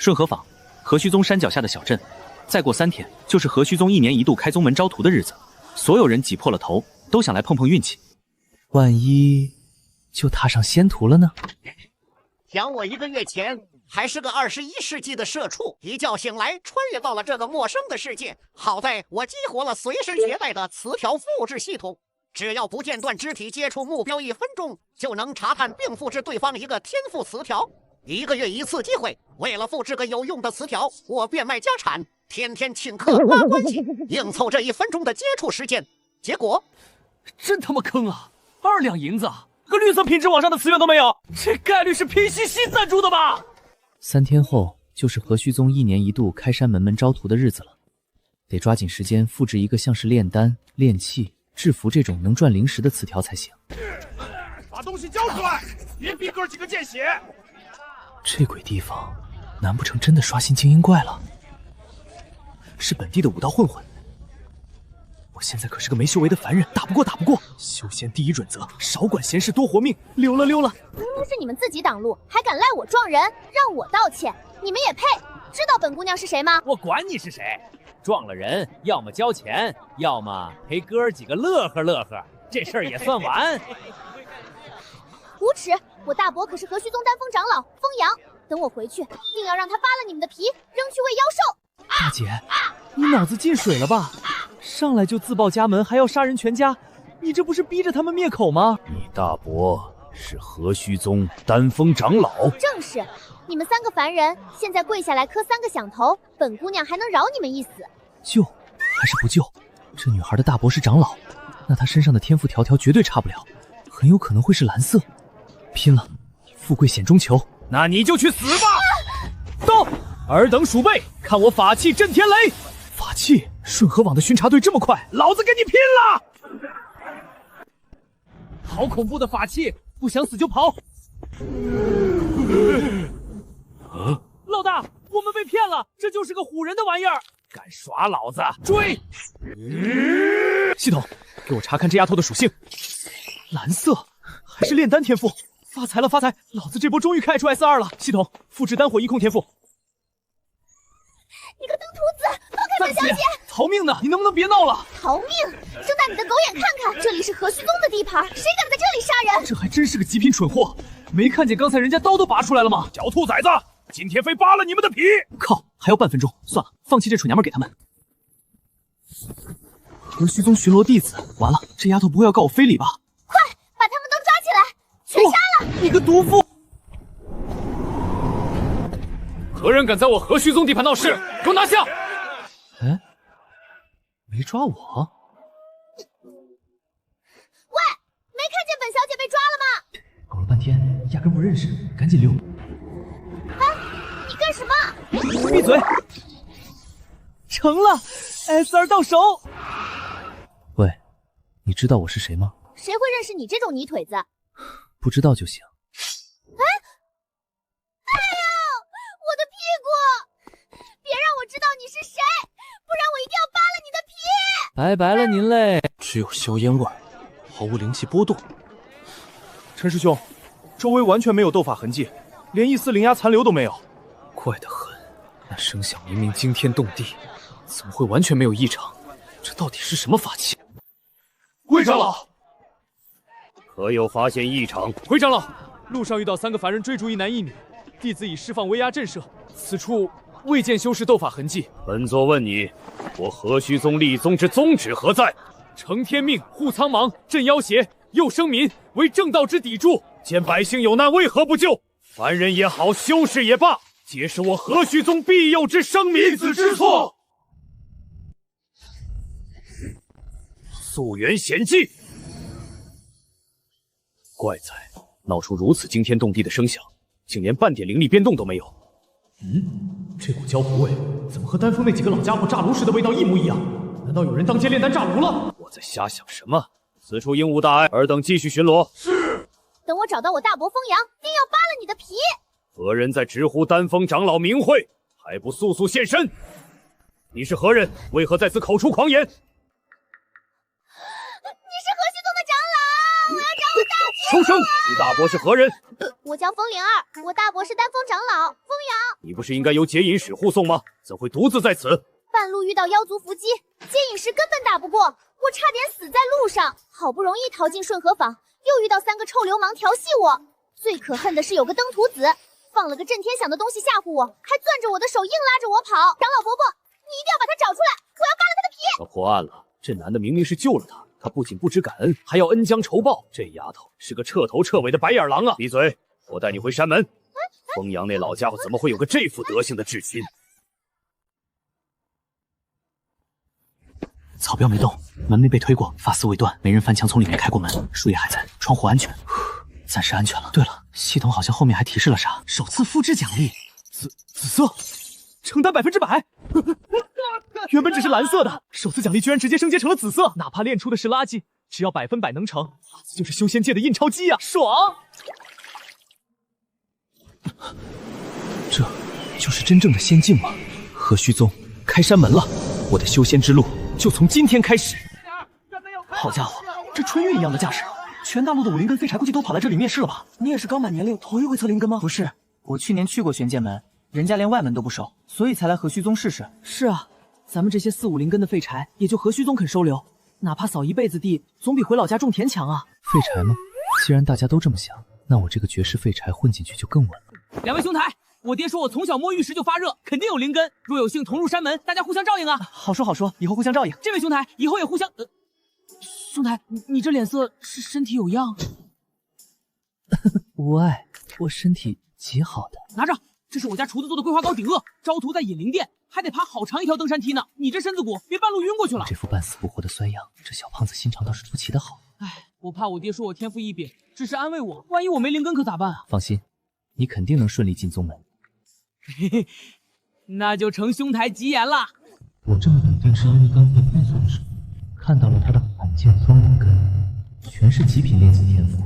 顺河坊，河虚宗山脚下的小镇。再过3天，就是河虚宗1年1度开宗门招徒的日子，所有人挤破了头，都想来碰碰运气。万一就踏上仙途了呢？想我1个月前还是个21世纪的社畜，一觉醒来穿越到了这个陌生的世界。好在我激活了随身携带的词条复制系统，只要不间断肢体接触目标1分钟，就能查看并复制对方一个天赋词条。1个月1次机会，为了复制个有用的词条，我变卖家产，天天请客拉关系，硬凑这1分钟的接触时间。结果，真他妈坑啊！2两银子，个绿色品质网上的词源都没有，这概率是拼夕夕赞助的吧？3天后就是河虚宗1年1度开山门招徒的日子了，得抓紧时间复制一个像是炼丹、炼器、制服这种能赚灵石的词条才行。把东西交出来，别逼哥几个见血！这鬼地方，难不成真的刷新精英怪了？是本地的武道混混。我现在可是个没修为的凡人，打不过。修仙第一准则，少管闲事，多活命。溜了。明明是你们自己挡路，还敢赖我撞人，让我道歉，你们也配？知道本姑娘是谁吗？我管你是谁，撞了人，要么交钱，要么陪哥几个乐呵，这事儿也算完。无耻！我大伯可是河虚宗丹峰长老风阳，等我回去，定要让他扒了你们的皮，扔去喂妖兽。大姐，你脑子进水了吧？上来就自报家门，还要杀人全家，你这不是逼着他们灭口吗？你大伯是河虚宗丹峰长老，正是。你们3个凡人现在跪下来磕3个响头，本姑娘还能饶你们一死？救还是不救？这女孩的大伯是长老，那她身上的天赋条绝对差不了，很有可能会是蓝色。拼了，富贵险中求。那你就去死吧！到，尔等鼠辈，看我法器震天雷！法器？顺河网的巡查队这么快？老子跟你拼了！好恐怖的法器，不想死就跑！老大，我们被骗了，这就是个唬人的玩意儿！敢耍老子，追！系统，给我查看这丫头的属性。蓝色，还是炼丹天赋。发财了，老子这波终于开出 S2了。系统，复制丹火一控天赋。你个登徒子，放开本小姐！逃命呢，你能不能别闹了？逃命！睁大你的狗眼看看，这里是河虚宗的地盘，谁敢在这里杀人？这还真是个极品蠢货，没看见刚才人家刀都拔出来了吗？小兔崽子，今天非扒了你们的皮！靠，还要半分钟，算了，放弃这蠢娘们给他们。河虚宗巡逻弟子，完了，这丫头不会要告我非礼吧？快把他们都抓起来，全杀了！你个毒妇！何人敢在我河虚宗地盘闹事？给我拿下！哎，没抓我。喂，没看见本小姐被抓了吗？搞了半天，压根不认识，赶紧溜！哎，你干什么？闭嘴！成了 ，S2 到手。喂，你知道我是谁吗？谁会认识你这种泥腿子？不知道就行。哎呦，我的屁股！别让我知道你是谁，不然我一定要扒了你的皮！拜拜了您嘞！只有硝烟味，毫无灵气波动。陈师兄，周围完全没有斗法痕迹，连一丝灵压残留都没有。怪得很，那声响明明惊天动地，怎么会完全没有异常？这到底是什么法器？魏长老，可有发现异常？回长老，路上遇到3个凡人追逐一男一女，弟子已释放威压震慑，此处未见修士斗法痕迹。本座问你，我河虚宗立宗之宗旨何在？承天命，护苍茫，镇妖邪，佑生民，为正道之砥柱。见百姓有难，为何不救？凡人也好，修士也罢，皆是我河虚宗必佑之生民，弟子知错。溯源险迹。怪哉，闹出如此惊天动地的声响，竟连半点灵力变动都没有。这股焦糊味怎么和丹峰那几个老家伙炸炉时的味道一模一样？难道有人当街炼丹炸炉了？我在瞎想什么？此处应无大碍，尔等继续巡逻。是。等我找到我大伯风阳，定要扒了你的皮！何人在直呼丹峰长老名讳，还不速速现身？你是何人？为何在此口出狂言？你是河虚宗的长老，我要找我大姐！收声！你大伯是何人？我叫风灵儿，我大伯是丹峰长老风阳。你不是应该由接引使护送吗？怎会独自在此？半路遇到妖族伏击，接引时根本打不过，我差点死在路上。好不容易逃进顺和坊，又遇到3个臭流氓调戏我。最可恨的是有个登徒子，放了个震天响的东西吓唬我，还攥着我的手硬拉着我跑。长老伯伯，你一定要把他找出来，我要扒了他的皮！要破案了，这男的明明是救了他，他不仅不知感恩，还要恩将仇报。这丫头是个彻头彻尾的白眼狼啊！闭嘴，我带你回山门。风阳那老家伙怎么会有个这副德行的至亲？草标没动，门没被推过，发丝未断，没人翻墙从里面开过门，树叶还在，窗户安全，暂时安全了。对了，系统好像后面还提示了啥？首次复制奖励，紫色，承担100%。原本只是蓝色的，首次奖励居然直接升阶成了紫色，哪怕练出的是垃圾，只要100%能成，老子就是修仙界的印钞机啊，爽！这就是真正的仙境吗？何须宗开山门了，我的修仙之路就从今天开始。好家伙，这春玉一样的架势，全大陆的武灵根废柴估计都跑来这里面试了吧？你也是刚满年龄头一回测灵根吗？不是，我去年去过玄剑门，人家连外门都不收，所以才来何须宗试试。是啊，咱们这些4、5灵根的废柴，也就何须宗肯收留，哪怕扫一辈子地，总比回老家种田强啊。废柴吗？既然大家都这么想，那我这个绝世废柴混进去就更稳了。2位兄台，我爹说我从小摸玉石就发热，肯定有灵根。若有幸同入山门，大家互相照应啊！好说好说，以后互相照应。这位兄台，以后也互相……兄台，你这脸色是身体有恙？无碍，我身体极好的。拿着，这是我家厨子做的桂花糕顶鳄，招徒在引灵殿，还得爬好长一条登山梯呢。你这身子骨，别半路晕过去了。这副半死不活的酸样，这小胖子心肠倒是出奇的好。唉，我怕我爹说我天赋异禀，只是安慰我，万一我没灵根可咋办啊？放心，你肯定能顺利进宗门。嘿嘿，那就承兄台吉言了。我这么笃定是因为刚才探索的时候看到了他的罕见双灵根，全是极品炼级天赋。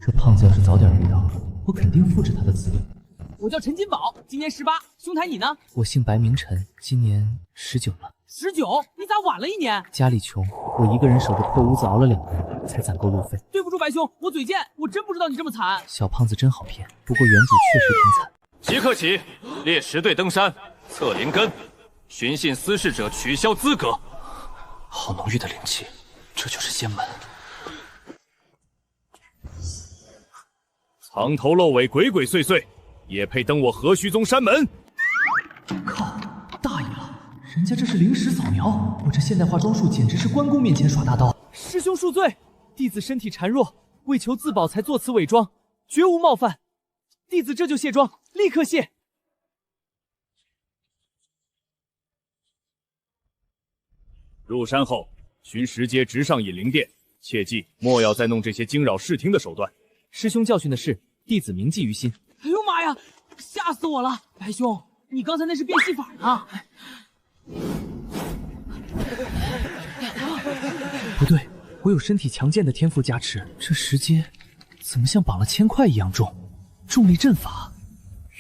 这胖子要是早点遇到，我肯定复制他的资历。我叫陈金宝，今年18。兄台你呢？我姓白名陈，今年19了。19？你咋晚了1年？家里穷，我一个人守着破屋子熬了2年，才攒够路费。对不住白兄，我嘴贱，我真不知道你这么惨。小胖子真好骗，不过原主确实挺惨。即刻起，列10队登山测灵根，寻衅滋事者取消资格。好浓郁的灵气，这就是仙门。藏头露尾，鬼鬼祟祟，也配登我何须宗山门？靠，大意了，人家这是灵石扫描，我这现代化装束简直是关公面前耍大刀。师兄恕罪，弟子身体孱弱，为求自保才作此伪装，绝无冒犯。弟子这就卸妆，立刻卸。入山后，循石阶直上引灵殿，切记莫要再弄这些惊扰视听的手段。师兄教训的是，弟子铭记于心。哎呦妈呀，吓死我了！白兄，你刚才那是变戏法呢？不对，我有身体强健的天赋加持，这石阶怎么像绑了铅块一样重？重力阵法，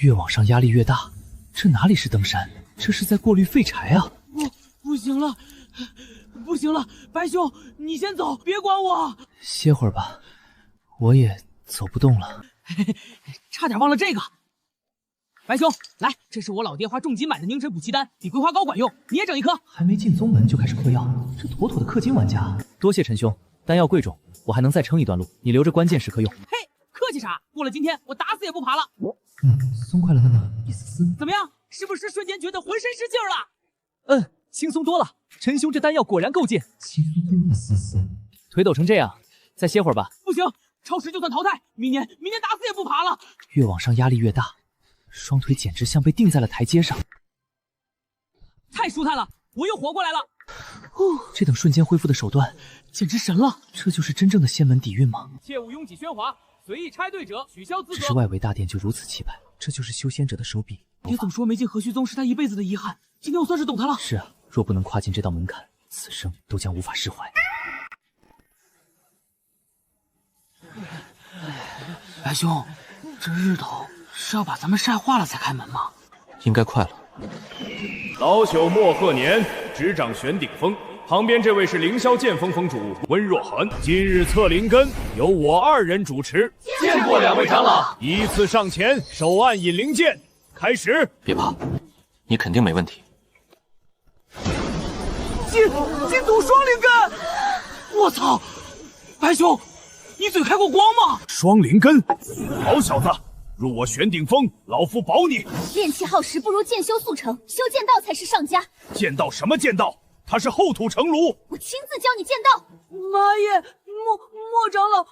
越往上压力越大，这哪里是登山，这是在过滤废柴啊！不行了，不行了，白兄，你先走，别管我。歇会儿吧，我也走不动了。差点忘了这个。白兄，来，这是我老爹花重金买的凝神补气丹，比桂花膏管用，你也整一颗。还没进宗门就开始嗑药，这妥妥的氪金玩家。多谢陈兄，丹药贵重，我还能再撑一段路，你留着关键时刻用。嘿，客气啥？过了今天，我打死也不爬了。松快了那么一丝丝。怎么样？是不是瞬间觉得浑身是劲儿了？轻松多了。陈兄这丹药果然够劲，轻松多一丝丝。腿抖成这样，再歇会儿吧。不行，超时就算淘汰，明年打死也不爬了。越往上压力越大，双腿简直像被钉在了台阶上。太舒坦了，我又活过来了。这等瞬间恢复的手段，简直神了！这就是真正的仙门底蕴吗？切勿拥挤喧哗，随意拆队者取消资格。只是外围大殿就如此气派，这就是修仙者的手笔。爹总说没进何须宗是他一辈子的遗憾，今天我算是懂他了。是啊，若不能跨进这道门槛，此生都将无法释怀。白兄，这日头是要把咱们晒化了才开门吗？应该快了。老朽莫鹤年执掌玄顶峰，旁边这位是凌霄剑锋锋主温若寒。今日测灵根由我2人主持。见过2位长老。依次上前，手按引灵剑，开始。别怕，你肯定没问题。进组双灵根！我操！白兄，你嘴开过光吗？双灵根，好小子，入我玄顶峰，老夫保你。炼气耗时不如剑修速成，修剑道才是上佳。剑道什么剑道？他是后土成炉。我亲自教你剑道。妈耶！莫长老，温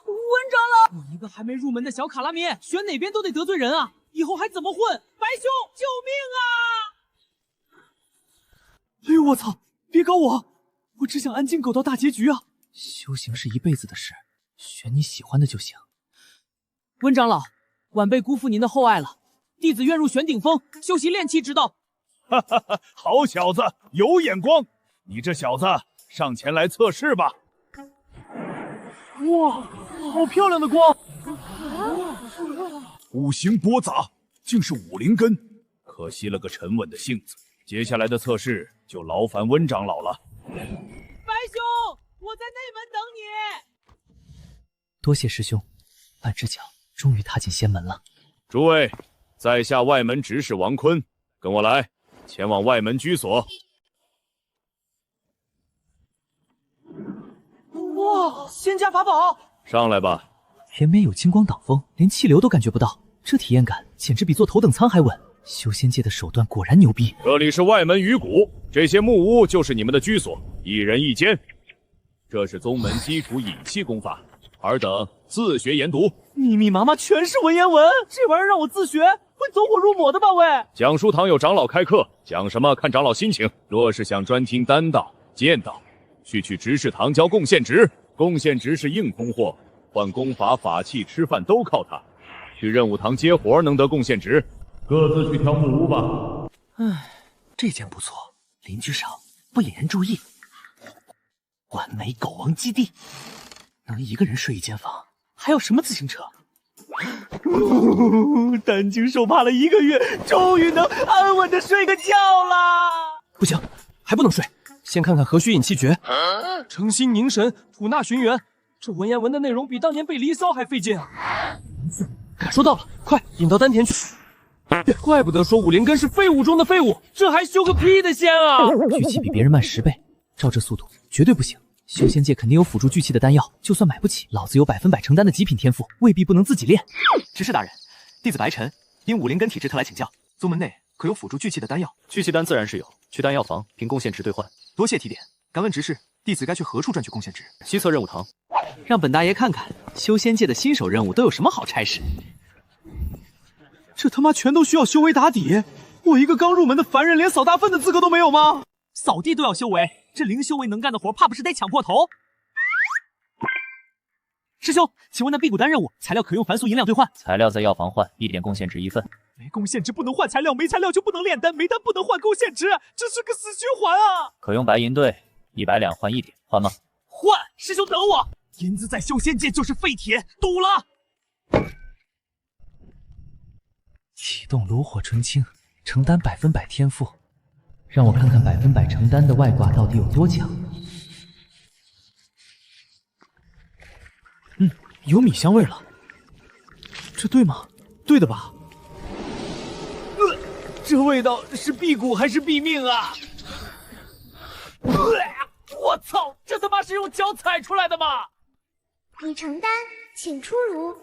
长老，我一个还没入门的小卡拉咩，选哪边都得得罪人啊！以后还怎么混？白兄，救命啊！哎呦我操！别搞我，我只想安静苟到大结局啊！修行是一辈子的事，选你喜欢的就行。温长老，晚辈辜负您的厚爱了，弟子愿入玄顶峰修习炼气之道。哈哈哈，好小子，有眼光！你这小子，上前来测试吧。哇，好漂亮的光！五行波杂，竟是5灵根，可惜了个沉稳的性子。接下来的测试就劳烦温长老了。白兄，我在内门等你。多谢师兄，半只脚终于踏进仙门了。诸位，在下外门执事王坤，跟我来，前往外门居所。哇，仙家法宝！上来吧。偏偏有金光挡风，连气流都感觉不到，这体验感简直比坐头等舱还稳。修仙界的手段果然牛逼。这里是外门鱼谷，这些木屋就是你们的居所，1人1间。这是宗门基础引气功法，尔等自学研读。密密麻麻全是文言文，这玩意儿让我自学，会走火入魔的吧？喂！讲书堂有长老开课，讲什么看长老心情。若是想专听丹道、剑道，去执事堂交贡献值。贡献值是硬通货，换功法、法器、吃饭都靠它。去任务堂接活能得贡献值。各自去挑木屋吧。这间不错，邻居少，不引人注意。完美狗王基地，能1个人睡1间房，还要什么自行车？担惊受怕了1个月，终于能安稳的睡个觉啦！不行，还不能睡，先看看何须引气诀。诚心凝神，吐纳寻源。这文言文的内容比当年背离骚还费劲啊！感受到了，快引到丹田去。怪不得说5灵根是废物中的废物，这还修个屁的仙啊！聚气比别人慢10倍，照这速度绝对不行。修仙界肯定有辅助聚气的丹药，就算买不起，老子有100%成丹的极品天赋，未必不能自己练。执事大人，弟子白晨因5灵根体质特来请教，宗门内可有辅助聚气的丹药？聚气丹自然是有，去丹药房凭贡献值兑换。多谢提点，敢问执事，弟子该去何处赚取贡献值？西侧任务堂。让本大爷看看修仙界的新手任务都有什么好差事。这他妈全都需要修为打底，我一个刚入门的凡人连扫大粪的资格都没有吗？扫地都要修为，这零修为能干的活怕不是得抢破头？师兄，请问那辟谷丹任务材料可用凡俗银两兑换？材料在药房换，1点贡献值1份。没贡献值不能换材料，没材料就不能炼丹，没丹不能换贡献值，这是个死循环啊！可用白银兑，100两换1点，换吗？换！师兄等我，银子在修仙界就是废铁，赌了！启动炉火纯青，成丹100%天赋，让我看看100%成丹的外挂到底有多强。有米香味了，这对吗？对的吧？这味道是辟谷还是毙命啊？我操，这他妈是用脚踩出来的吗？已成丹，请出炉。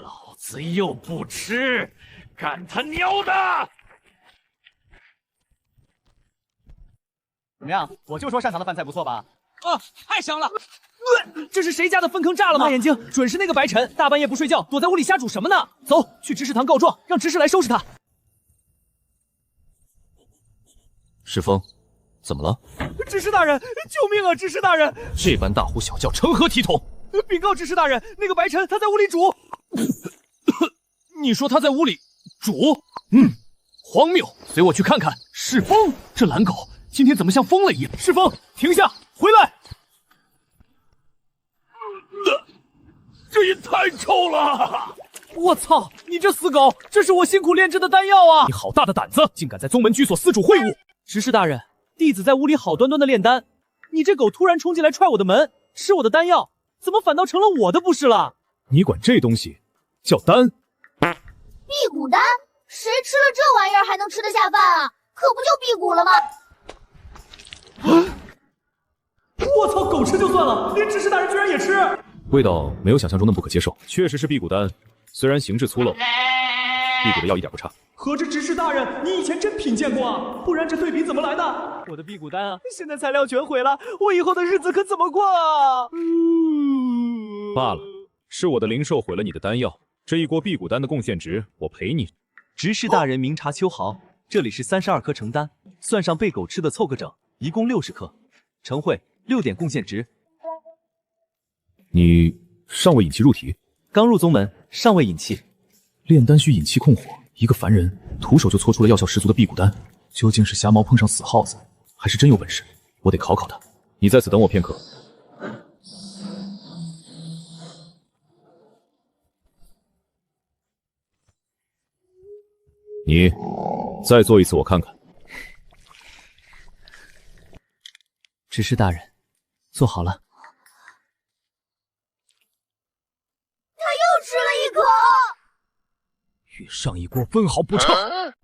老子又不吃，干他娘的！怎么样？我就说擅长的饭菜不错吧？啊，太香了！这是谁家的粪坑炸了吗？大眼睛，准是那个白晨，大半夜不睡觉，躲在屋里瞎煮什么呢？走，去执事堂告状，让执事来收拾他。石峰，怎么了？执事大人，救命啊！执事大人，这般大呼小叫，成何体统？禀告执事大人，那个白晨他在屋里煮。你说他在屋里煮？荒谬！随我去看看。世峰，这懒狗今天怎么像疯了一样？世峰，停下，回来！这也太臭了！我操，你这死狗，这是我辛苦炼制的丹药啊！你好大的胆子，竟敢在宗门居所私煮秽物！执事大人，弟子在屋里好端端的炼丹，你这狗突然冲进来踹我的门，吃我的丹药，怎么反倒成了我的不是了？你管这东西叫丹？辟谷丹，谁吃了这玩意儿还能吃得下饭啊？可不就辟谷了吗？我操，狗吃就算了，连执事大人居然也吃，味道没有想象中的不可接受，确实是辟谷丹，虽然形制粗陋，辟谷的药一点不差。合着执事大人，你以前真品鉴过啊？不然这对比怎么来的？我的辟谷丹啊，现在材料全毁了，我以后的日子可怎么过啊？罢了，是我的灵兽毁了你的丹药，这一锅辟谷丹的贡献值我赔你。执事大人明察秋毫，这里是32颗成丹，算上被狗吃的凑个整，一共60颗，成会6点贡献值。你尚未引气入体？刚入宗门，尚未引气。炼丹需引气控火，一个凡人徒手就搓出了药效十足的辟谷丹，究竟是瞎猫碰上死耗子，还是真有本事？我得考考他。你在此等我片刻。你再做一次，我看看。执事大人，做好了。他又吃了一口。与上一锅分毫不差。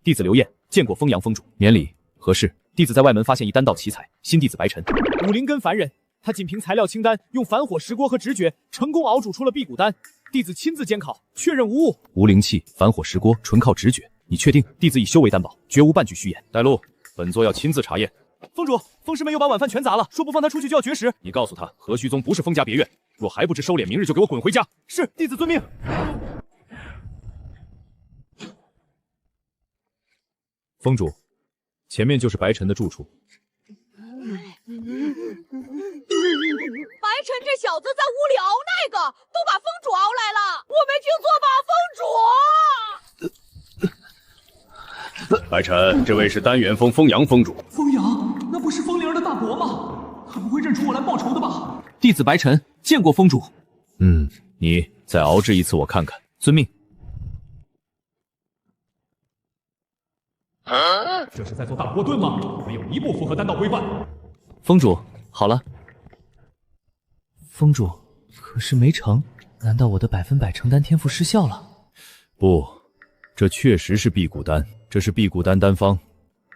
弟子刘晏见过封阳封主，免礼。何事？弟子在外门发现一丹道奇才，新弟子白晨，武灵根凡人，他仅凭材料清单，用反火石锅和直觉，成功熬煮出了辟谷丹。弟子亲自监考，确认无误。无灵气，反火石锅，纯靠直觉。你确定？弟子以修为担保，绝无半句虚言。带路，本座要亲自查验。封主，封师妹又把晚饭全砸了，说不放他出去就要绝食。你告诉他，何须宗不是封家别院，若还不知收敛，明日就给我滚回家。是，弟子遵命。封主，前面就是白晨的住处。白晨这小子在屋里熬那个，都把封主熬来了，我没听错吧，封主？白晨，这位是丹元峰封阳封主。封阳，那不是风灵儿的大伯吗？他不会认出我来报仇的吧？弟子白晨见过封主。你再熬制一次，我看看。遵命。这是在做大锅炖吗？没有一步符合丹道规范。封主，好了。封主，可是没成，难道我的100%成丹天赋失效了？不，这确实是辟谷丹，这是辟谷丹丹方，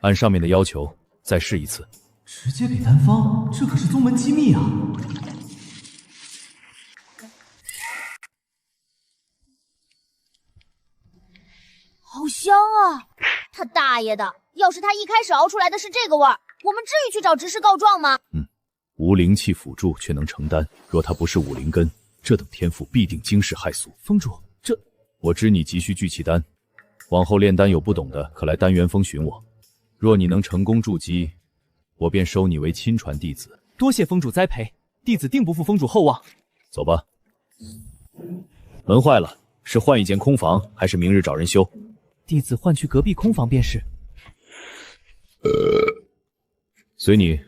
按上面的要求再试一次。直接给丹方，这可是宗门机密啊！好香啊！他大爷的！要是他一开始熬出来的是这个味儿，我们至于去找执事告状吗？无灵气辅助却能成丹，若他不是武灵根，这等天赋必定惊世骇俗。封主，这我知你急需聚气丹，往后炼丹有不懂的，可来丹元峰寻我。若你能成功筑基，我便收你为亲传弟子。多谢封主栽培，弟子定不负封主厚望。走吧。门坏了，是换一间空房，还是明日找人修？弟子换去隔壁空房便是。随你，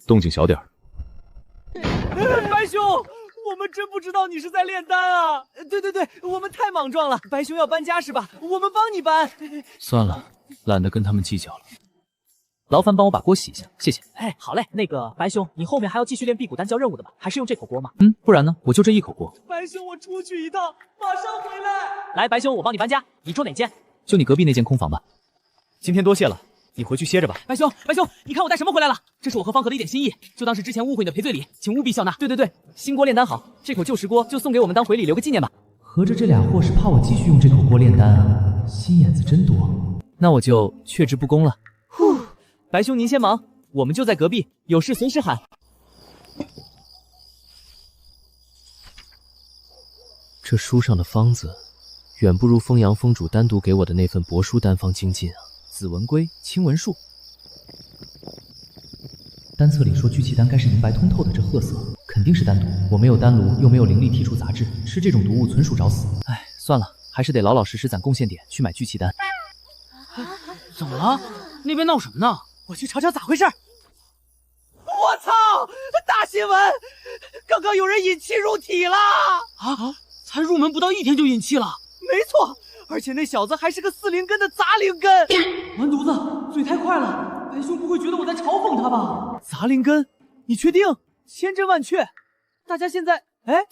动静小点儿。白兄，我们真不知道你是在炼丹啊！对，我们太莽撞了。白兄要搬家是吧？我们帮你搬。算了，懒得跟他们计较了。劳烦帮我把锅洗一下，谢谢。哎，好嘞。那个白兄，你后面还要继续练辟谷丹交任务的吧？还是用这口锅吗？不然呢？我就这一口锅。白兄，我出去一趟，马上回来。来，白兄，我帮你搬家，你住哪间？就你隔壁那间空房吧。今天多谢了，你回去歇着吧。白兄，你看我带什么回来了？这是我和方和的一点心意，就当是之前误会你的赔罪礼，请务必笑纳。对，新锅炼丹好，这口旧石锅就送给我们当回礼，留个纪念吧。合着这俩货是怕我继续用这口锅炼丹啊，心眼子真多。那我就却之不恭了。白兄您先忙，我们就在隔壁，有事随时喊。这书上的方子，远不如封阳封主单独给我的那份帛书丹方精进啊！紫纹龟，青纹树。单册里说聚气丹该是银白通透的，这褐色肯定是丹毒。我没有丹炉，又没有灵力剔除杂质，吃这种毒物纯属找死。哎，算了，还是得老老实实攒贡献点去买聚气丹。怎么了？那边闹什么呢？我去瞧瞧咋回事。我操！大新闻！刚刚有人引气入体了！才入门不到1天就引气了？没错，而且那小子还是个4灵根的杂灵根。完犊子，嘴太快了，白兄不会觉得我在嘲讽他吧？杂灵根，你确定？千真万确。大家现在，哎，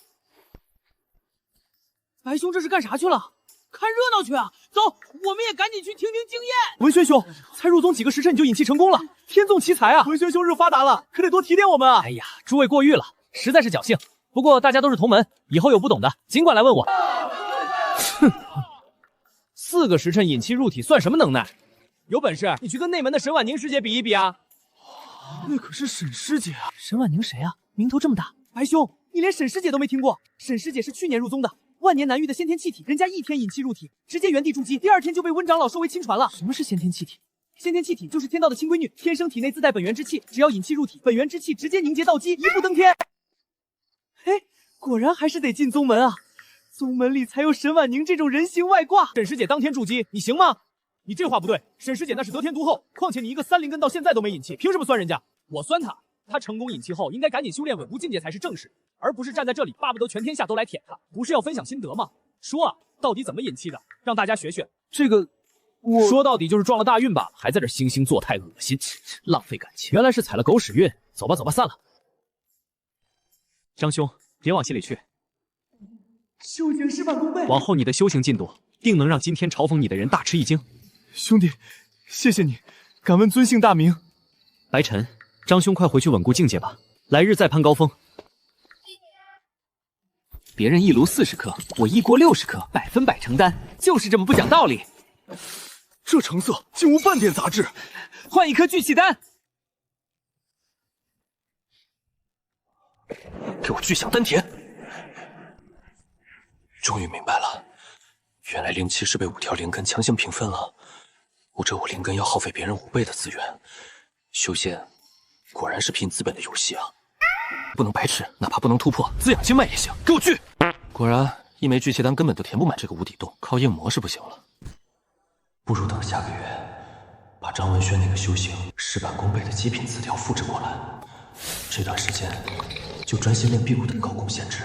白兄这是干啥去了？看热闹去啊！走，我们也赶紧去听听经验。文轩兄，才入宗几个时辰你就引气成功了，天纵奇才啊！文轩兄日发达了，可得多提点我们啊！哎呀，诸位过誉了，实在是侥幸。不过大家都是同门，以后有不懂的尽管来问我。哼，4个时辰引气入体算什么能耐？有本事你去跟内门的沈婉宁师姐比一比啊！那可是沈师姐啊！沈婉宁谁啊？名头这么大。白兄，你连沈师姐都没听过？沈师姐是去年入宗的。万年难遇的先天气体，人家1天引气入体，直接原地筑基，第2天就被温长老收为亲传了。什么是先天气体？先天气体就是天道的亲闺女，天生体内自带本源之气，只要引气入体，本源之气直接凝结道基，一步登天。哎，果然还是得进宗门啊！宗门里才有沈婉宁这种人形外挂。沈师姐当天筑基，你行吗？你这话不对，沈师姐那是得天独厚，况且你一个3灵根到现在都没引气，凭什么酸人家？我酸她。他成功引气后，应该赶紧修炼稳固境界才是正事，而不是站在这里巴不得全天下都来舔他。不是要分享心得吗？说啊，到底怎么引气的，让大家学学。这个，我说到底就是撞了大运罢了，还在这惺惺作态，恶心，浪费感情。原来是踩了狗屎运。走吧，走吧，散了。张兄，别往心里去。修行事半功倍，往后你的修行进度，定能让今天嘲讽你的人大吃一惊。兄弟，谢谢你，敢问尊姓大名？白晨。张兄，快回去稳固境界吧，来日再攀高峰。别人一炉40克，我一锅60克，100%承担，就是这么不讲道理。这成色竟无半点杂质，换一颗聚气丹。给我巨响丹田。终于明白了，原来灵气是被5条灵根强行平分了。我这5灵根要耗费别人5倍的资源，修仙。果然是拼资本的游戏啊！不能白吃，哪怕不能突破，滋养经脉也行。给我去！果然，一枚聚气丹根本就填不满这个无底洞，靠硬磨是不行了。不如等下个月，把张文轩那个修行事半功倍的极品词条复制过来。这段时间就专心练辟谷丹高功献值。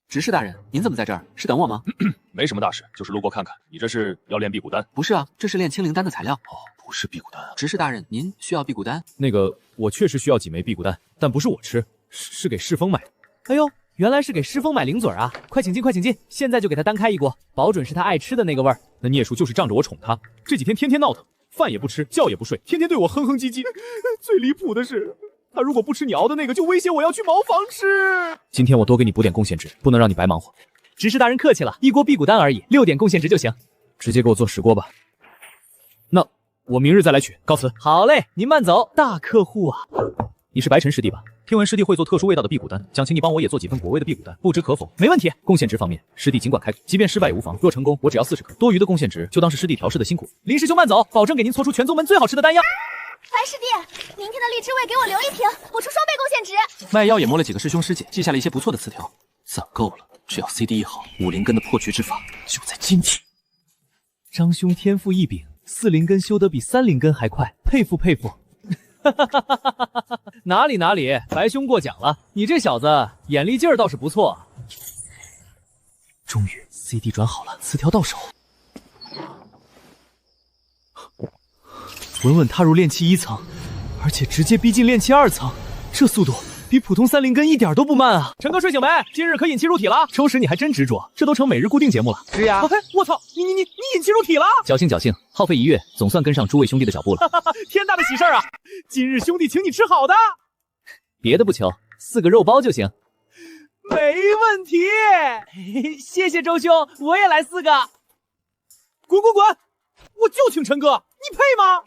执事大人，您怎么在这儿？是等我吗？没什么大事，就是路过看看。你这是要练辟谷丹？不是啊，这是炼清灵丹的材料。哦，不是辟谷丹啊。执事大人，您需要辟谷丹？那个，我确实需要几枚辟谷丹，但不是我吃，是给世风买。哎呦，原来是给世风买零嘴啊！快请进，快请进，现在就给他单开一锅，保准是他爱吃的那个味儿。那孽畜就是仗着我宠他，这几天天天闹腾，饭也不吃，觉也不睡，天天对我哼哼唧唧。最离谱的是，他如果不吃你熬的那个，就威胁我要去茅房吃。今天我多给你补点贡献值，不能让你白忙活。执事大人客气了，一锅辟谷丹而已，6点贡献值就行。直接给我做10锅吧。那我明日再来取，告辞。好嘞，您慢走，大客户啊。你是白晨师弟吧？听闻师弟会做特殊味道的辟谷丹，想请你帮我也做几份果味的辟谷丹，不知可否？没问题。贡献值方面，师弟尽管开口，即便失败也无妨。若成功，我只要40克，多余的贡献值就当是师弟调试的辛苦。林师兄慢走，保证给您搓出全宗门最好吃的丹药。白师弟，明天的荔枝味给我留1瓶，补出双倍贡献值。卖药也摸了几个师兄师姐，记下了一些不错的词条，攒够了，只要 CD 一好，5灵根的破局之法就在今天。张兄天赋异禀，4灵根修得比3灵根还快，佩服佩服。哪里哪里，白兄过奖了，你这小子眼力劲儿倒是不错。终于 CD 转好了，词条到手。稳稳踏入炼气1层，而且直接逼近炼气2层，这速度比普通3灵根一点都不慢啊！陈哥睡醒没？今日可引气入体了。周时你还真执着，这都成每日固定节目了。是呀。我操，你引气入体了！侥幸侥幸，耗费1月，总算跟上诸位兄弟的脚步了。天大的喜事啊！今日兄弟请你吃好的，别的不求，4个肉包就行。没问题，谢谢周兄，我也来4个。滚滚滚！我就请陈哥，你配吗？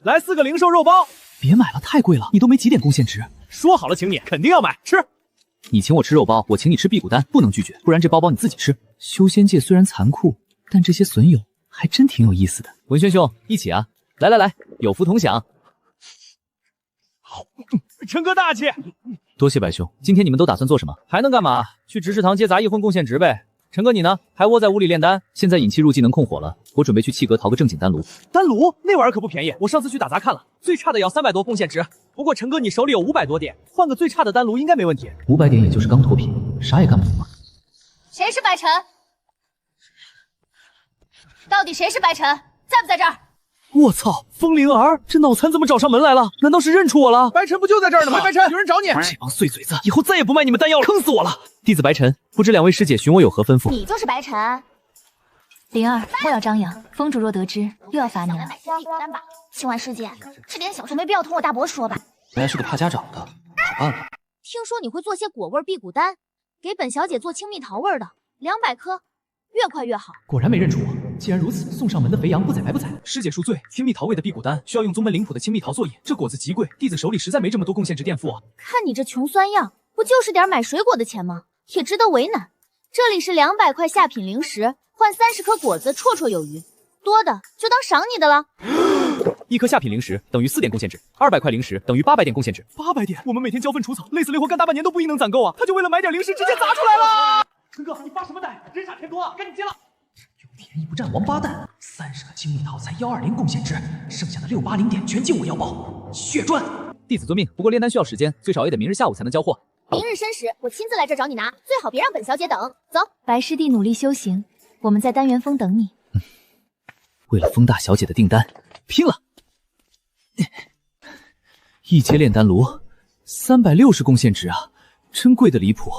来4个灵兽肉包，别买了，太贵了，你都没几点贡献值。说好了请你，肯定要买，吃。你请我吃肉包，我请你吃辟谷丹，不能拒绝，不然这包包你自己吃。修仙界虽然残酷，但这些损友还真挺有意思的。文轩兄，一起啊！来来来，有福同享。好，陈哥大气。多谢白兄，今天你们都打算做什么？还能干嘛？去执事堂接杂役混贡献值呗。陈哥你呢？还窝在屋里炼丹？现在引气入技能控火了，我准备去气阁淘个正经丹炉。丹炉那玩意儿可不便宜，我上次去打杂看了，最差的要300多贡献值。不过陈哥你手里有500多点，换个最差的丹炉应该没问题。500点也就是钢头皮，啥也干不了。谁是白晨？到底谁是白晨？在不在这儿？我操，风铃儿，这脑残怎么找上门来了？难道是认出我了？白晨不就在这儿呢吗？白晨，有人找你。这帮碎嘴子，以后再也不卖你们丹药了，坑死我了！弟子白晨，不知两位师姐寻我有何吩咐？你就是白晨。灵儿，莫要张扬，封主若得知，又要罚你了。闭单吧，青婉师姐，这点小事没必要同我大伯说吧？原来是个怕家长的，好办了。听说你会做些果味辟谷丹，给本小姐做青蜜桃味的，200颗，越快越好。果然没认出我。既然如此，送上门的肥羊不宰白不宰。师姐恕罪，青蜜桃味的辟谷丹需要用宗门灵谱的青蜜桃做引，这果子极贵，弟子手里实在没这么多贡献值垫付啊。看你这穷酸样，不就是点买水果的钱吗？也值得为难。这里是200块下品灵石，换30颗果子，绰绰有余。多的就当赏你的了。1颗下品灵石等于4点贡献值，200块灵石等于800点贡献值。800点，我们每天浇粪除草，累死累活干大半年都不一定能攒够啊！他就为了买点灵石，直接砸出来了。陈哥，你发什么呆？人傻钱多啊，赶紧接了。有便宜不占王八蛋！30个青蜜桃才120贡献值，剩下的680点全进我腰包，血赚！弟子遵命，不过炼丹需要时间，最少也得明日下午才能交货。明日申时，我亲自来这找你拿，最好别让本小姐等。走，白师弟努力修行，我们在丹元峰等你。为了风大小姐的订单，拼了！一阶炼丹炉，360贡献值啊，真贵的离谱。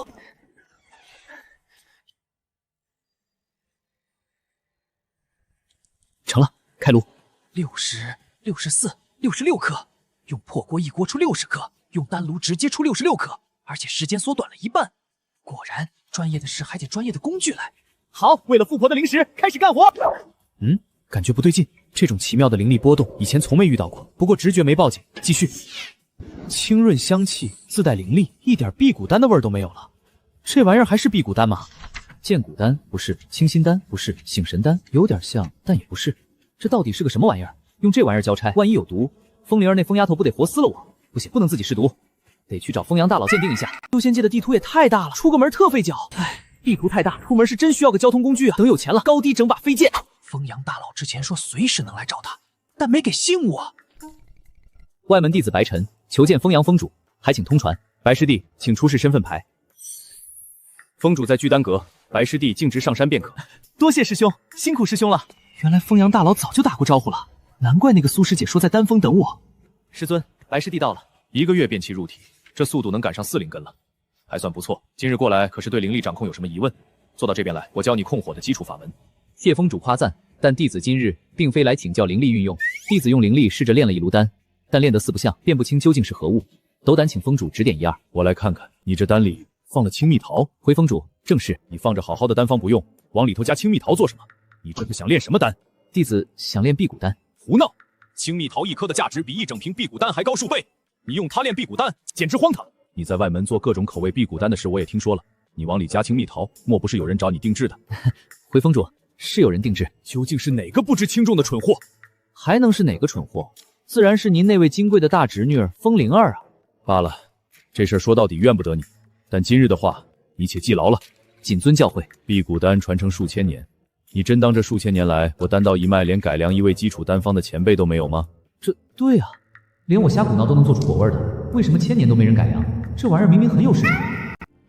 成了，开炉。60、64、66颗，用破锅一锅出60颗，用丹炉直接出66颗，而且时间缩短了一半。果然，专业的事还得专业的工具来。好，为了富婆的灵石，开始干活。感觉不对劲，这种奇妙的灵力波动以前从没遇到过。不过直觉没报警，继续。清润香气，自带灵力，一点辟谷丹的味儿都没有了。这玩意儿还是辟谷丹吗？剑骨丹不是，清心丹不是，醒神丹有点像，但也不是。这到底是个什么玩意儿？用这玩意儿交差，万一有毒，风铃儿那疯丫头不得活撕了我？不行，不能自己试毒，得去找风阳大佬鉴定一下。修仙界的地图也太大了，出个门特费脚。唉，地图太大，出门是真需要个交通工具啊。等有钱了，高低整把飞剑。风阳大佬之前说随时能来找他，但没给信物啊。外门弟子白晨求见风阳峰主，还请通传。白师弟，请出示身份牌。峰主在聚丹阁，白师弟径直上山便可。多谢师兄，辛苦师兄了。原来风阳大佬早就打过招呼了，难怪那个苏师姐说在丹峰等我。师尊，白师弟到了，1个月便期入体，这速度能赶上4灵根了，还算不错。今日过来可是对灵力掌控有什么疑问？坐到这边来，我教你控火的基础法门。谢峰主夸赞，但弟子今日并非来请教灵力运用。弟子用灵力试着炼了一炉丹，但炼得四不像，辨不清究竟是何物，斗胆请峰主指点一二。我来看看，你这丹里放了青蜜桃。回峰主，正是。你放着好好的丹方不用，往里头加青蜜桃做什么？你这是想炼什么丹？弟子想炼辟谷丹。胡闹！青蜜桃1颗的价值比1整瓶辟谷丹还高数倍，你用它炼辟谷丹，简直荒唐！你在外门做各种口味辟谷丹的事，我也听说了。你往里加青蜜桃，莫不是有人找你定制的？回峰主，是有人定制。究竟是哪个不知轻重的蠢货？还能是哪个蠢货？自然是您那位金贵的大侄女风灵儿啊。罢了，这事说到底怨不得你，但今日的话，你且记牢了。谨遵教诲。辟谷丹传承数千年，你真当这数千年来，我丹道一脉连改良一味基础丹方的前辈都没有吗？这对啊，连我虾骨挠都能做出果味的，为什么1000年都没人改良？这玩意儿明明很有市场。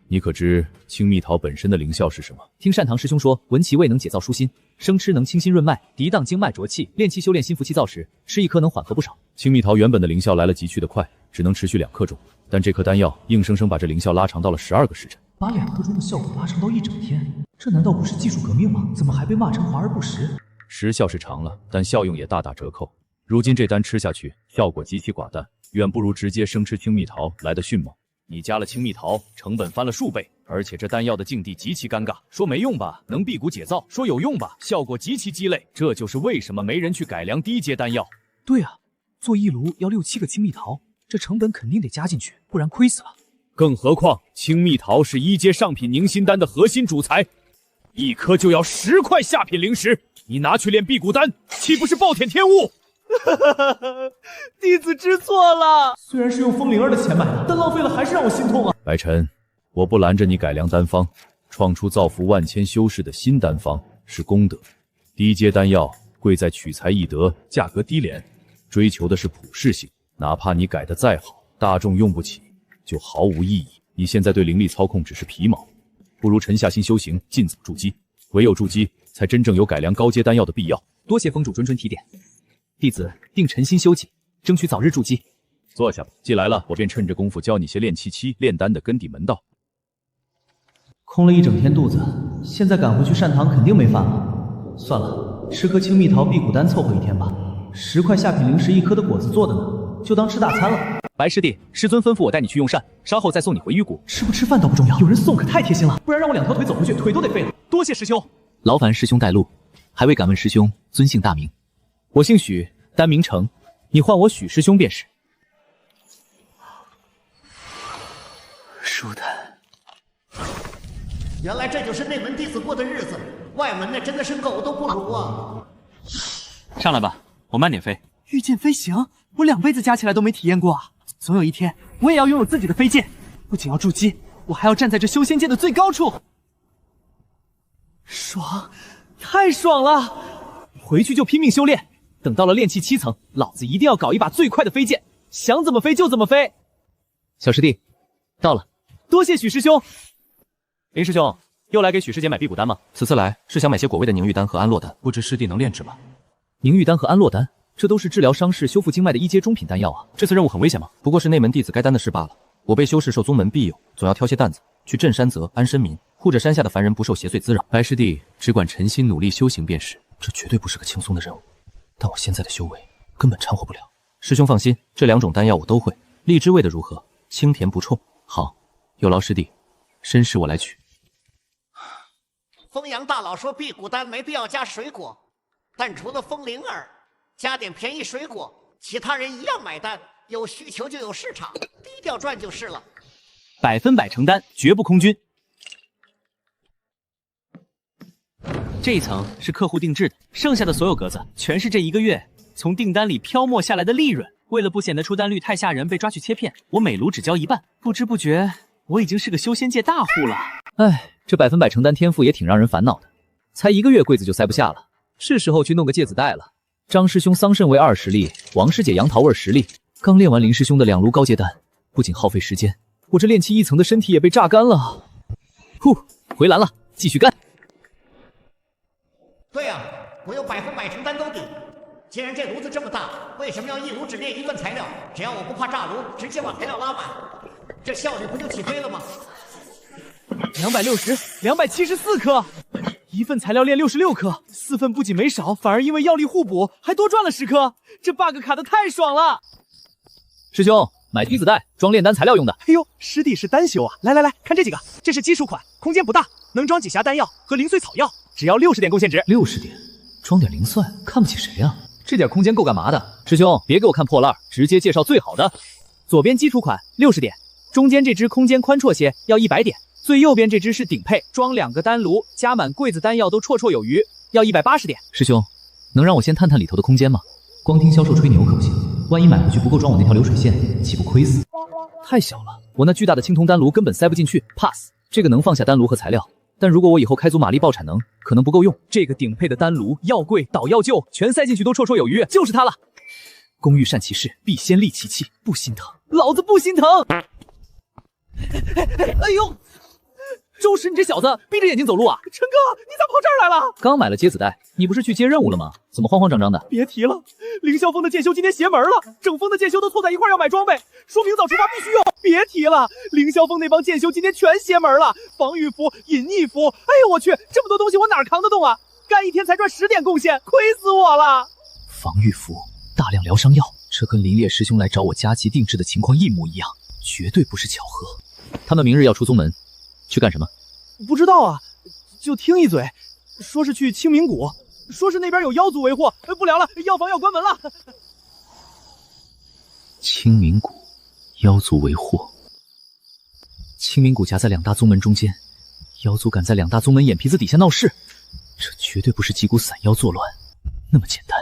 你可知青蜜桃本身的灵效是什么？听单堂师兄说，闻其味能解燥舒心，生吃能清心润脉，涤荡经脉浊气，炼气修炼心浮气燥时，吃1颗能缓和不少。青蜜桃原本的灵效来了急去的快，只能持续2克重，但这颗丹药硬生生把这灵效拉长到了12个时辰，把2克重的效果拉长到1整天，这难道不是技术革命吗？怎么还被骂成华而不实？时效是长了，但效用也大打折扣。如今这丹吃下去，效果极其寡淡，远不如直接生吃青蜜桃来的迅猛。你加了青蜜桃，成本翻了数倍，而且这丹药的境地极其尴尬，说没用吧，能辟谷解燥；说有用吧，效果极其鸡肋。这就是为什么没人去改良低阶丹药。对啊，做1炉要6、7个青蜜桃，这成本肯定得加进去，不然亏死了。更何况青蜜桃是1阶上品凝心丹的核心主材，1颗就要10块下品灵石，你拿去炼辟谷丹，岂不是暴殄天物？弟子知错了，虽然是用风灵儿的钱买的，但浪费了还是让我心痛啊！白晨，我不拦着你改良丹方，创出造福万千修士的新丹方是功德。低阶丹药贵在取材易得，价格低廉，追求的是普适性。哪怕你改得再好，大众用不起，就毫无意义。你现在对灵力操控只是皮毛，不如沉下心修行，尽早筑基。唯有筑基，才真正有改良高阶丹药的必要。多谢峰主谆谆提点。弟子定诚心修己，争取早日筑基。坐下吧，既来了，我便趁着功夫教你些炼气、炼丹的根底门道。空了一整天肚子，现在赶回去善堂肯定没饭了。算了，吃颗青蜜桃辟谷丹凑合一天吧。10块下品灵石1颗的果子做的呢，就当吃大餐了。白师弟，师尊吩咐我带你去用膳，稍后再送你回玉谷。吃不吃饭倒不重要，有人送可太贴心了，不然让我2条腿走回去，腿都得废了。多谢师兄。劳烦师兄带路，还未敢问师兄尊姓大名？我姓许，单名成，你唤我许师兄便是。舒坦，原来这就是内门弟子过的日子，外门那真的是狗都不如啊！上来吧，我慢点飞。御剑飞行，我2辈子加起来都没体验过啊！总有一天，我也要拥有自己的飞剑，不仅要筑基，我还要站在这修仙界的最高处。爽，太爽了！回去就拼命修炼，等到了炼气7层，老子一定要搞一把最快的飞剑，想怎么飞就怎么飞。小师弟，到了。多谢许师兄。林师兄，又来给许师姐买辟谷丹吗？此次来是想买些果味的凝玉丹和安洛丹，不知师弟能炼制吗？凝玉丹和安洛丹，这都是治疗伤势、修复经脉的1阶中品丹药啊！这次任务很危险吗？不过是内门弟子该担的事罢了。我辈修士受宗门庇佑，总要挑些担子去镇山泽、安身民，护着山下的凡人不受邪祟滋扰。白师弟只管诚心努力修行便是。这绝对不是个轻松的任务，但我现在的修为根本掺和不了。师兄放心，这2种丹药我都会。荔枝味的如何？清甜不冲。好，有劳师弟，申时我来取。风阳大佬说辟谷丹没必要加水果，但除了风铃儿，加点便宜水果，其他人一样买单。有需求就有市场，低调赚就是了。100分百成丹，绝不空军。这一层是客户定制的，剩下的所有格子全是这1个月从订单里飘没下来的利润。为了不显得出单率太吓人被抓去切片，我每炉只交1半。不知不觉，我已经是个修仙界大户了。哎，这100分百成丹天赋也挺让人烦恼的，才1个月柜子就塞不下了，是时候去弄个芥子袋了。张师兄桑葚味20粒，王师姐杨桃味10粒。刚练完林师兄的2炉高阶丹，不仅耗费时间，我这炼气1层的身体也被榨干了。呼，回蓝了，继续干。对呀，我有100分百成丹兜底。既然这炉子这么大，为什么要1炉只炼1份材料？只要我不怕炸炉，直接把材料拉满，这效率不就起飞了吗？260、274颗，1份材料炼66颗，4份不仅没少，反而因为药力互补，还多赚了10颗。这 bug 卡得太爽了！师兄，买梯子袋装炼丹材料用的。哎呦，师弟是单修啊！来来来，看这几个，这是基础款，空间不大，能装几匣丹药和零碎草药，只要60点贡献值。60点，装点零蒜，看不起谁啊？这点空间够干嘛的？师兄，别给我看破烂，直接介绍最好的。左边基础款60点，中间这只空间宽绰些，要100点。最右边这只是顶配，装2个丹炉，加满柜子丹药都绰绰有余，要180点。师兄，能让我先探探里头的空间吗？光听销售吹牛可不行，万一买回去不够装我那条流水线，岂不亏死？太小了，我那巨大的青铜丹炉根本塞不进去 ，pass。这个能放下丹炉和材料，但如果我以后开足马力爆产能，可能不够用。这个顶配的丹炉、药柜、导药臼全塞进去都绰绰有余，就是它了。工欲善其事，必先利其器，不心疼，老子不心疼。哎呦！周石，你这小子闭着眼睛走路啊！陈哥，你咋跑这儿来了？刚买了疖子袋，你不是去接任务了吗？怎么慌慌张张的？别提了，凌霄峰的剑修今天邪门了，整峰的剑修都凑在一块要买装备，说明早出发必须用。别提了，凌霄峰那帮剑修今天全邪门了，防御服、隐匿服，哎呦我去，这么多东西我哪扛得动啊？干一天才赚10点贡献，亏死我了！防御服、大量疗伤药，这跟林烈师兄来找我加急定制的情况一模一样，绝对不是巧合。他们明日要出宗门。去干什么？不知道啊，就听一嘴，说是去清明谷，说是那边有妖族为祸。不聊了，药房要关门了。清明谷，妖族为祸。清明谷夹在2大宗门中间，妖族敢在2大宗门眼皮子底下闹事，这绝对不是几股散妖作乱那么简单。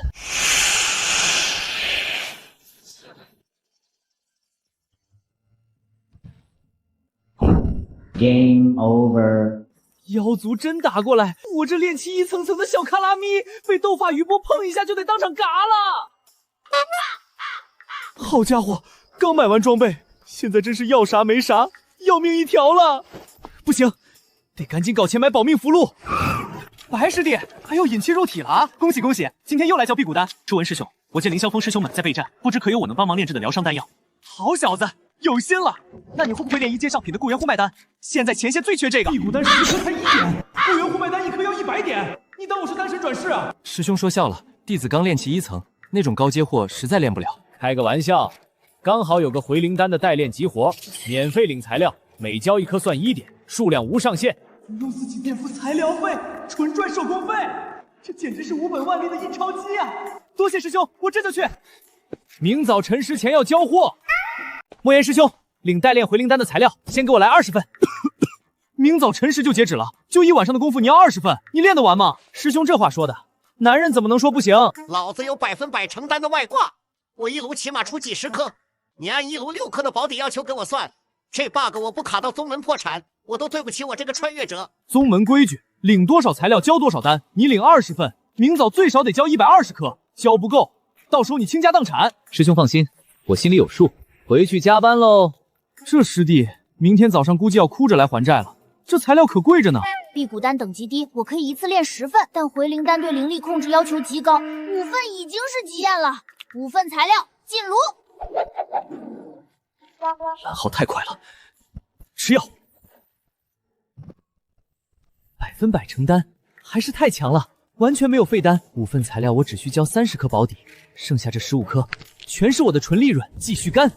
Game over。妖族真打过来，我这练气一层层的小卡拉咪，被斗法余波碰一下就得当场嘎了。好家伙，刚买完装备，现在真是要啥没啥，要命一条了。不行，得赶紧搞钱买保命符箓。白师弟，还要引气入体了啊！恭喜恭喜，今天又来交辟谷丹。初闻师兄，我见凌霄峰师兄们在备战，不知可有我能帮忙炼制的疗伤丹药？好小子，有心了！那你会不会炼一阶上品的固元护脉丹？现在前线最缺这个。辟谷丹10颗才1点，固元护脉丹1颗要100点，你当我是丹神转世啊？师兄说笑了，弟子刚炼其1层，那种高阶货实在炼不了。开个玩笑，刚好有个回灵丹的代炼急活，免费领材料，每交1颗算1点，数量无上限。你用自己垫付材料费，纯赚手工费，这简直是无本万利的印钞机啊！多谢师兄，我这就去。明早辰时前要交货。莫言师兄，领代炼回灵丹的材料，先给我来20份。明早辰时就截止了，就1晚上的功夫，你要20份，你练得完吗？师兄这话说的，男人怎么能说不行？老子有100%承担的外挂，我一炉起码出几10颗，你按一炉6颗的保底要求给我算，这 bug 我不卡到宗门破产，我都对不起我这个穿越者。宗门规矩，领多少材料交多少单，你领20份，明早最少得交120颗，交不够，到时候你倾家荡产。师兄放心，我心里有数，回去加班喽。这师弟明天早上估计要哭着来还债了，这材料可贵着呢。辟谷丹等级低，我可以一次炼10份，但回灵丹对灵力控制要求极高，5份已经是极限了。5份材料进炉。蓝耗太快了，吃药。100%成丹，还是太强了，完全没有废单。5份材料我只需交30颗保底，剩下这15颗全是我的纯利润，继续干。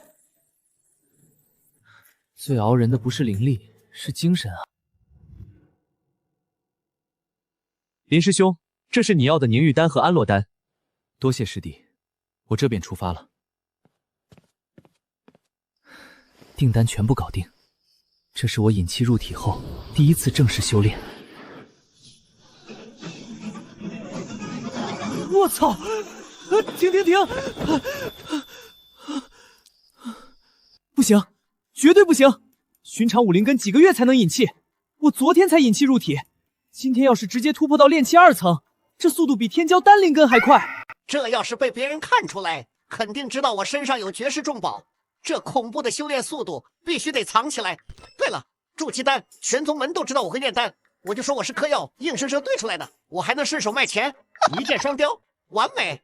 最熬人的不是灵力，是精神啊！林师兄，这是你要的凝玉丹和安洛丹。多谢师弟，我这便出发了。订单全部搞定，这是我引气入体后第1次正式修炼。我操！停！不行，绝对不行！寻常武灵根几个月才能引气，我昨天才引气入体，今天要是直接突破到炼气2层，这速度比天骄单灵根还快。这要是被别人看出来，肯定知道我身上有绝世重宝。这恐怖的修炼速度必须得藏起来。对了，筑基丹，玄宗门都知道我会炼丹，我就说我是嗑药，硬生生兑出来的，我还能顺手卖钱，一箭双雕，完美。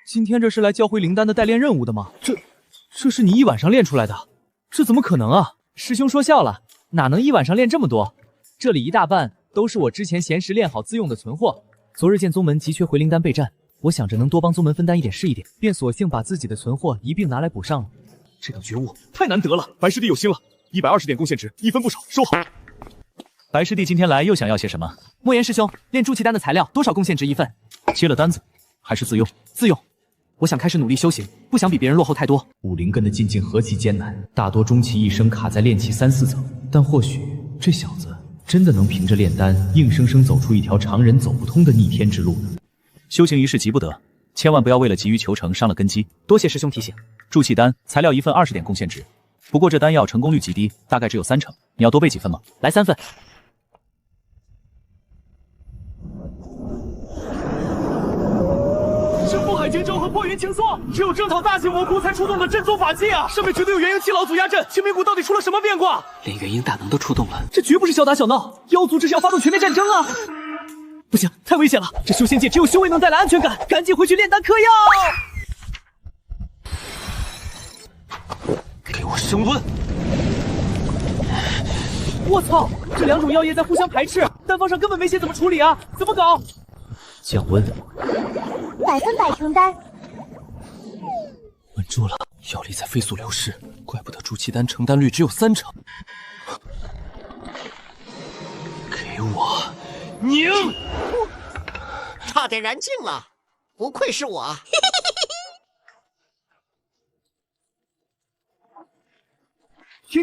今天这是来交回灵丹的代炼任务的吗？这是你1晚上炼出来的？这怎么可能啊？师兄说笑了，哪能1晚上炼这么多？这里一大半都是我之前闲时炼好自用的存货。昨日见宗门急缺回灵丹备战，我想着能多帮宗门分担一点是一点，便索性把自己的存货一并拿来补上了。这个觉悟太难得了，白师弟有心了，120点贡献值，1分不少，收好。白师弟今天来又想要些什么？莫言师兄，炼筑气丹的材料多少贡献值1份？接了单子还是自用？自用。我想开始努力修行，不想比别人落后太多。武灵根的进境何其艰难，大多终其一生卡在炼气3、4层，但或许这小子真的能凭着炼丹，硬生生走出一条常人走不通的逆天之路呢。修行一世急不得，千万不要为了急于求成伤了根基。多谢师兄提醒。筑气丹材料1份20点贡献值，不过这丹药成功率极低，大概只有30%，你要多备几份吗？来3份。是覆海经咒和破云情梭，只有征讨大型魔窟才出动的镇宗法器啊！上面绝对有元婴七老祖压阵，清明谷到底出了什么变卦？连元婴大能都出动了，这绝不是小打小闹，妖族这是要发动全面战争啊！不行，太危险了！这修仙界只有修为能带来安全感，赶紧回去炼丹嗑药。给我升温！我操，这2种药液在互相排斥，丹方上根本没写怎么处理啊，怎么搞？降温，100%成丹。稳住了，药力在飞速流失，怪不得筑气丹成丹率只有30%。给我拧！差点燃尽了，不愧是我。停！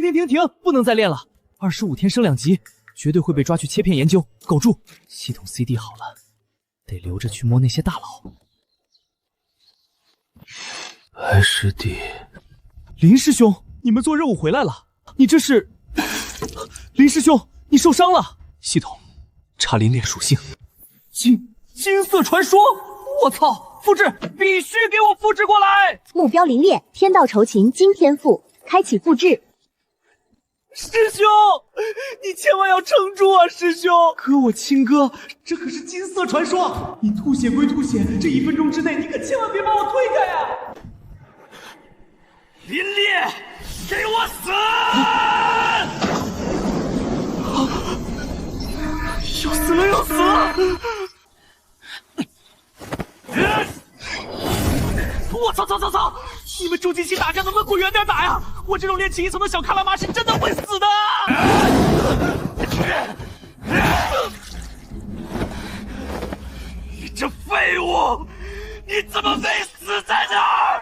不能再练了，25天升2级，绝对会被抓去切片研究。苟住，系统 CD 好了，得留着去摸那些大佬。白师弟，林师兄，你们做任务回来了？你这是？林师兄，你受伤了？系统查灵炼属性，金色传说，我操！复制，必须给我复制过来！目标凌冽，天道酬勤金天赋，开启复制。师兄，你千万要撑住啊，师兄！哥，我亲哥，这可是金色传说，你吐血归吐血，这1分钟之内，你可千万别把我推开啊！林烈，给我死！要死了，要死了！我操！你们重金系打架能不能滚远点打呀？我这种练起1层的小卡拉玛是真的会死的！你这废物，你怎么没死在那儿？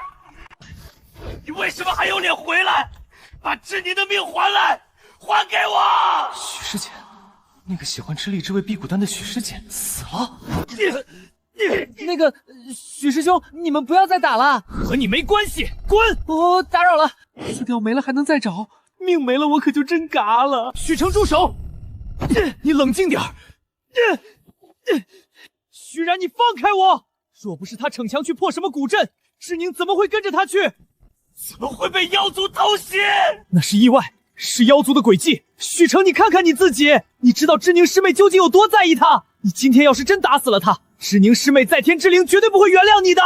你为什么还有脸回来？把志宁的命还来，还给我！许师姐，那个喜欢吃荔枝味辟谷丹的许师姐死了。那个许师兄，你们不要再打了，和你没关系，滚！我打扰了。撕掉没了还能再找，命没了我可就真嘎了。许成住手！你冷静点儿。许然，你放开我！若不是他逞强去破什么古阵，志宁怎么会跟着他去？怎么会被妖族偷袭？那是意外，是妖族的诡计。许成，你看看你自己，你知道志宁师妹究竟有多在意他？你今天要是真打死了他，志宁师妹在天之灵绝对不会原谅你的。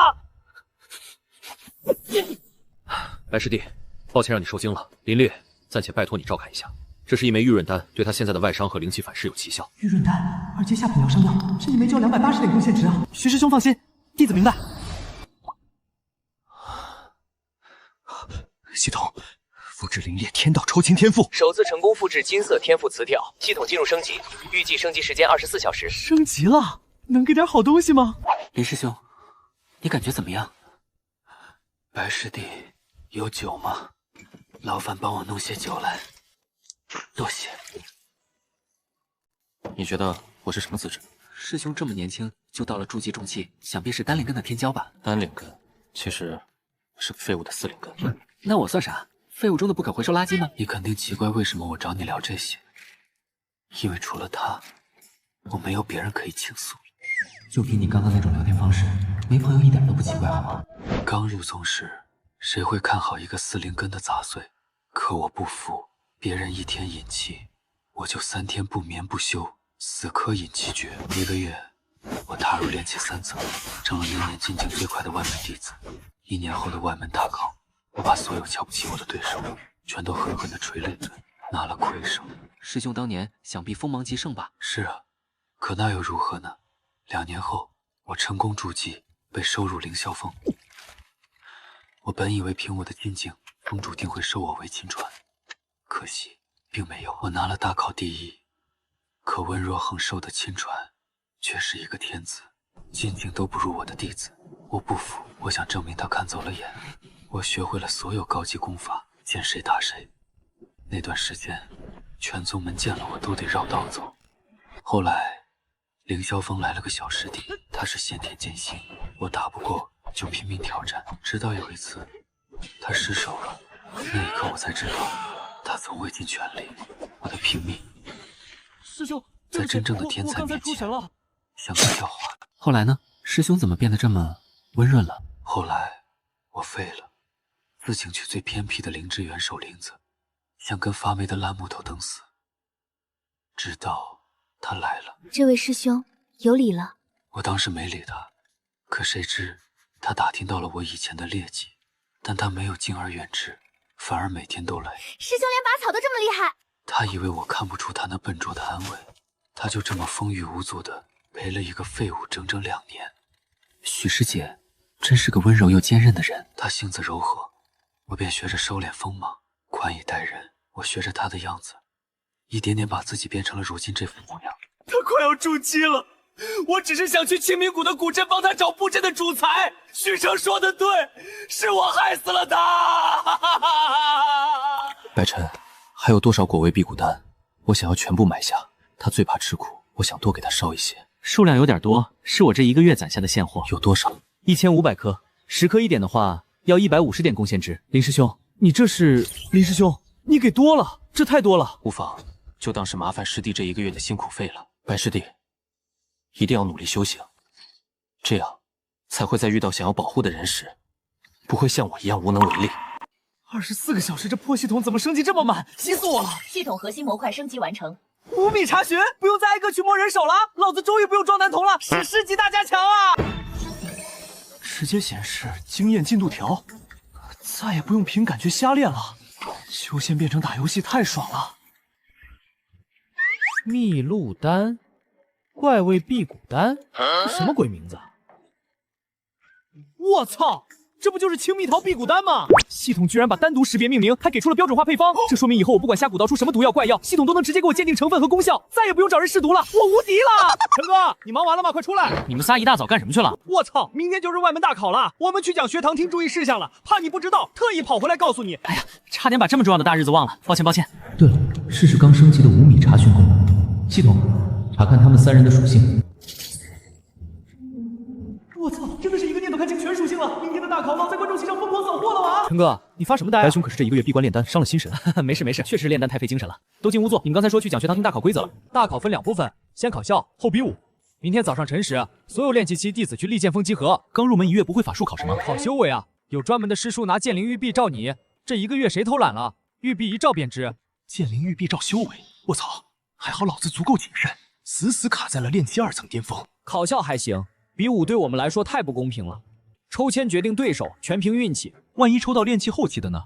白师弟，抱歉让你受惊了。林烈，暂且拜托你照看一下。这是一枚玉润丹，对他现在的外伤和灵气反噬有奇效。玉润丹，2阶下品疗伤药，这一枚就要280点贡献值啊！徐师兄放心，弟子明白。系统，复制林烈天道抽情天赋，首次成功复制金色天赋磁条，系统进入升级，预计升级时间24小时。升级了，能给点好东西吗？林师兄，你感觉怎么样？白师弟，有酒吗？劳烦帮我弄些酒来。多谢。你觉得我是什么资质？师兄这么年轻就到了筑基中期，想必是丹灵根的天骄吧？单灵根其实是废物的4灵根。那我算啥？废物中的不可回收垃圾吗？你肯定奇怪为什么我找你聊这些，因为除了他，我没有别人可以倾诉。就凭你刚刚那种聊天方式，没朋友一点都不奇怪，好吗？刚入宗时，谁会看好一个4灵根的杂碎？可我不服，别人1天饮气，我就3天不眠不休，死磕饮气诀。1个月，我踏入炼气3层，成了年年进境最快的外门弟子。1年后的外门大考，我把所有瞧不起我的对手，全都狠狠地锤了一顿，拿了魁首。师兄当年想必锋芒极盛吧？是啊，可那又如何呢？2年后，我成功筑基，被收入凌霄峰。我本以为凭我的进境，峰主定会收我为亲传，可惜并没有。我拿了大考第1，可温若恒收的亲传却是一个天子，进境都不如我的弟子。我不服，我想证明他看走了眼。我学会了所有高级功法，见谁打谁。那段时间，全宗门见了我都得绕道走。后来，凌霄峰来了个小师弟，他是先天剑心，我打不过就拼命挑战，直到有一次他失手了，那一刻我才知道他从未尽全力。我的拼命，师兄，在真正的天才面前像个笑话。后来呢？师兄怎么变得这么温润了？后来我废了，自请去最偏僻的灵芝园守灵子，像根发霉的烂木头等死，直到他来了。这位师兄有礼了。我当时没理他，可谁知他打听到了我以前的劣迹，但他没有敬而远之，反而每天都来。师兄连拔草都这么厉害。他以为我看不出他那笨拙的安稳，他就这么风雨无阻的陪了一个废物整整2年。许师姐真是个温柔又坚韧的人。他性子柔和，我便学着收敛锋芒，宽以待人。我学着他的样子，一点点把自己变成了如今这副模样。他快要筑基了，我只是想去清明谷的古镇帮他找布阵的主材。许成说的对，是我害死了他。白晨，还有多少果味辟谷丹？我想要全部买下。他最怕吃苦，我想多给他烧一些。数量有点多，是我这1个月攒下的现货。有多少？1500颗，10颗1点的话，要150点贡献值。林师兄，你这是？林师兄，你给多了，这太多了。无妨，就当是麻烦师弟这1个月的辛苦费了。白师弟，一定要努力修行，这样才会在遇到想要保护的人时，不会像我一样无能为力。24个小时，这破系统怎么升级这么慢？急死我了！系统核心模块升级完成。5米查询，不用再挨个去摸人手了，老子终于不用装男童了，史诗级大加强啊！直接显示经验进度条，再也不用凭感觉瞎练了，修仙变成打游戏太爽了。秘录丹，怪味辟谷丹，什么鬼名字？我操！这不就是青蜜桃辟谷丹吗？系统居然把单独识别命名，还给出了标准化配方，这说明以后我不管瞎鼓捣出什么毒药怪药，系统都能直接给我鉴定成分和功效，再也不用找人试毒了，我无敌了！陈哥，你忙完了吗？快出来！你们仨一大早干什么去了？我操，明天就是外门大考了，我们去讲学堂听注意事项了，怕你不知道，特意跑回来告诉你。哎呀，差点把这么重要的大日子忘了，抱歉抱歉。对了，试试刚升级的5米查询功能，系统查看他们3人的属性。我操，真的是一个念头看清全属性了！明天的大考，老在观众席上疯狂扫货了吗？陈哥，你发什么呆啊？白兄可是这1个月闭关炼丹，伤了心神。没事没事，确实炼丹太费精神了。都进屋坐，你们刚才说去讲学堂听大考规则了。大考分2部分，先考校，后比武。明天早上晨时，所有炼气期弟子去利剑峰集合。刚入门1月不会法术考什么？考修为啊，有专门的师叔拿剑灵玉璧照你。这1个月谁偷懒了，玉璧一照便知。剑灵玉璧照修为，我操！还好老子足够谨慎，死死卡在了炼气2层巅峰。考校还行。比武对我们来说太不公平了，抽签决定对手，全凭运气。万一抽到炼气后期的呢？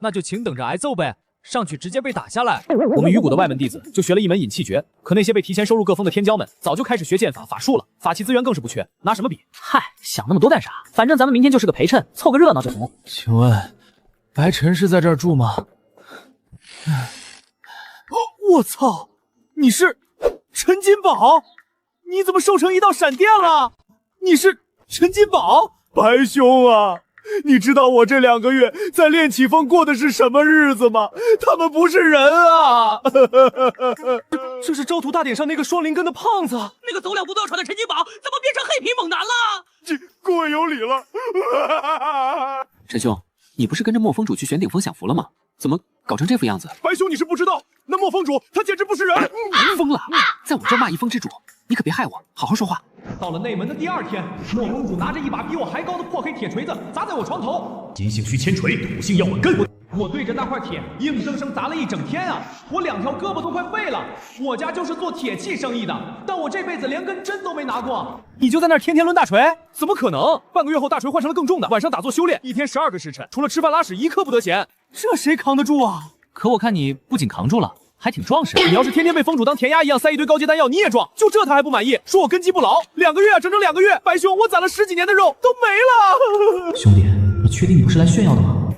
那就请等着挨揍呗，上去直接被打下来。我们鱼谷的外门弟子就学了一门引气诀，可那些被提前收入各峰的天骄们早就开始学剑法、法术了，法器资源更是不缺，拿什么比？嗨，想那么多干啥？反正咱们明天就是个陪衬，凑个热闹就行。请问，白晨是在这儿住吗？我操，你是陈金宝？你怎么瘦成一道闪电了？你是陈金宝？白兄啊，你知道我这2个月在炼气峰过的是什么日子吗？他们不是人啊！这是招徒大典上那个双灵根的胖子，那个走两步都要喘的陈金宝，怎么变成黑皮猛男了？这过有理了！陈兄，你不是跟着莫峰主去玄顶峰享福了吗？怎么搞成这副样子？白兄，你是不知道，那莫峰主他简直不是人！疯了，在我这儿骂一峰之主，你可别害我，好好说话。到了内门的第2天，莫峰主拿着一把比我还高的破黑铁锤子砸在我床头。金性需千锤，土性要稳根。我对着那块铁硬生生砸了一整天啊！我2条胳膊都快废了。我家就是做铁器生意的，但我这辈子连根针都没拿过。你就在那儿天天抡大锤？怎么可能？半个月后大锤换成了更重的，晚上打坐修炼，1天12个时辰，除了吃饭拉屎1颗不得闲。这谁扛得住啊？可我看你不仅扛住了，还挺壮实。你要是天天被峰主当填鸭一样塞一堆高阶丹药，你也壮。就这他还不满意，说我根基不牢。2个月啊，整整2个月，白兄，我攒了10几年的肉都没了。兄弟，你确定你不是来炫耀的吗？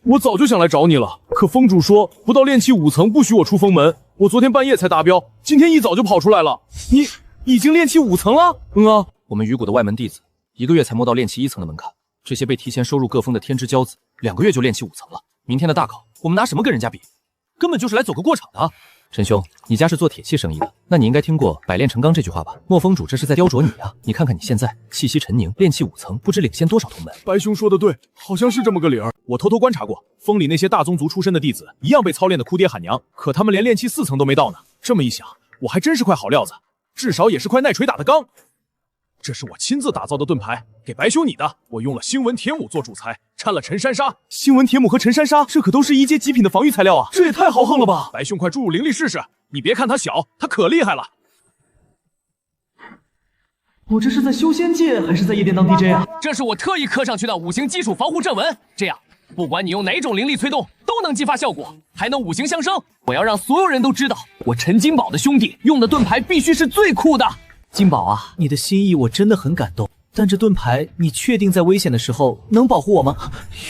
我早就想来找你了，可峰主说不到炼气5层不许我出峰门。我昨天半夜才达标，今天一早就跑出来了。你已经炼气5层了？我们鱼谷的外门弟子1个月才摸到炼气1层的门槛，这些被提前收入各峰的天之骄子2个月就炼气5层了。明天的大考，我们拿什么跟人家比？根本就是来走个过场的。陈兄，你家是做铁器生意的，那你应该听过百炼成钢这句话吧？莫峰主这是在雕琢你啊！你看看你现在气息沉凝，炼气5层，不知领先多少同门。白兄说的对，好像是这么个理儿。我偷偷观察过，峰里那些大宗族出身的弟子一样被操练的哭爹喊娘，可他们连炼气4层都没到呢。这么一想，我还真是块好料子，至少也是块耐锤打的钢。这是我亲自打造的盾牌，给白兄你的。我用了星纹铁母做主材，掺了陈山砂。星纹铁母和陈山砂，这可都是1阶极品的防御材料啊！这也太豪横了吧！白兄，快注入灵力试试。你别看他小，他可厉害了。我这是在修仙界还是在夜店当 DJ 啊？这是我特意刻上去的5行基础防护阵纹，这样不管你用哪种灵力催动，都能激发效果，还能5行相生。我要让所有人都知道，我陈金宝的兄弟用的盾牌必须是最酷的。金宝啊，你的心意我真的很感动，但这盾牌你确定在危险的时候能保护我吗？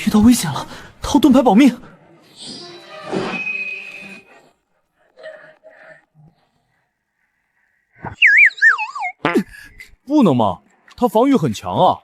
遇到危险了，掏盾牌保命。不能吗？他防御很强啊。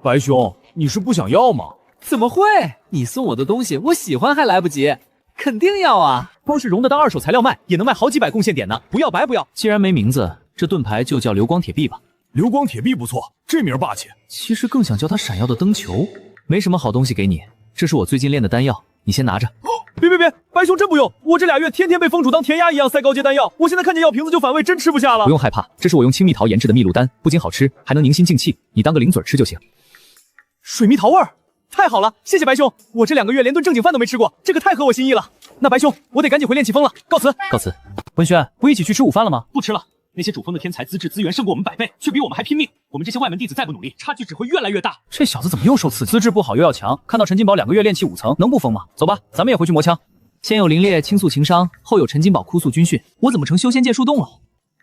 白兄，你是不想要吗？怎么会？你送我的东西，我喜欢还来不及，肯定要啊！光是熔的当2手材料卖，也能卖好几百贡献点呢。不要白不要。既然没名字，这盾牌就叫流光铁臂吧。流光铁臂不错，这名霸气。其实更想叫它闪耀的灯球。没什么好东西给你，这是我最近炼的丹药，你先拿着。别，白兄真不用，我这2月天天被峰主当填鸭一样塞高阶丹药，我现在看见药瓶子就反胃，真吃不下了。不用害怕，这是我用青蜜桃研制的秘录丹，不仅好吃，还能宁心静气，你当个零嘴吃就行。水蜜桃味儿，太好了，谢谢白兄，我这2个月连顿正经饭都没吃过，这个太合我心意了。那白兄，我得赶紧回练气风了，告辞。告辞。文轩，不一起去吃午饭了吗？不吃了。那些主峰的天才资质资源胜过我们100倍，却比我们还拼命。我们这些外门弟子再不努力，差距只会越来越大。这小子怎么又受刺激？资质不好又要强，看到陈金宝2个月练气5层，能不疯吗？走吧，咱们也回去磨枪。先有凌冽倾诉情伤，后有陈金宝哭诉军训，我怎么成修仙界树洞了？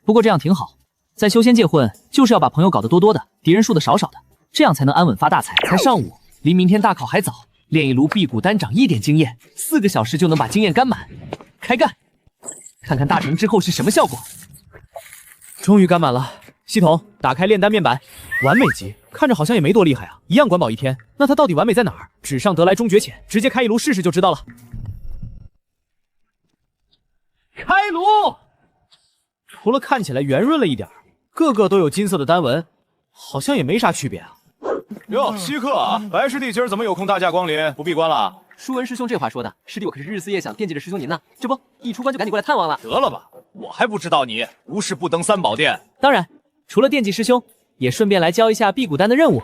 不过这样挺好，在修仙界混，就是要把朋友搞得多多的，敌人数的少少的，这样才能安稳发大财。才上午，离明天大考还早，练一炉辟谷丹长1点经验，4个小时就能把经验干满。开干，看看大成之后是什么效果。终于干满了，系统打开炼丹面板，完美级，看着好像也没多厉害啊，一样管饱1天。那它到底完美在哪儿？纸上得来终觉浅，直接开一炉试试就知道了。开炉，除了看起来圆润了一点，个个都有金色的丹纹，好像也没啥区别啊。哟，稀客啊，白师弟今儿怎么有空大驾光临？不闭关了？舒文师兄这话说的，师弟我可是日思夜想，惦记着师兄您呢。这不，一出关就赶紧过来探望了。得了吧，我还不知道你无事不登3宝殿。当然，除了惦记师兄，也顺便来教一下辟谷丹的任务。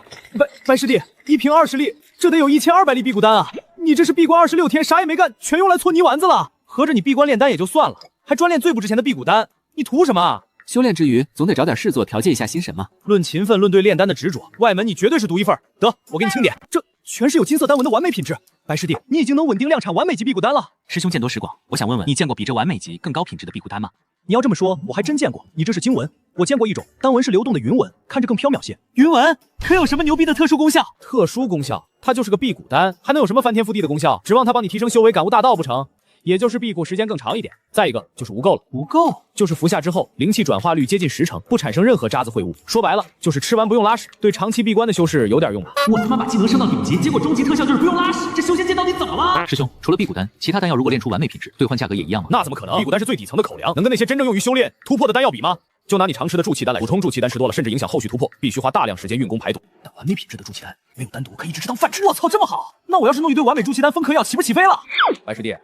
白师弟，一瓶20粒，这得有1200粒辟谷丹啊！你这是闭关26天，啥也没干，全用来搓泥丸子了。合着你闭关炼丹也就算了，还专练最不值钱的辟谷丹，你图什么啊？修炼之余，总得找点事做，调节一下心神嘛。论勤奋，论对炼丹的执着，外门你绝对是独一份。得，我给你清点，这全是有金色丹纹的完美品质。白师弟，你已经能稳定量产完美级辟谷丹了。师兄见多识广，我想问问，你见过比这完美级更高品质的辟谷丹吗？你要这么说，我还真见过。你这是经文，我见过一种丹纹是流动的云纹，看着更缥缈些。云纹可有什么牛逼的特殊功效？特殊功效，它就是个辟谷丹，还能有什么翻天覆地的功效？指望它帮你提升修为，感悟大道不成？也就是辟谷时间更长一点，再一个就是无垢了。无垢就是服下之后，灵气转化率接近10成，不产生任何渣子秽物。说白了，就是吃完不用拉屎，对长期闭关的修士有点用吧。我他妈把技能升到顶级，结果终极特效就是不用拉屎，这修仙界到底怎么了？师兄，除了辟谷丹，其他丹药如果炼出完美品质，兑换价格也一样吗？那怎么可能？辟谷丹是最底层的口粮，能跟那些真正用于修炼突破的丹药比吗？就拿你常吃的助气丹来说，普通助气丹吃多了，甚至影响后续突破，必须花大量时间运功排毒。但完美品质的助气丹没有单独可以一直吃当饭吃。我操，这么好！那我要是弄一堆完美助气丹封嗑药，起不起飞了？白师弟，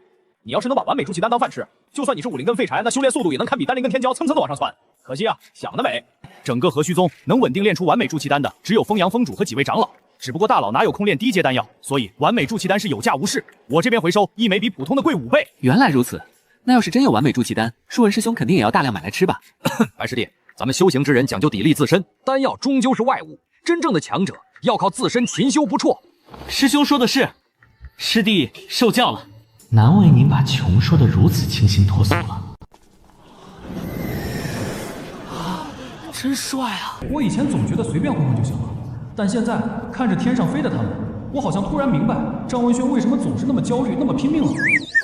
你要是能把完美助气丹当饭吃，就算你是5灵根废柴，那修炼速度也能堪比丹灵根天骄，蹭蹭的往上窜。可惜啊，想得美！整个河虚宗能稳定练出完美助气丹的，只有风阳峰主和几位长老。只不过大佬哪有空练低阶丹药，所以完美助气丹是有价无市。我这边回收一枚比普通的贵5倍。原来如此，那要是真有完美助气丹，舒文师兄肯定也要大量买来吃吧？白师弟，咱们修行之人讲究砥砺自身，丹药终究是外物，真正的强者要靠自身勤修不辍。师兄说的是，师弟受教了。难为您把穷说得如此清新脱俗了。真帅啊！我以前总觉得随便混混就行了，但现在看着天上飞的他们，我好像突然明白张文轩为什么总是那么焦虑，那么拼命了。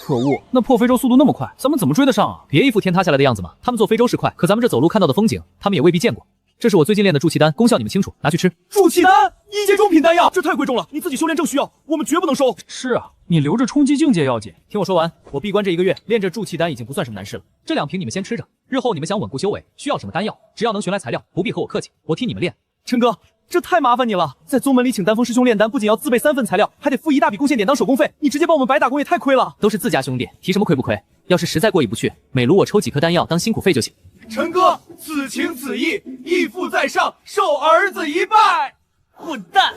可恶，那破非洲速度那么快，咱们怎么追得上啊？别一副天塌下来的样子嘛！他们坐非洲是快，可咱们这走路看到的风景，他们也未必见过。这是我最近练的助气丹，功效你们清楚，拿去吃。助气丹，1阶中品丹药，这太贵重了，你自己修炼正需要，我们绝不能收。是啊，你留着冲击境界要紧。听我说完，我闭关这1个月，练这助气丹已经不算什么难事了。这2瓶你们先吃着，日后你们想稳固修为，需要什么丹药，只要能寻来材料，不必和我客气，我替你们练。陈哥，这太麻烦你了，在宗门里请丹峰师兄炼丹，不仅要自备3份材料，还得付一大笔贡献点当手工费，你直接帮我们白打工也太亏了。都是自家兄弟，提什么亏不亏？要是实在过意不去，每炉我抽几颗丹药当辛苦费就行。陈哥，此情此意，义父在上，受儿子一拜。混蛋！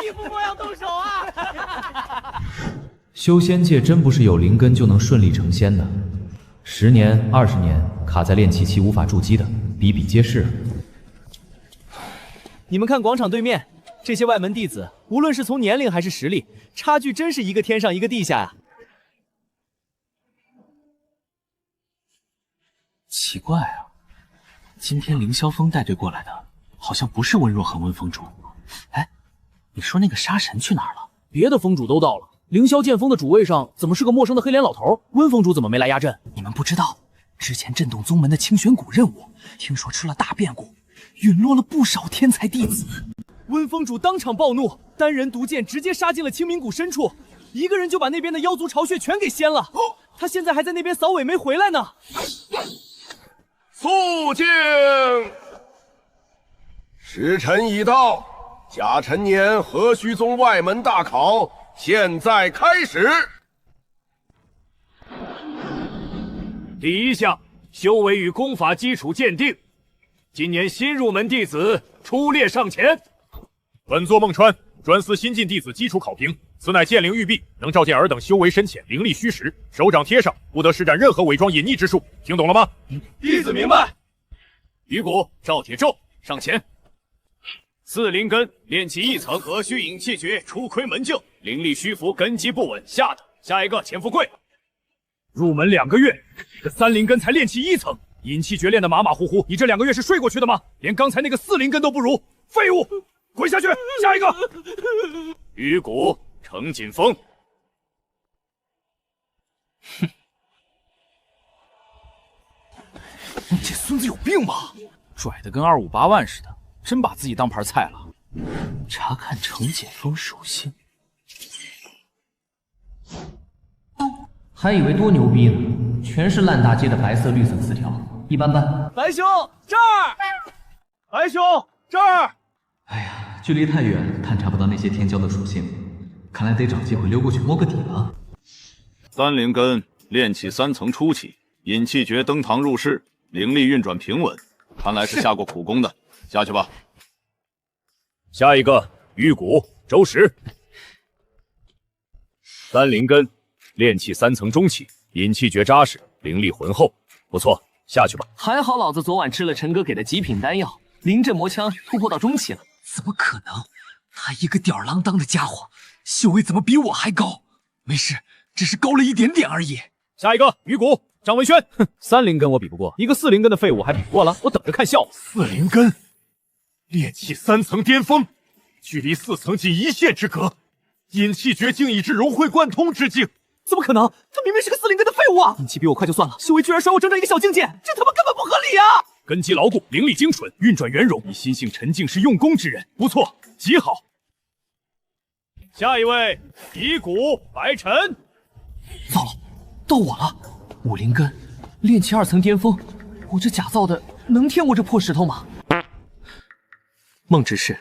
义父莫要动手啊！修仙界真不是有灵根就能顺利成仙的，10年、20年卡在炼气期无法筑基的比比皆是。你们看广场对面这些外门弟子，无论是从年龄还是实力，差距真是一个天上一个地下啊！奇怪啊，今天凌霄峰带队过来的，好像不是温若恒温峰主。哎，你说那个杀神去哪儿了？别的峰主都到了，凌霄剑锋的主位上怎么是个陌生的黑脸老头？温峰主怎么没来压阵？你们不知道，之前震动宗门的清玄谷任务，听说出了大变故，陨落了不少天才弟子。温峰主当场暴怒，单人独剑直接杀进了清明谷深处，一个人就把那边的妖族巢穴全给掀了。他现在还在那边扫尾没回来呢。肃静！时辰已到，甲辰年河虚宗外门大考现在开始。第一项，修为与功法基础鉴定。今年新入门弟子出列上前。本座孟川专司新进弟子基础考评，此乃剑灵玉璧，能召见尔等修为深浅，灵力虚实，手掌贴上，不得施展任何伪装隐匿之术，听懂了吗？弟子明白。鱼骨、赵铁胄上前。四灵根练气1层，何须引气诀，初窥门径，灵力虚浮，根基不稳，下的。下一个钱富贵。入门2个月，这3灵根才练气1层，引气诀练得马马虎虎，你这2个月是睡过去的吗？连刚才那个4灵根都不如，废物！滚下去！下一个。鱼骨程锦峰。哼，你这孙子有病吧？拽得跟258万似的，真把自己当盘菜了。查看程锦峰属性，还以为多牛逼呢，全是烂大街的白色绿色词条，一般般。白兄这儿，白兄这儿。哎呀，距离太远，探查不到那些天骄的属性，看来得找机会溜过去摸个底了。3灵根练气3层初期，引气诀登堂入室，灵力运转平稳，看来是下过苦功的。下去吧。下一个玉骨周石。3灵根练气3层中期，引气诀扎实，灵力浑厚，不错，下去吧。还好老子昨晚吃了陈哥给的极品丹药，临阵磨枪突破到中期了。怎么可能？他一个吊儿郎当的家伙，修为怎么比我还高？没事，只是高了一点点而已。下一个鱼骨张文轩。哼，3灵根我比不过，一个4灵根的废物还比不过了，我等着看笑话。4灵根练气3层巅峰，距离4层仅1线之隔，引气诀竟已至融会贯通之境。怎么可能？他明明是个4灵根的废物啊！引气比我快就算了，修为居然甩我整整一个小境界，这他妈根本不合理啊！根基牢固，灵力精纯，运转圆融，你心性沉静，是用功之人，不错，极好。下一位乙骨白晨。糟了，到我了。5灵根练气2层巅峰，我这假造的能添我这破石头吗？孟执事，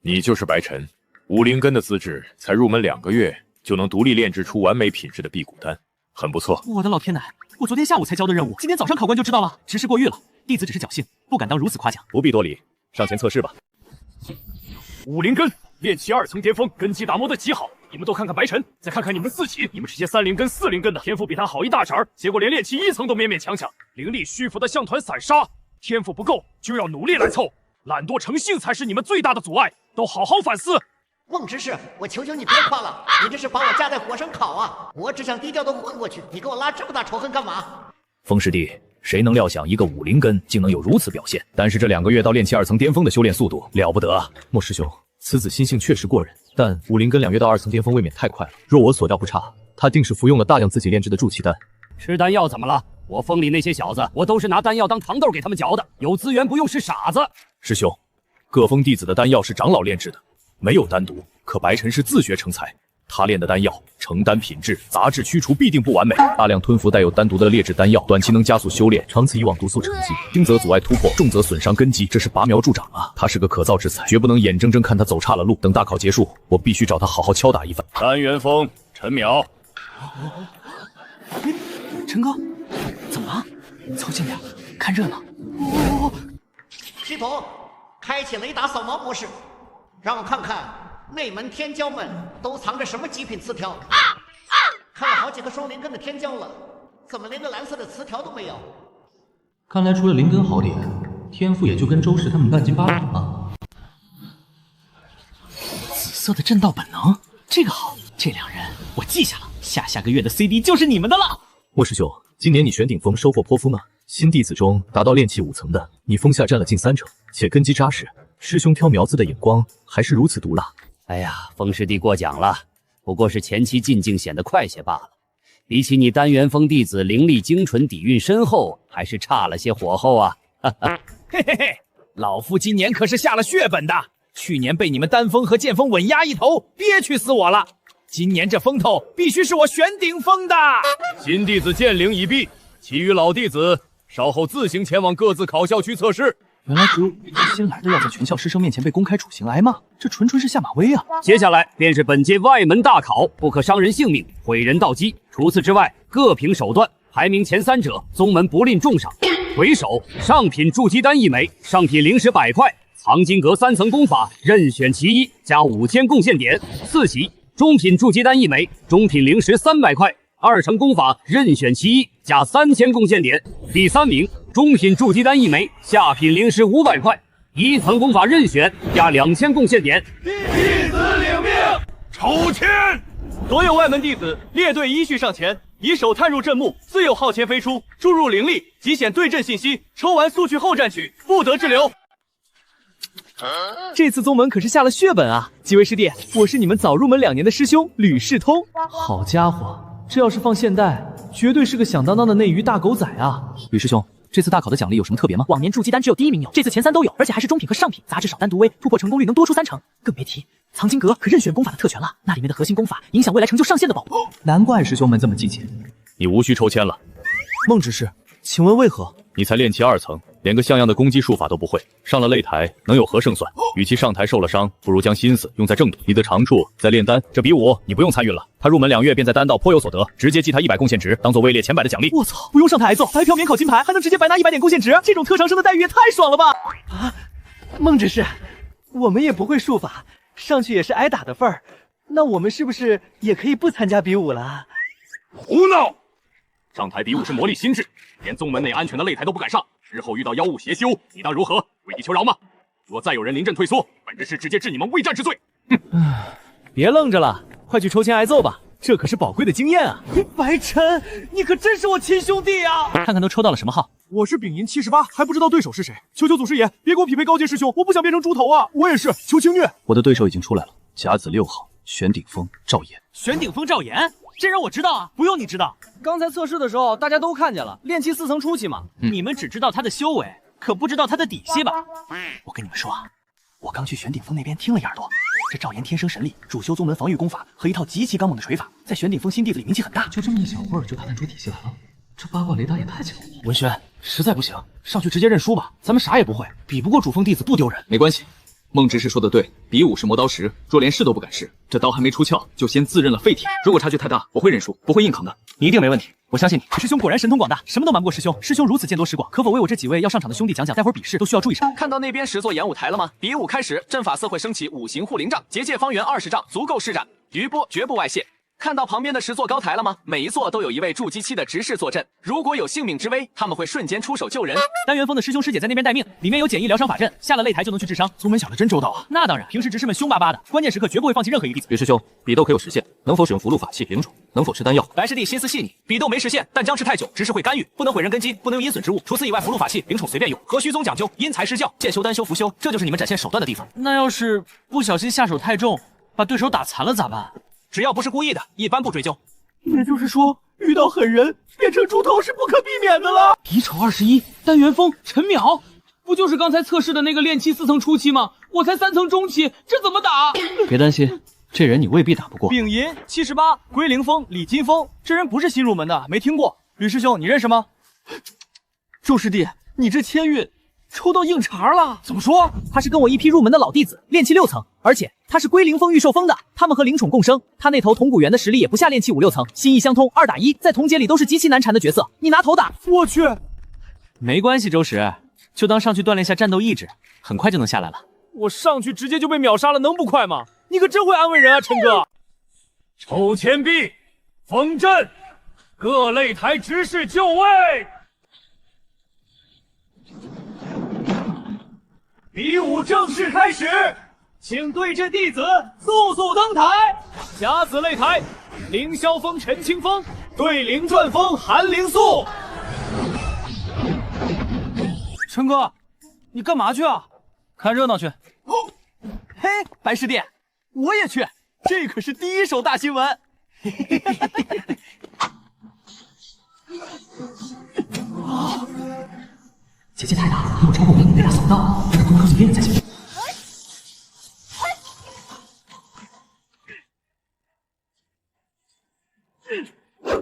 你就是白晨，5灵根的资质，才入门2个月就能独立炼制出完美品质的辟谷丹，很不错。我的老天奶，我昨天下午才交的任务，今天早上考官就知道了，执事过誉了。弟子只是侥幸，不敢当如此夸奖。不必多礼，上前测试吧。5灵根练气2层巅峰，根基打磨得极好。你们都看看白晨，再看看你们自己，你们这些3灵根、4灵根的天赋比他好一大截儿，结果连练气1层都勉勉强强，灵力虚浮的像团散沙，天赋不够就要努力来凑，懒惰成性才是你们最大的阻碍，都好好反思。孟执事，我求求你别夸了，你这是把我架在火上烤啊！我只想低调的混过去，你给我拉这么大仇恨干嘛？风师弟，谁能料想一个5灵根竟能有如此表现？但是这2个月到炼气2层巅峰的修炼速度了不得啊！莫师兄，此子心性确实过人，但5灵根2月到2层巅峰未免太快了。若我所料不差，他定是服用了大量自己炼制的助气丹。吃丹药怎么了？我封里那些小子，我都是拿丹药当糖豆给他们嚼的，有资源不用是傻子。师兄，各封弟子的丹药是长老炼制的，没有单独，可白晨是自学成才。他炼的丹药成丹品质杂质驱除必定不完美，大量吞服带有单独的劣质丹药，短期能加速修炼，长此以往毒素成疾，轻则阻碍突破，重则损伤根基，这是拔苗助长啊！他是个可造之才，绝不能眼睁睁看他走差了路。等大考结束，我必须找他好好敲打一番。丹元峰陈淼，陈哥，怎么了？凑近点，看热闹。系统开启雷达扫描模式，让我看看内门天骄们都藏着什么极品词条。看了好几个双灵根的天骄了，怎么连个蓝色的词条都没有？看来除了灵根好点，天赋也就跟周氏他们半斤八两了。紫色的震道本能，这个好，这2人我记下了，下个月的 CD 就是你们的了。莫师兄，今年你选顶峰收获颇丰呢。新弟子中达到炼气5层的，你峰下占了近30%，且根基扎实。师兄挑苗子的眼光还是如此毒辣。哎呀，风师弟过奖了，不过是前期进境显得快些罢了。比起你丹元峰弟子灵力精纯、底蕴深厚，还是差了些火候啊！哈哈，嘿嘿嘿，老夫今年可是下了血本的，去年被你们丹峰和剑锋稳压一头，憋屈死我了。今年这风头必须是我选顶峰的。新弟子剑灵已毕，其余老弟子稍后自行前往各自考校区测试。原来只有新来的要在全校师生面前被公开处刑挨骂，这纯是下马威啊！接下来便是本届外门大考，不可伤人性命，毁人道基。除此之外，各凭手段，排名前3者，宗门不吝重赏。为首，上品筑基丹1枚，上品灵石100块；藏经阁3层功法任选其一，加5000贡献点。4级中品筑基丹1枚，中品灵石300块，2成功法任选其一，加3000贡献点。第3名中品筑基丹1枚，下品灵石500块，1层功法任选，加2000贡献点。弟子领命，抽签。所有外门弟子列队依序上前，以手探入阵幕，自有号签飞出，注入灵力，即显对阵信息。抽完速去后战取，不得滞留。这次宗门可是下了血本啊！几位师弟，我是你们早入门2年的师兄吕世通。好家伙，这要是放现代，绝对是个响当当的内娱大狗仔啊！吕师兄，这次大考的奖励有什么特别吗？往年筑基丹只有第1名有，这次前3都有，而且还是中品和上品，杂志少单独微，突破成功率能多出3成。更别提藏经阁可任选功法的特权了，那里面的核心功法影响未来成就上限的宝物。难怪师兄们这么忌讳。你无需抽签了。孟执事，请问为何？你才炼气2层，连个像样的攻击术法都不会，上了擂台能有何胜算？与其上台受了伤，不如将心思用在正途。你的长处在炼丹，这比武你不用参与了。他入门2月便在丹道颇有所得，直接记他100贡献值，当做位列前100的奖励。我操，不用上台挨揍，白嫖免考金牌，还能直接白拿100点贡献值，这种特长生的待遇也太爽了吧！啊，孟执事，我们也不会术法，上去也是挨打的份儿，那我们是不是也可以不参加比武了？胡闹！上台比武是磨砺心智，连宗门内安全的擂台都不敢上，日后遇到妖物邪修，你当如何？跪地求饶吗？若再有人临阵退缩，本执事直接治你们畏战之罪。别愣着了，快去抽签挨揍吧，这可是宝贵的经验啊！白晨，你可真是我亲兄弟啊！看看都抽到了什么号？我是丙银78，还不知道对手是谁。求求祖师爷，别给我匹配高阶师兄，我不想变成猪头啊！我也是，求轻虐。我的对手已经出来了，甲子6号，玄顶峰赵岩。玄顶峰赵岩，这人我知道啊，不用你知道。刚才测试的时候，大家都看见了，炼气4层初期嘛。你们只知道他的修为，可不知道他的底细吧？我跟你们说啊，我刚去玄顶峰那边听了1耳朵，这赵岩天生神力，主修宗门防御功法和一套极其刚猛的锤法，在玄顶峰新弟子里名气很大。就这么一小会儿就打探出体系来了，这八卦雷达也太强了。文轩，实在不行，上去直接认输吧，咱们啥也不会，比不过主峰弟子不丢人。没关系，孟执事说的对，比武是磨刀石，若连试都不敢试，这刀还没出鞘就先自认了废铁。如果差距太大，我会认输，不会硬扛的。你一定没问题，我相信你。师兄果然神通广大，什么都瞒不过师兄。师兄如此见多识广，可否为我这几位要上场的兄弟讲讲，待会儿比试都需要注意什么？看到那边10座演武台了吗？比武开始，阵法色会升起5行护灵杖，结界方圆20丈，足够施展，余波绝不外泄。看到旁边的10座高台了吗？每一座都有一位筑基期的执事坐镇，如果有性命之危，他们会瞬间出手救人。丹元峰的师兄师姐在那边待命，里面有简易疗伤法阵，下了擂台就能去治伤。宗门想的真周到啊！那当然，平时执事们凶巴巴的，关键时刻绝不会放弃任何一个弟子。吕师兄，比斗可有时限，能否使用符箓法器灵宠？能否吃丹药？白师弟心思细腻，比斗没时限，但僵持太久，执事会干预，不能毁人根基，不能有阴损之物。除此以外，符箓法器灵宠随便用。和虚宗讲究因材施教，剑修丹修符修，这就是你们展现手段的地方。那要是不小心下手太重，把对手打残了咋办？只要不是故意的，一般不追究。也就是说，遇到狠人变成猪头是不可避免的了。乙丑21，丹元峰陈淼，不就是刚才测试的那个炼气4层初期吗？我才3层中期，这怎么打？别担心，这人你未必打不过。丙银78，龟灵峰李金峰，这人不是新入门的，没听过。吕师兄，你认识吗？周师弟，你这签运抽到硬茬了。怎么说？他是跟我一批入门的老弟子，炼气6层，而且他是龟灵峰御兽峰的，他们和灵宠共生，他那头铜骨猿的实力也不下炼气5、6层，心意相通，2打1，在同阶里都是极其难缠的角色。你拿头打，我去！没关系，周石，就当上去锻炼下战斗意志，很快就能下来了。我上去直接就被秒杀了，能不快吗？你可真会安慰人啊，陈哥！抽签毕，封阵，各擂台执事就位。比武正式开始，请对阵弟子速速登台。甲子擂台，凌霄峰陈清风对灵转峰韩灵素。陈哥，你干嘛去啊？看热闹去。嘿，白师弟，我也去，这可是第一手大新闻。结界太大，如果超过我，雷达扫不到，让他多靠近别人才行。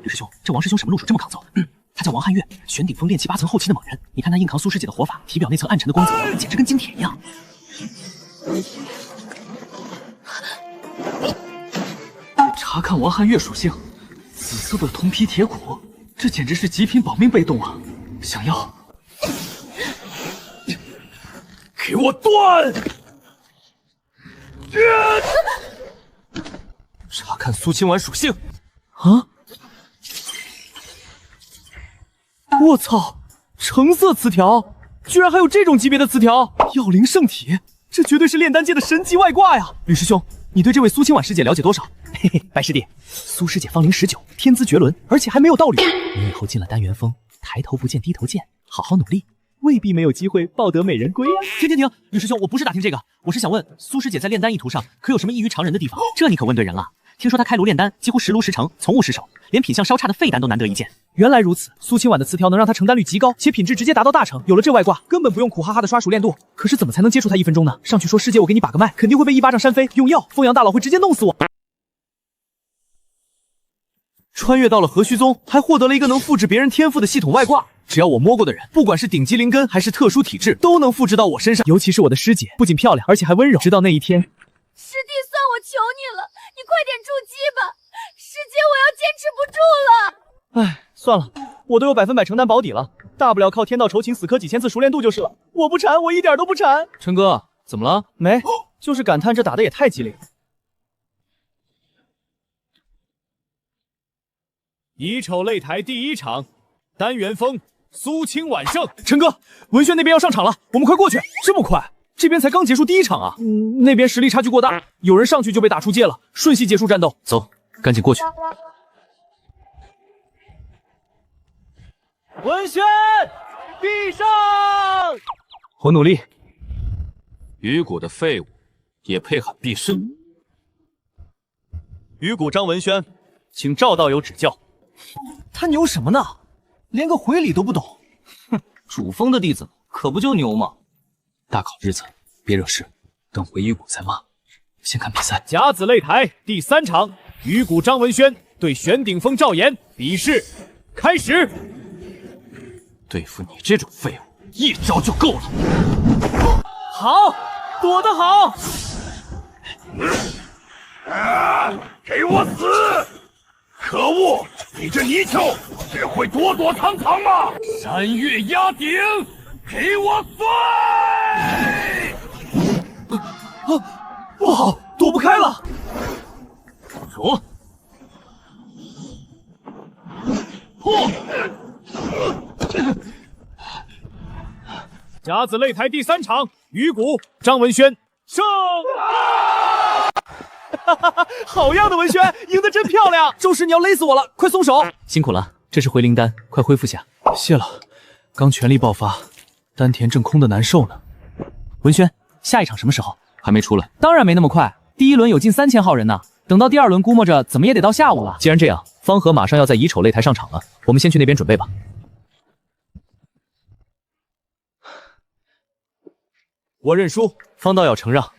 吕师兄，这王师兄什么路数这么抗揍？他叫王汉月，玄顶峰炼气8层后期的猛人。你看他硬扛苏师姐的火法，体表那层暗沉的光泽，简直跟金铁一样。查看王汉月属性，紫色的铜皮铁骨，这简直是极品保命被动啊！想要。给我我断！查看苏清婉属性。啊！我操！橙色词条，居然还有这种级别的词条！药灵圣体，这绝对是炼丹界的神级外挂呀！吕师兄，你对这位苏清婉师姐了解多少？嘿嘿，白师弟，苏师姐芳龄19，天资绝伦，而且还没有道侣。你以后进了丹元峰，抬头不见低头见，好好努力，未必没有机会抱得美人归啊！停，吕师兄，我不是打听这个，我是想问苏师姐在炼丹意图上可有什么异于常人的地方？这你可问对人了。听说她开炉炼丹几乎10炉10成，从无失手，连品相稍差的废丹都难得一见。原来如此，苏清婉的词条能让她成丹率极高，且品质直接达到大成。有了这外挂，根本不用苦哈哈的刷熟练度。可是怎么才能接触她1分钟呢？上去说师姐我给你把个脉，肯定会被一巴掌扇飞。用药，风阳大佬会直接弄死我。穿越到了何须宗，还获得了一个能复制别人天赋的系统外挂。只要我摸过的人，不管是顶级灵根还是特殊体质，都能复制到我身上。尤其是我的师姐，不仅漂亮，而且还温柔。直到那一天，师弟，算我求你了，你快点筑基吧，师姐，我要坚持不住了。唉，算了，我都有100%成丹保底了，大不了靠天道酬勤死磕几千次熟练度就是了。我不馋，我一点都不馋。陈哥，怎么了？没，就是感叹这打的也太激烈了。乙丑擂台第1场，丹元峰苏清婉胜。陈哥，文轩那边要上场了，我们快过去。这么快？这边才刚结束第1场啊！那边实力差距过大，有人上去就被打出界了，瞬息结束战斗。走，赶紧过去。文轩，必胜！我努力。鱼骨的废物也配喊必胜？鱼骨张文轩，请赵道友指教。他牛什么呢？连个回礼都不懂。哼，主峰的弟子可不就牛吗？大考日子别惹事，等回鱼骨再骂。先看比赛。甲子擂台第3场，鱼骨张文轩对玄顶峰赵岩，比试开始。对付你这种废物，一招就够了。好，躲得好。给我死！可恶，你这泥鳅只会躲躲藏藏吗？山岳压顶，给我碎！不好，躲不开了。说，破！甲子擂台第3场，鱼骨张文轩胜！好样的，文轩，赢得真漂亮！周师，你要勒死我了，快松手！辛苦了，这是回灵丹，快恢复下。谢了，刚全力爆发，丹田正空的难受呢。文轩，下一场什么时候？还没出来？当然没那么快，第1轮有近3000号人呢，等到第2轮估摸着怎么也得到下午了。既然这样，方和马上要在乙丑擂台上场了，我们先去那边准备吧。我认输，方道要承让。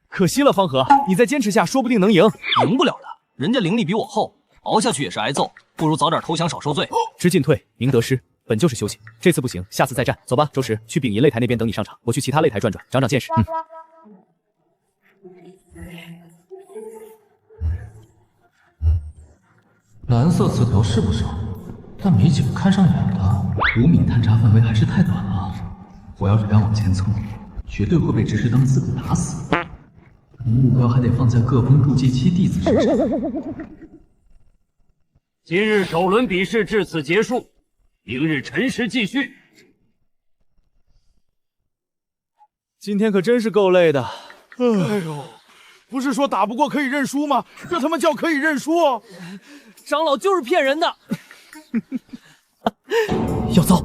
可惜了，方和，你再坚持下，说不定能赢。赢不了的，人家灵力比我厚，熬下去也是挨揍，不如早点投降，少受罪。知进退，明得失，本就是修行。这次不行，下次再战。走吧，周石，去丙寅擂台那边等你上场，我去其他擂台转转，长长见识。蓝色词条是不少，但没几个看上眼的。5米探查范围还是太短了，我要是敢往前凑，绝对会被执事当四给打死。目标还得放在各峰筑基期弟子身上。今日首轮比试至此结束，明日辰时继续。今天可真是够累的。哎呦，不是说打不过可以认输吗？这他妈叫可以认输？长老就是骗人的。要糟！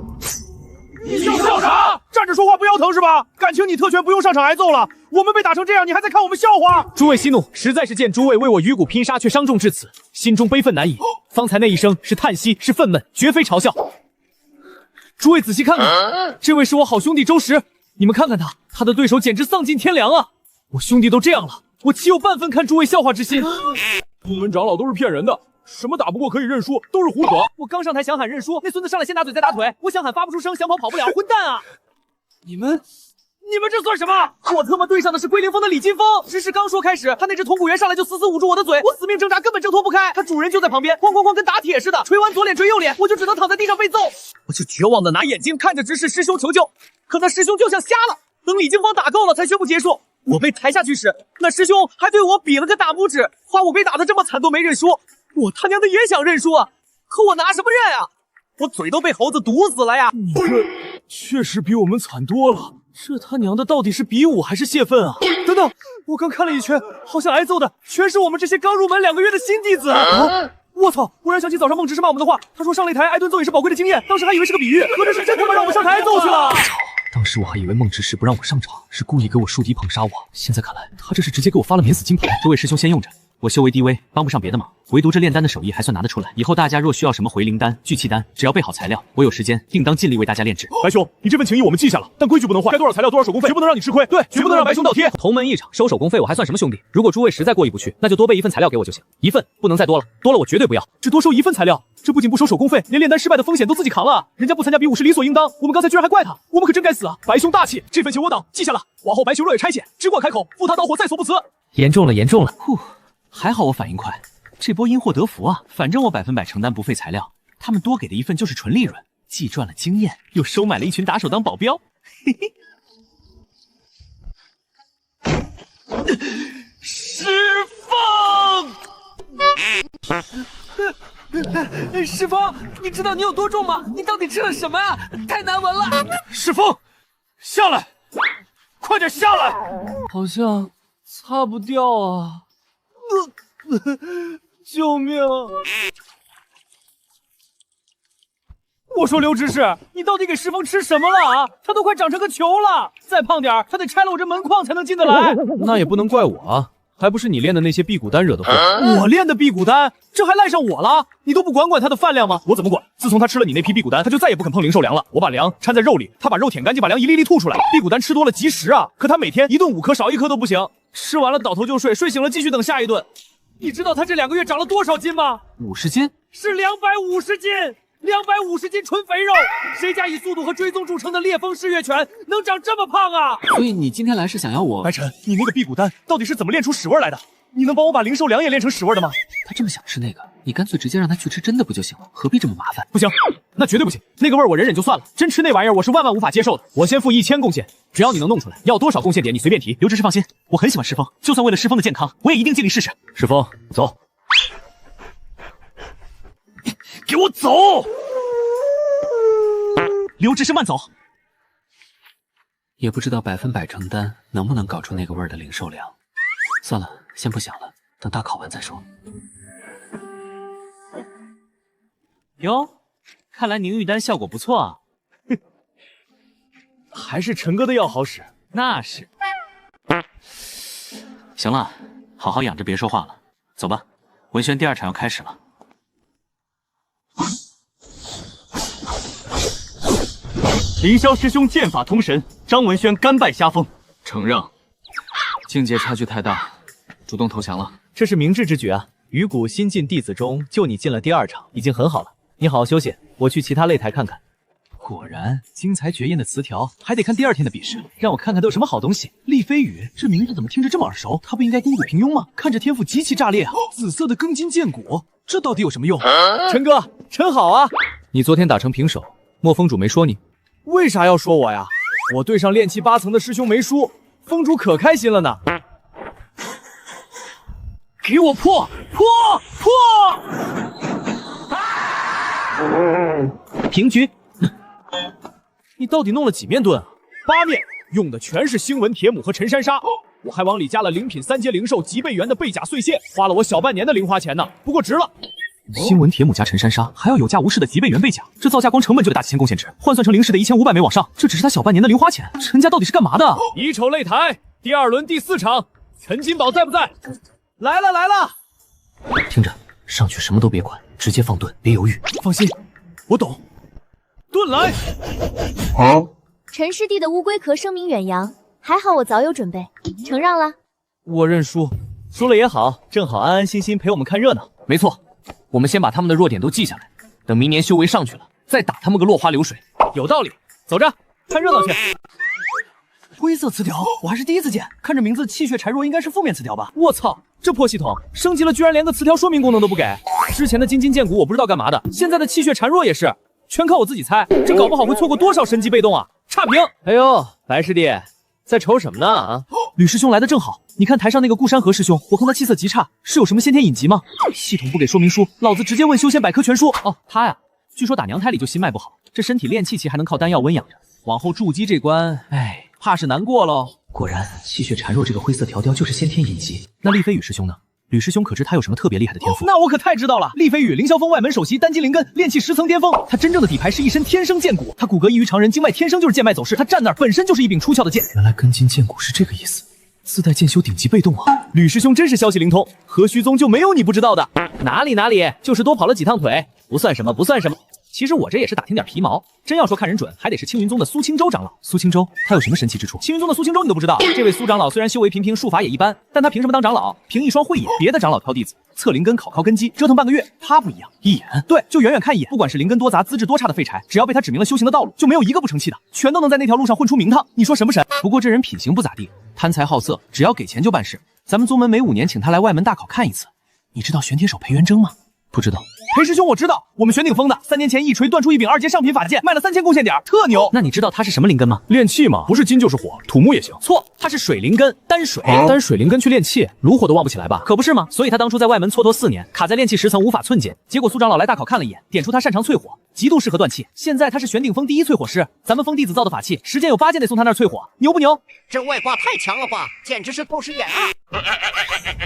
你笑啥？站着说话不腰疼是吧？感情你特权不用上场挨揍了，我们被打成这样，你还在看我们笑话？诸位息怒，实在是见诸位为我鱼骨拼杀却伤重至此，心中悲愤难已。方才那一声是叹息，是愤懑，绝非嘲笑。诸位仔细看看，这位是我好兄弟周石，你们看看他的对手简直丧尽天良啊！我兄弟都这样了，我岂有半分看诸位笑话之心？你们长老都是骗人的。什么打不过可以认输，都是胡扯！我刚上台想喊认输，那孙子上来先打嘴再打腿，我想喊发不出声，想跑跑不了，混蛋啊！你们这算什么？我他妈对上的是归灵峰的李金峰，只是刚说开始，他那只铜骨猿上来就死捂住我的嘴，我死命挣扎，根本挣脱不开。他主人就在旁边，哐哐哐跟打铁似的，捶完左脸捶右脸，我就只能躺在地上被揍。我就绝望的拿眼睛看着执事师兄求救，可那师兄就像瞎了，等李经方打够了才宣布结束。我被抬下去时，那师兄还对我比了个大拇指，夸我被打得这么惨都没认输。我他娘的也想认输啊，可我拿什么认啊？我嘴都被猴子毒死了呀！你这确实比我们惨多了。这他娘的到底是比武还是泄愤啊？等等，我刚看了一圈，好像挨揍的全是我们这些刚入门2个月的新弟子啊！我操！忽然想起早上孟执事骂我们的话，他说上擂台挨顿揍也是宝贵的经验，当时还以为是个比喻，合着是真他妈让我们上台挨揍去了！当时我还以为孟执事不让我上场，是故意给我树敌捧杀我，现在看来他这是直接给我发了免死金牌。诸位师兄先用着，我修为低微，帮不上别的忙，唯独这炼丹的手艺还算拿得出来。以后大家若需要什么回灵丹、聚气丹，只要备好材料，我有时间定当尽力为大家炼制。白兄，你这份情谊我们记下了，但规矩不能坏，该多少材料多少手工费，绝不能让你吃亏。对，绝不能让白兄倒贴。同门一场，收手工费我还算什么兄弟？如果诸位实在过意不去，那就多备1份材料给我就行，1份不能再多了，多了我绝对不要。只多收1份材料，这不仅不收手工费，连炼丹失败的风险都自己扛了。人家不参加比武是理所应当，我们刚才居然还怪他，我们可真该死啊！白兄大气，这份情我党记下了，往后白兄若有差遣，只管开口，赴汤蹈火，在所不辞。严重了，严重了！呼，还好我反应快，这波因祸得福啊！反正我100%承担不费材料，他们多给的1份就是纯利润，既赚了经验，又收买了一群打手当保镖。嘿嘿。师风，师风，你知道你有多重吗？你到底吃了什么啊？太难闻了！师风，下来，快点下来！好像擦不掉啊！救命！我说刘执事，你到底给师风吃什么了啊？他都快长成个球了，再胖点他得拆了我这门框才能进得来。那也不能怪我啊，还不是你练的那些辟谷丹惹的祸。我练的辟谷丹，这还赖上我了？你都不管他的饭量吗？我怎么管？自从他吃了你那批辟谷丹，他就再也不肯碰灵兽粮了。我把粮掺在肉里，他把肉舔干净，把粮一粒粒吐出来。辟谷丹吃多了及时啊，可他每天1顿5颗，少1颗都不行。吃完了倒头就睡，睡醒了继续等下一顿。你知道他这2个月长了多少斤吗？50斤？是250斤！250斤纯肥肉，谁家以速度和追踪著称的烈风嗜月犬能长这么胖啊？所以你今天来是想要我？白晨，你那个辟谷丹到底是怎么炼出屎味来的？你能帮我把灵兽粮也炼成屎味的吗？他这么想吃那个，你干脆直接让他去吃真的不就行了？何必这么麻烦？不行，那绝对不行。那个味儿我忍忍就算了，真吃那玩意儿我是万万无法接受的。我先付1000贡献，只要你能弄出来，要多少贡献点你随便提。刘执事放心，我很喜欢师风，就算为了师风的健康，我也一定尽力试试。师风，走，给我走！刘执事慢走。也不知道100%承担能不能搞出那个味儿的灵兽粮。算了，先不想了，等大考完再说。哟，看来凝玉丹效果不错啊。还是陈哥的药好使。那是。行了，好好养着，别说话了。走吧，文轩第2场要开始了。凌霄师兄剑法通神，张文轩甘拜下风。承让。境界差距太大，主动投降了。这是明智之举啊！鱼谷新进弟子中，就你进了第2场，已经很好了。你好好休息，我去其他擂台看看。果然，精彩绝艳的词条还得看第2天的比试。让我看看都有什么好东西。厉飞羽，这名字怎么听着这么耳熟？他不应该肱骨平庸吗？看着天赋极其炸裂啊！紫色的庚金剑骨，这到底有什么用？陈哥，陈好啊！你昨天打成平手，莫风主没说你？为啥要说我呀？我对上炼气8层的师兄没输，风主可开心了呢。给我破！平局。你到底弄了几面盾啊？8面，用的全是星纹铁母和陈山沙。我还往里加了灵品3阶灵兽极倍元的贝甲碎屑，花了我小半年的零花钱呢，不过值了。星纹铁母加陈山沙，还要有价无市的极倍元贝甲，这造价光成本就得大几千贡献值，换算成灵石的1500枚往上，这只是他小半年的零花钱。陈家到底是干嘛的？乙丑擂台第2轮第4场，陈金宝在不在？来了！听着，上去什么都别管，直接放盾，别犹豫。放心，我懂。盾来！好。陈师弟的乌龟壳声名远扬，还好我早有准备，承让了。我认输，输了也好，正好安安心心陪我们看热闹。没错，我们先把他们的弱点都记下来，等明年修为上去了，再打他们个落花流水。有道理，走着，看热闹去。灰色词条，我还是第一次见。看这名字，气血孱弱应该是负面词条吧？我操，这破系统升级了，居然连个词条说明功能都不给。之前的金金剑骨我不知道干嘛的，现在的气血孱弱也是，全靠我自己猜，这搞不好会错过多少神级被动啊！差评。哎呦，白师弟，在愁什么呢？啊！吕师兄来的正好，你看台上那个顾山河师兄，我看他气色极差，是有什么先天隐疾吗？系统不给说明书，老子直接问修仙百科全书。哦，他呀，据说打娘胎里就心脉不好，这身体练气还能靠丹药温养着，往后筑基这关，哎，怕是难过喽。果然，气血孱弱这个灰色调调就是先天隐疾。那厉飞羽师兄呢？吕师兄可知他有什么特别厉害的天赋？那我可太知道了。厉飞羽，凌霄峰外门首席，单击灵根，炼气10层巅峰。他真正的底牌是一身天生剑骨，他骨骼异于常人，经脉天生就是剑脉走势，他站那儿本身就是一柄出鞘的剑。原来根筋剑骨是这个意思，自带剑修顶级被动啊！吕师兄真是消息灵通，何须宗就没有你不知道的。哪里，就是多跑了几趟腿，不算什么。其实我这也是打听点皮毛，真要说看人准，还得是青云宗的苏青州长老。苏青州他有什么神奇之处？青云宗的苏青州你都不知道？这位苏长老虽然修为平平，术法也一般，但他凭什么当长老？凭一双慧眼。别的长老挑弟子，测灵根，考根基，折腾半个月，他不一样，一眼，对，就远远看一眼。不管是灵根多杂、资质多差的废柴，只要被他指明了修行的道路，就没有一个不成器的，全都能在那条路上混出名堂。你说神不神？不过这人品行不咋地，贪财好色，只要给钱就办事。咱们宗门每5年请他来外门大考看一次。你知道玄铁手裴元征吗？不知道。裴师兄，我知道，我们玄鼎峰的3年前一锤断出一柄2阶上品法剑，卖了3000贡献点，特牛。那你知道它是什么灵根吗？炼气嘛，不是金就是火，土木也行。错，它是水灵根，丹水。丹水灵根去炼气，炉火都忘不起来吧？可不是吗？所以他当初在外门蹉跎4年，卡在炼气10层无法寸减。结果苏长老来大考看了一眼，点出他擅长淬火，极度适合断气。现在他是玄鼎峰第1淬火师，咱们峰弟子造的法器，10件有8件得送他那儿淬火，牛不牛？这外挂太强了吧，简直是透视眼啊！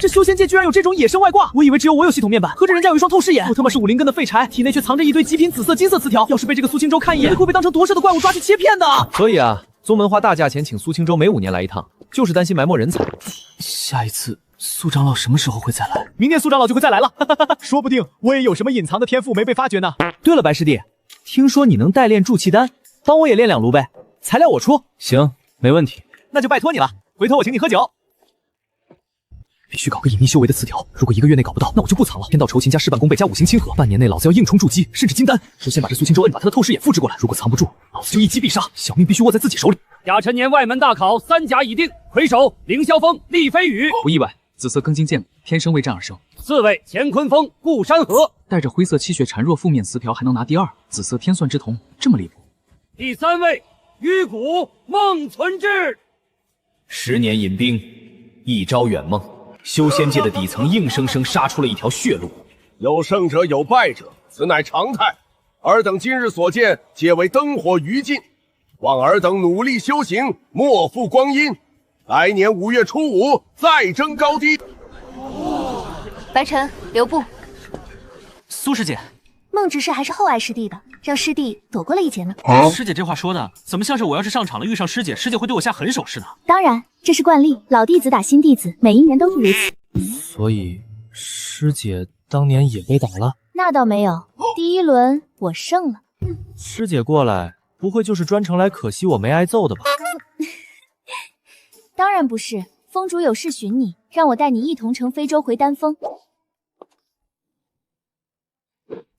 这修仙界居然有这种野生外挂，我以为只有我有系统面板，合着人家有一双透视眼。我他妈是5灵根的废柴，体内却藏着一堆极品紫色、金色词条，要是被这个苏青州看一眼，会被当成夺舍的怪物抓去切片的。所以啊，宗门花大价钱请苏青州每5年来一趟，就是担心埋没人才。下一次苏长老什么时候会再来？明年苏长老就会再来了，说不定我也有什么隐藏的天赋没被发掘呢。对了，白师弟，听说你能代炼筑气丹，帮我也炼2炉呗，材料我出。行，没问题。那就拜托你了，回头我请你喝酒。必须搞个隐秘修为的词条，如果1个月内搞不到，那我就不藏了。天道酬勤加事半功倍加5行亲和，半年内老子要硬冲筑基，甚至金丹。首先把这苏青州摁，把他的透视眼复制过来，如果藏不住，老子就一击必杀，小命必须握在自己手里。甲辰年外门大考3甲已定，魁首凌霄峰、厉飞羽。不意外，紫色庚金剑骨，天生为战而生。4位乾坤峰、顾山河，带着灰色气血孱弱负面词条还能拿第2，紫色天算之瞳，这么离谱。第3位鱼骨孟存志。10年引兵，一朝远梦。修仙界的底层硬生生杀出了一条血路。有胜者有败者，此乃常态。尔等今日所见，皆为灯火余烬。望尔等努力修行，莫负光阴。来年5月初5再争高低。白晨、留步。苏师姐，孟执事还是厚爱师弟的，让师弟躲过了一劫呢。师姐这话说的，怎么像是我要是上场了遇上师姐，师姐会对我下狠手似的？当然，这是惯例，老弟子打新弟子，每1年都是如此。所以师姐当年也被打了？那倒没有，第1轮我胜了。师姐过来，不会就是专程来可惜我没挨揍的吧？当然不是，峰主有事寻你，让我带你一同乘飞舟回丹峰。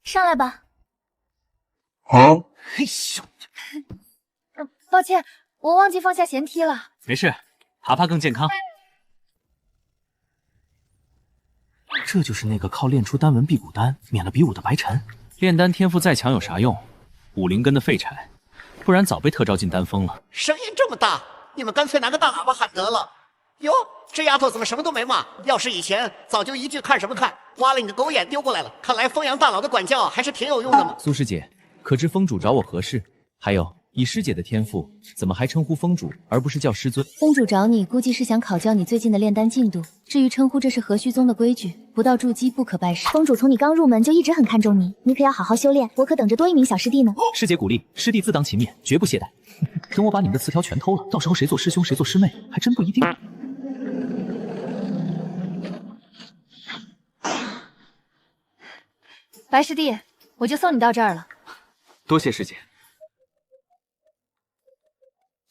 上来吧。好。嘿咻！抱歉，我忘记放下弦梯了。没事，爬爬更健康。这就是那个靠炼出丹纹辟谷丹免了比武的白晨。炼丹天赋再强有啥用？5灵根的废柴，不然早被特招进丹峰了。声音这么大，你们干脆拿个大喇叭喊得了。哟，这丫头怎么什么都没骂？要是以前，早就一句看什么看，挖了你的狗眼丢过来了。看来风阳大佬的管教还是挺有用的嘛。苏师姐，可知峰主找我何事？还有，以师姐的天赋，怎么还称呼峰主而不是叫师尊？峰主找你，估计是想考教你最近的炼丹进度。至于称呼，这是何须宗的规矩，不到筑基不可拜师。峰主从你刚入门就一直很看重你，你可要好好修炼，我可等着多一名小师弟呢。师姐鼓励，师弟自当勤勉，绝不懈怠。等我把你们的词条全偷了，到时候谁做师兄谁做师妹，还真不一定。白师弟，我就送你到这儿了。多谢师姐。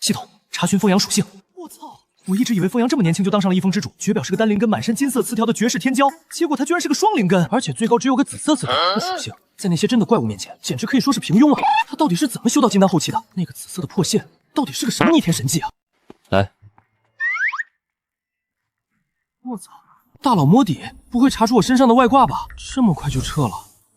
系统查询风阳属性。我操！我一直以为风阳这么年轻就当上了一峰之主，绝表是个单灵根满身金色词条的绝世天骄，结果他居然是个双灵根，而且最高只有个紫色词条的属性，在那些真的怪物面前，简直可以说是平庸了。他到底是怎么修到金丹后期的？那个紫色的破线到底是个什么逆天神技啊？来，我操！大佬摸底，不会查出我身上的外挂吧？这么快就撤了？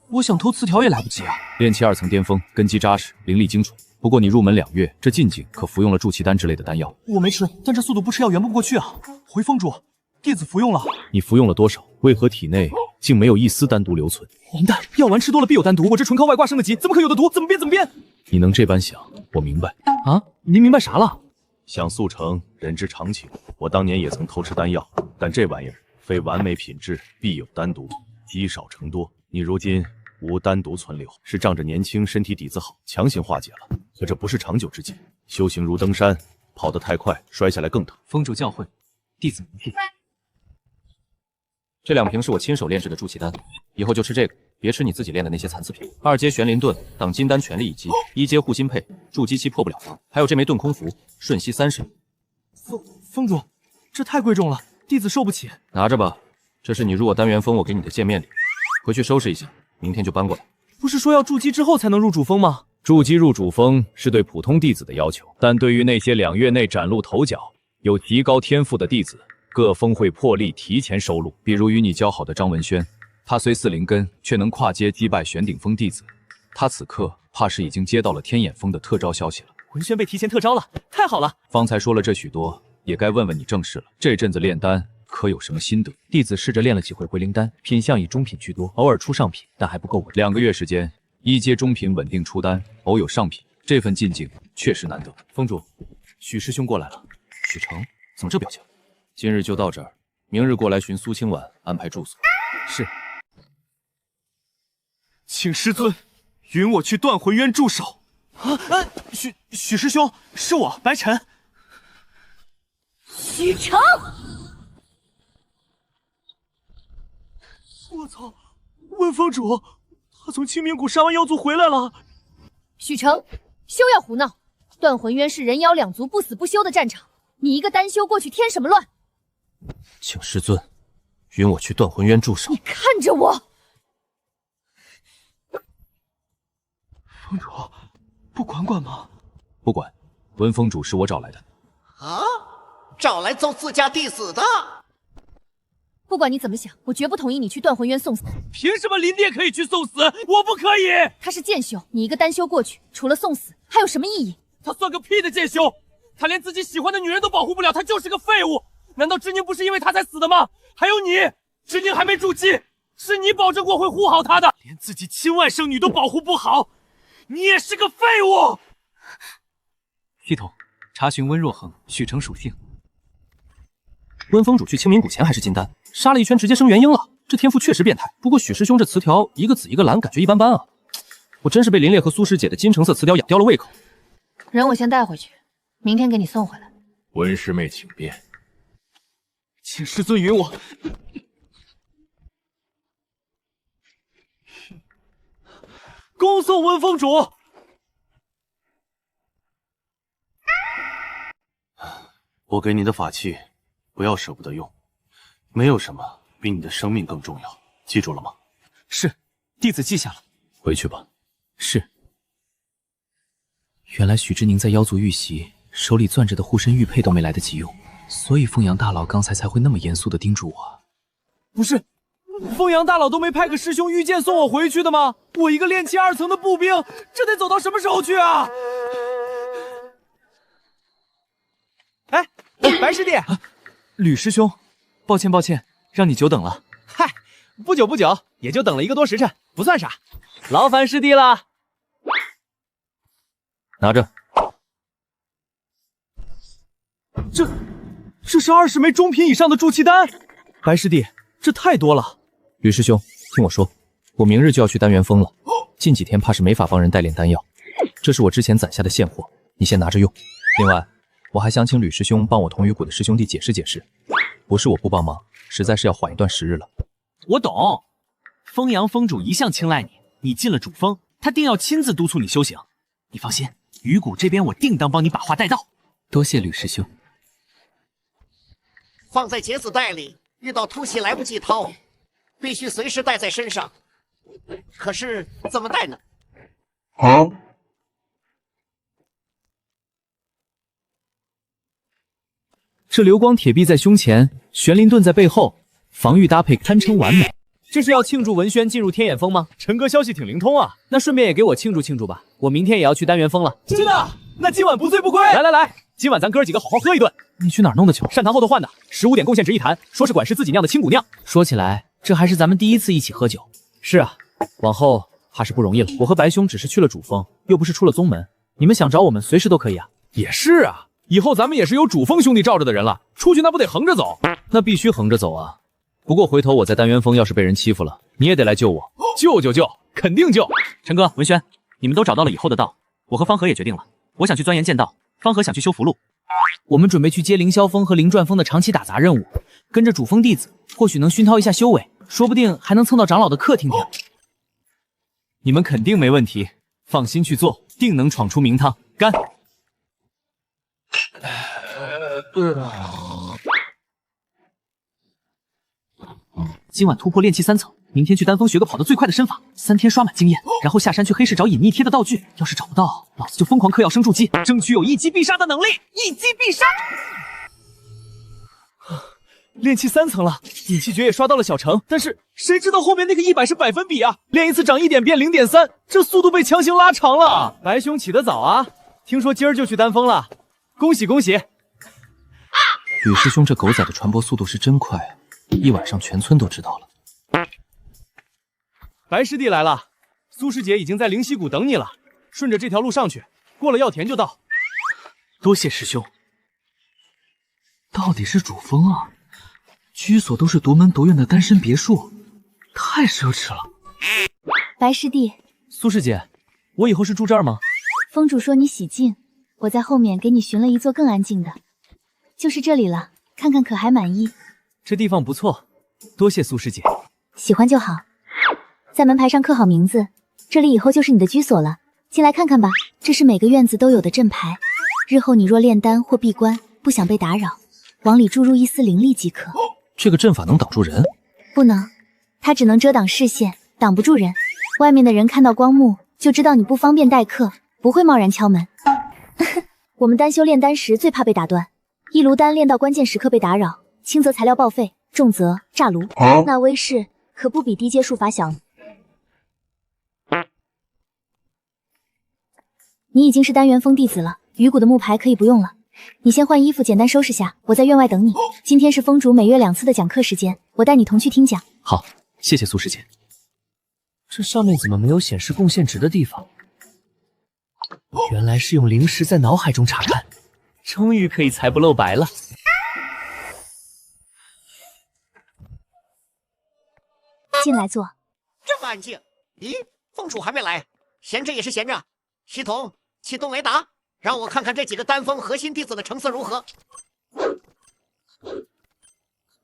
我想偷词条也来不及啊！炼气2层巅峰，根基扎实，灵力精纯。不过你入门2月，这禁境可服用了助气丹之类的丹药。我没吃，但这速度不吃药圆不过去啊！回风主，弟子服用了。你服用了多少？为何体内竟没有一丝丹毒留存？完蛋，药丸吃多了必有丹毒，我这纯靠外挂升的级，怎么可有的毒？怎么变？怎么变？你能这般想，我明白啊！您明白啥了？想速成，人之常情。我当年也曾偷吃丹药，但这玩意儿非完美品质，必有丹毒，积少成多。你如今无丹毒存留，是仗着年轻，身体底子好，强行化解了。可这不是长久之计，修行如登山，跑得太快，摔下来更疼。封主教诲，弟子铭记。这2瓶是我亲手炼制的助气丹，以后就吃这个，别吃你自己炼的那些残次品。2阶玄灵盾，挡金丹全力一击；1阶护心佩，筑基期破不了防。还有这枚遁空符，瞬息30。封主，这太贵重了，弟子受不起。拿着吧，这是你入我丹元峰我给你的见面礼，回去收拾一下，明天就搬过来。不是说要筑基之后才能入主峰吗？筑基入主峰是对普通弟子的要求，但对于那些2月内崭露头角、有极高天赋的弟子，各峰会破例提前收录。比如与你交好的张文轩，他虽4灵根，却能跨阶击败玄顶峰弟子。他此刻怕是已经接到了天眼峰的特招消息了。文轩被提前特招了，太好了！方才说了这许多，也该问问你正事了。这阵子炼丹可有什么心得？弟子试着炼了几回回灵丹，品相以中品居多，偶尔出上品，但还不够稳。2个月时间，1阶中品稳定出丹，偶有上品，这份进境确实难得。峰主，许师兄过来了。许成，怎么这表情？今日就到这儿，明日过来寻苏清婉安排住宿。是。请师尊允我去断魂渊驻守。许师兄，是我白晨。许成，我操！温峰主，他从清明谷杀完妖族回来了。许成，休要胡闹！断魂渊是人妖2族不死不休的战场，你一个单修过去添什么乱？请师尊允我去断魂渊驻守。你看着我！峰主，不管管吗？不管，温峰主是我找来的。啊，找来揍自家弟子的？不管你怎么想，我绝不同意你去断魂渊送死。凭什么林爹可以去送死，我不可以？他是剑修，你一个单修过去，除了送死，还有什么意义？他算个屁的剑修！他连自己喜欢的女人都保护不了，他就是个废物！难道知宁不是因为他才死的吗？还有你，知宁还没筑基，是你保证过会护好他的，连自己亲外甥女都保护不好，你也是个废物！系统查询温若恒，许成属性。温峰主去清明谷前还是金丹，杀了一圈直接升元婴了，这天赋确实变态。不过许师兄这词条一个紫一个蓝，感觉一般般啊。我真是被林烈和苏师姐的金橙色词条养刁了胃口。人我先带回去，明天给你送回来。温师妹请便。请师尊允我。恭送温峰主。我给你的法器，不要舍不得用。没有什么比你的生命更重要，记住了吗？是，弟子记下了。回去吧。是。原来许知宁在妖族遇袭，手里攥着的护身玉佩都没来得及用，所以凤阳大佬刚才才会那么严肃地叮嘱我。不是，凤阳大佬都没派个师兄御剑送我回去的吗？我一个炼气2层的步兵，这得走到什么时候去啊？哎，白师弟，吕师兄，抱歉，让你久等了。嗨，不久，也就等了1个多时辰，不算啥。劳烦师弟了。拿着。这是20枚中品以上的筑气丹，白师弟，这太多了。吕师兄，听我说，我明日就要去丹元峰了，近几天怕是没法帮人代炼丹药，这是我之前攒下的现货，你先拿着用。另外，我还想请吕师兄帮我同鱼谷的师兄弟解释解释，不是我不帮忙，实在是要缓一段时日了。我懂，风阳峰主一向青睐你，你进了主峰，他定要亲自督促你修行。你放心，鱼谷这边我定当帮你把话带到。多谢吕师兄。放在结子袋里，遇到突袭来不及掏，必须随时带在身上。可是怎么带呢？这流光铁臂在胸前，玄灵盾在背后，防御搭配堪称完美。这是要庆祝文轩进入天眼峰吗？陈哥消息挺灵通啊，那顺便也给我庆祝庆祝吧。我明天也要去丹元峰了。真的？那今晚不醉不归。来，今晚咱哥几个好好喝一顿。你去哪儿弄的酒？善堂后头换的，15点贡献值一坛，说是管事自己酿的清谷酿。说起来，这还是咱们第一次一起喝酒。是啊，往后怕是不容易了。我和白兄只是去了主峰，又不是出了宗门，你们想找我们随时都可以啊。也是啊，以后咱们也是有主峰兄弟罩着的人了，出去那不得横着走？那必须横着走啊。不过回头我在丹元峰要是被人欺负了，你也得来救我。救，肯定救。陈哥、文轩，你们都找到了以后的道，我和方和也决定了。我想去钻研剑道，方和想去修符箓。我们准备去接凌霄峰和凌转峰的长期打杂任务，跟着主峰弟子，或许能熏陶一下修为，说不定还能蹭到长老的客听听。你们肯定没问题，放心去做，定能闯出名堂。干！今晚突破炼气3层，明天去丹峰学个跑得最快的身法，3天刷满经验，然后下山去黑市找隐匿贴的道具。要是找不到，老子就疯狂嗑药生筑基，争取有一击必杀的能力。一击必杀！炼气3层了，隐气诀也刷到了小成，但是谁知道后面那个100是百分比啊？练一次涨1点变0.3，这速度被强行拉长了。白兄起得早啊，听说今儿就去丹峰了，恭喜恭喜！吕师兄这狗仔的传播速度是真快啊，一晚上全村都知道了。白师弟来了，苏师姐已经在灵溪谷等你了，顺着这条路上去，过了药田就到。多谢师兄。到底是主峰啊，居所都是独门独院的单身别墅，太奢侈了。白师弟，苏师姐，我以后是住这儿吗？峰主说你喜静，我在后面给你寻了一座更安静的，就是这里了，看看可还满意？这地方不错，多谢苏师姐。喜欢就好，在门牌上刻好名字，这里以后就是你的居所了。进来看看吧，这是每个院子都有的阵牌，日后你若炼丹或闭关，不想被打扰，往里注入一丝灵力即可。这个阵法能挡住人？不能，它只能遮挡视线，挡不住人。外面的人看到光幕就知道你不方便待客，不会贸然敲门。我们丹修炼丹时最怕被打断，一炉丹炼到关键时刻被打扰，轻则材料报废，重则炸炉，那威势可不比低阶术法小呢。你已经是丹元峰弟子了，鱼骨的木牌可以不用了。你先换衣服，简单收拾下，我在院外等你。今天是峰主每月2次的讲课时间，我带你同去听讲。好，谢谢苏师姐。这上面怎么没有显示贡献值的地方？原来是用灵石在脑海中查看，终于可以财不露白了。进来坐。这么安静？咦，峰主还没来，闲着也是闲着。系统启动雷达，让我看看这几个丹峰核心弟子的成色如何。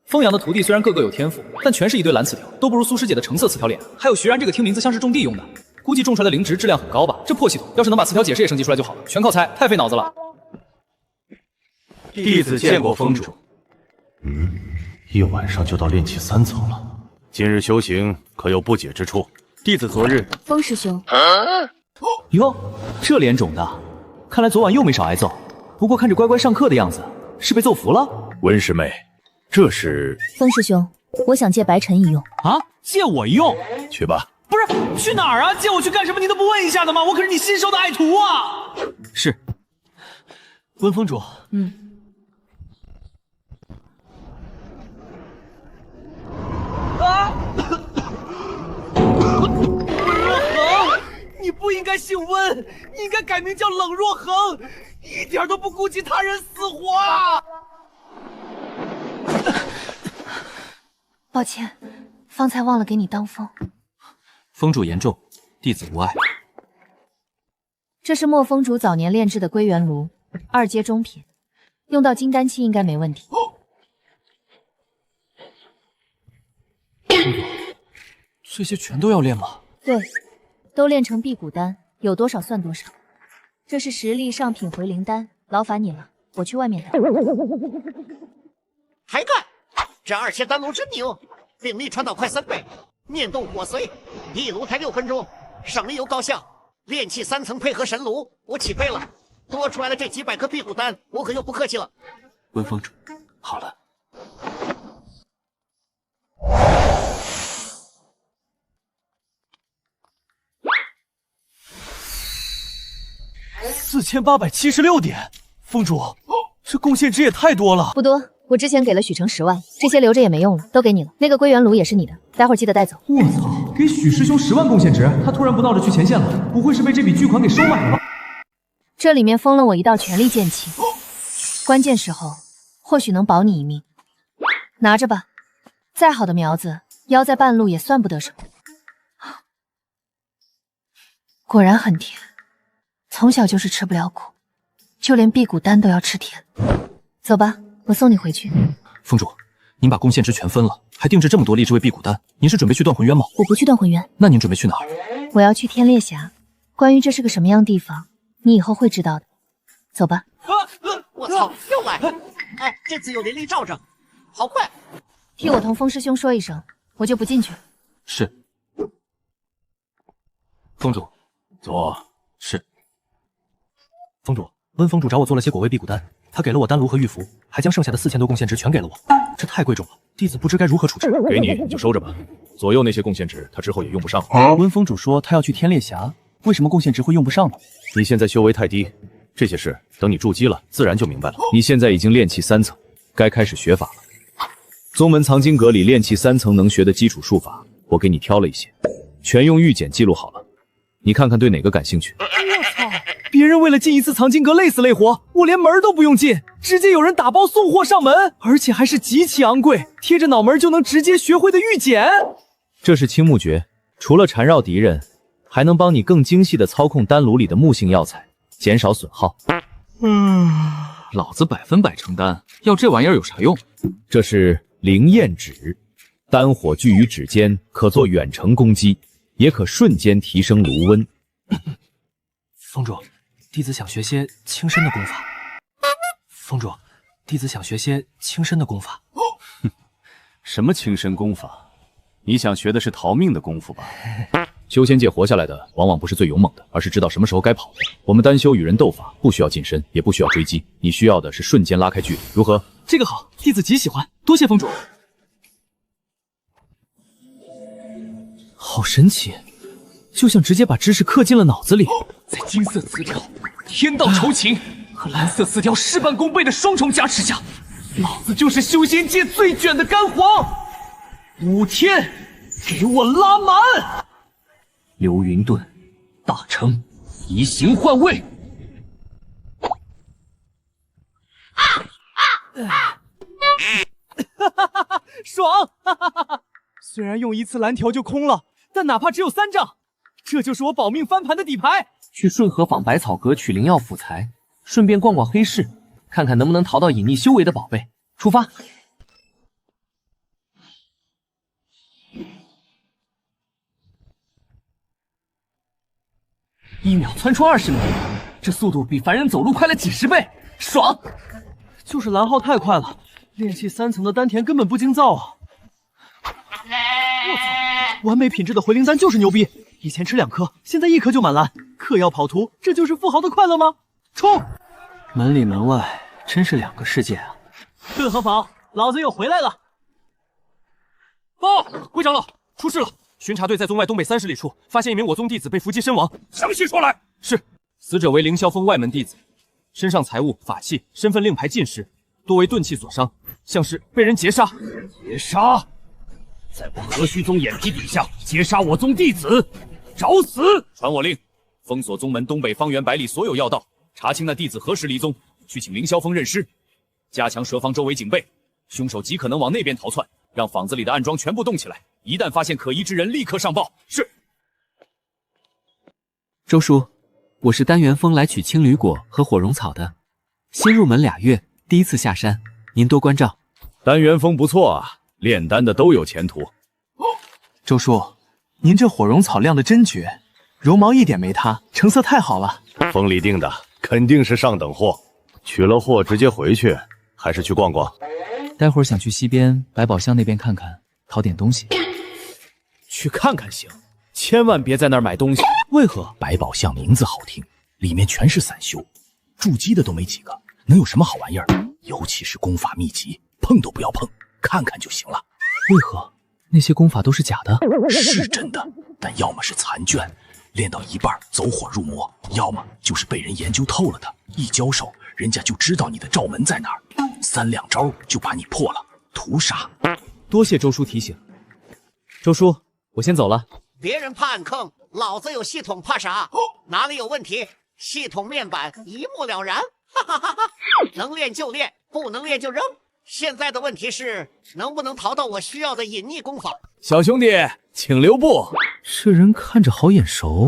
风阳的徒弟虽然个个有天赋，但全是一堆蓝词条，都不如苏师姐的橙色词条脸。还有徐然这个听名字像是种地用的，估计种出来的灵值质量很高吧。这破系统要是能把词条解释也升级出来就好了，全靠猜，太费脑子了。弟子见过峰主。一晚上就到炼气3层了，今日修行可有不解之处？弟子昨日……风师兄。哟，这脸肿的，看来昨晚又没少挨揍。不过看着乖乖上课的样子，是被揍服了。温师妹，这是……风师兄，我想借白尘一用。啊，借我一用？去吧。不是，去哪儿啊？借我去干什么？你都不问一下的吗？我可是你新收的爱徒啊！是，温峰主。啊！你不应该姓温，你应该改名叫冷若恒，一点都不顾及他人死活啊！抱歉，方才忘了给你当风。峰主言重，弟子无碍。这是莫峰主早年炼制的归元炉，2阶中品，用到金丹期应该没问题。这些全都要练吗？对。都炼成辟谷丹，有多少算多少。这是实力上品回灵丹，劳烦你了，我去外面等。还干！这2阶丹炉真牛，灵力传导快3倍，念动火髓，一炉才6分钟，省力又高效。炼气3层配合神炉，我起飞了。多出来的这几百颗辟谷丹，我可就不客气了。温峰主，好了。4876点，封主，这贡献值也太多了。不多，我之前给了许成10万，这些留着也没用了，都给你了。那个归元炉也是你的，待会儿记得带走。我操，给许师兄10万贡献值，他突然不闹着去前线了，不会是被这笔巨款给收买了吧？这里面封了我一道权力剑气，关键时候或许能保你一命。拿着吧，再好的苗子，夭在半路也算不得什么。果然很甜，从小就是吃不了苦，就连辟谷丹都要吃甜。走吧，我送你回去。封主，您把贡献值全分了，还定制这么多荔枝为辟谷丹，您是准备去断魂渊吗？我不去断魂渊。那您准备去哪儿？我要去天烈峡。关于这是个什么样地方，你以后会知道的。走吧。我操，又来！哎，这次有灵力罩着，好快！替我同风师兄说一声，我就不进去。是。封主，坐。是。封主，温封主找我做了些果味辟谷丹，他给了我丹炉和玉符，还将剩下的4000多贡献值全给了我，这太贵重了，弟子不知该如何处置。给你就收着吧，左右那些贡献值他之后也用不上。温封主说他要去天烈峡，为什么贡献值会用不上呢？你现在修为太低，这些事等你筑基了，自然就明白了。你现在已经炼气3层，该开始学法了。宗门藏经阁里炼气3层能学的基础术法，我给你挑了一些，全用玉简记录好了，你看看对哪个感兴趣？我操！别人为了进一次藏经阁累死累活，我连门都不用进，直接有人打包送货上门，而且还是极其昂贵，贴着脑门就能直接学会的玉简。这是青木诀，除了缠绕敌人，还能帮你更精细的操控丹炉里的木性药材，减少损耗。老子100%成丹，要这玩意儿有啥用？这是灵焰指，丹火聚于指间，可做远程攻击，也可瞬间提升炉温。封主，弟子想学些轻身的功法。封主，弟子想学些轻身的功法。什么轻身功法？你想学的是逃命的功夫吧？修仙界活下来的往往不是最勇猛的，而是知道什么时候该跑的。我们丹修与人斗法，不需要近身，也不需要追击，你需要的是瞬间拉开距离，如何？这个好，弟子极喜欢，多谢封主。好神奇，就像直接把知识刻进了脑子里。在金色词条、天道酬勤和蓝色词条事半功倍的双重加持下，老子就是修仙界最卷的干黄。5天，给我拉满！流云遁，大成，移形换位。爽！虽然用1次蓝条就空了，但哪怕只有3丈，这就是我保命翻盘的底牌。去顺河坊百草阁取灵药辅材，顺便逛逛黑市，看看能不能淘到隐匿修为的宝贝。出发！1秒窜出20米，这速度比凡人走路快了几10倍，爽！就是蓝耗太快了，炼气3层的丹田根本不经造啊！我操，完美品质的回灵丹就是牛逼！以前吃2颗，现在1颗就满蓝。嗑药跑图，这就是富豪的快乐吗？冲！门里门外真是2个世界啊！顿河坊，老子又回来了！报，归长老，出事了！巡查队在宗外东北30里处发现一名我宗弟子被伏击身亡。详细说来。是，死者为凌霄峰外门弟子，身上财物、法器、身份令牌尽失，多为钝器所伤，像是被人劫杀。劫杀！在我何须宗眼皮底下劫杀我宗弟子，找死！传我令，封锁宗门东北方圆100里所有要道，查清那弟子何时离宗，去请凌霄峰认尸，加强蛇坊周围警备，凶手极可能往那边逃窜，让坊子里的暗桩全部动起来，一旦发现可疑之人，立刻上报。是。周叔，我是丹元峰来取青旅果和火绒草的，新入门2月，第一次下山，您多关照。丹元峰不错啊，炼丹的都有前途。周叔，您这火绒草酿的真绝，绒毛一点没塌，成色太好了。峰里定的肯定是上等货，取了货直接回去，还是去逛逛？待会儿想去西边百宝箱那边看看，淘点东西。去看看行，千万别在那儿买东西。为何？百宝箱名字好听，里面全是散修，筑基的都没几个，能有什么好玩意儿？尤其是功法秘籍，碰都不要碰，看看就行了。为何？那些功法都是假的？是真的，但要么是残卷，练到一半走火入魔，要么就是被人研究透了的，一交手人家就知道你的罩门在哪儿，3两招就把你破了，屠杀。多谢周叔提醒。周叔，我先走了。别人怕暗坑，老子有系统怕啥？哪里有问题？系统面板一目了然。哈哈哈哈！能练就练，不能练就扔。现在的问题是，能不能淘到我需要的隐匿功法？小兄弟，请留步。这人看着好眼熟，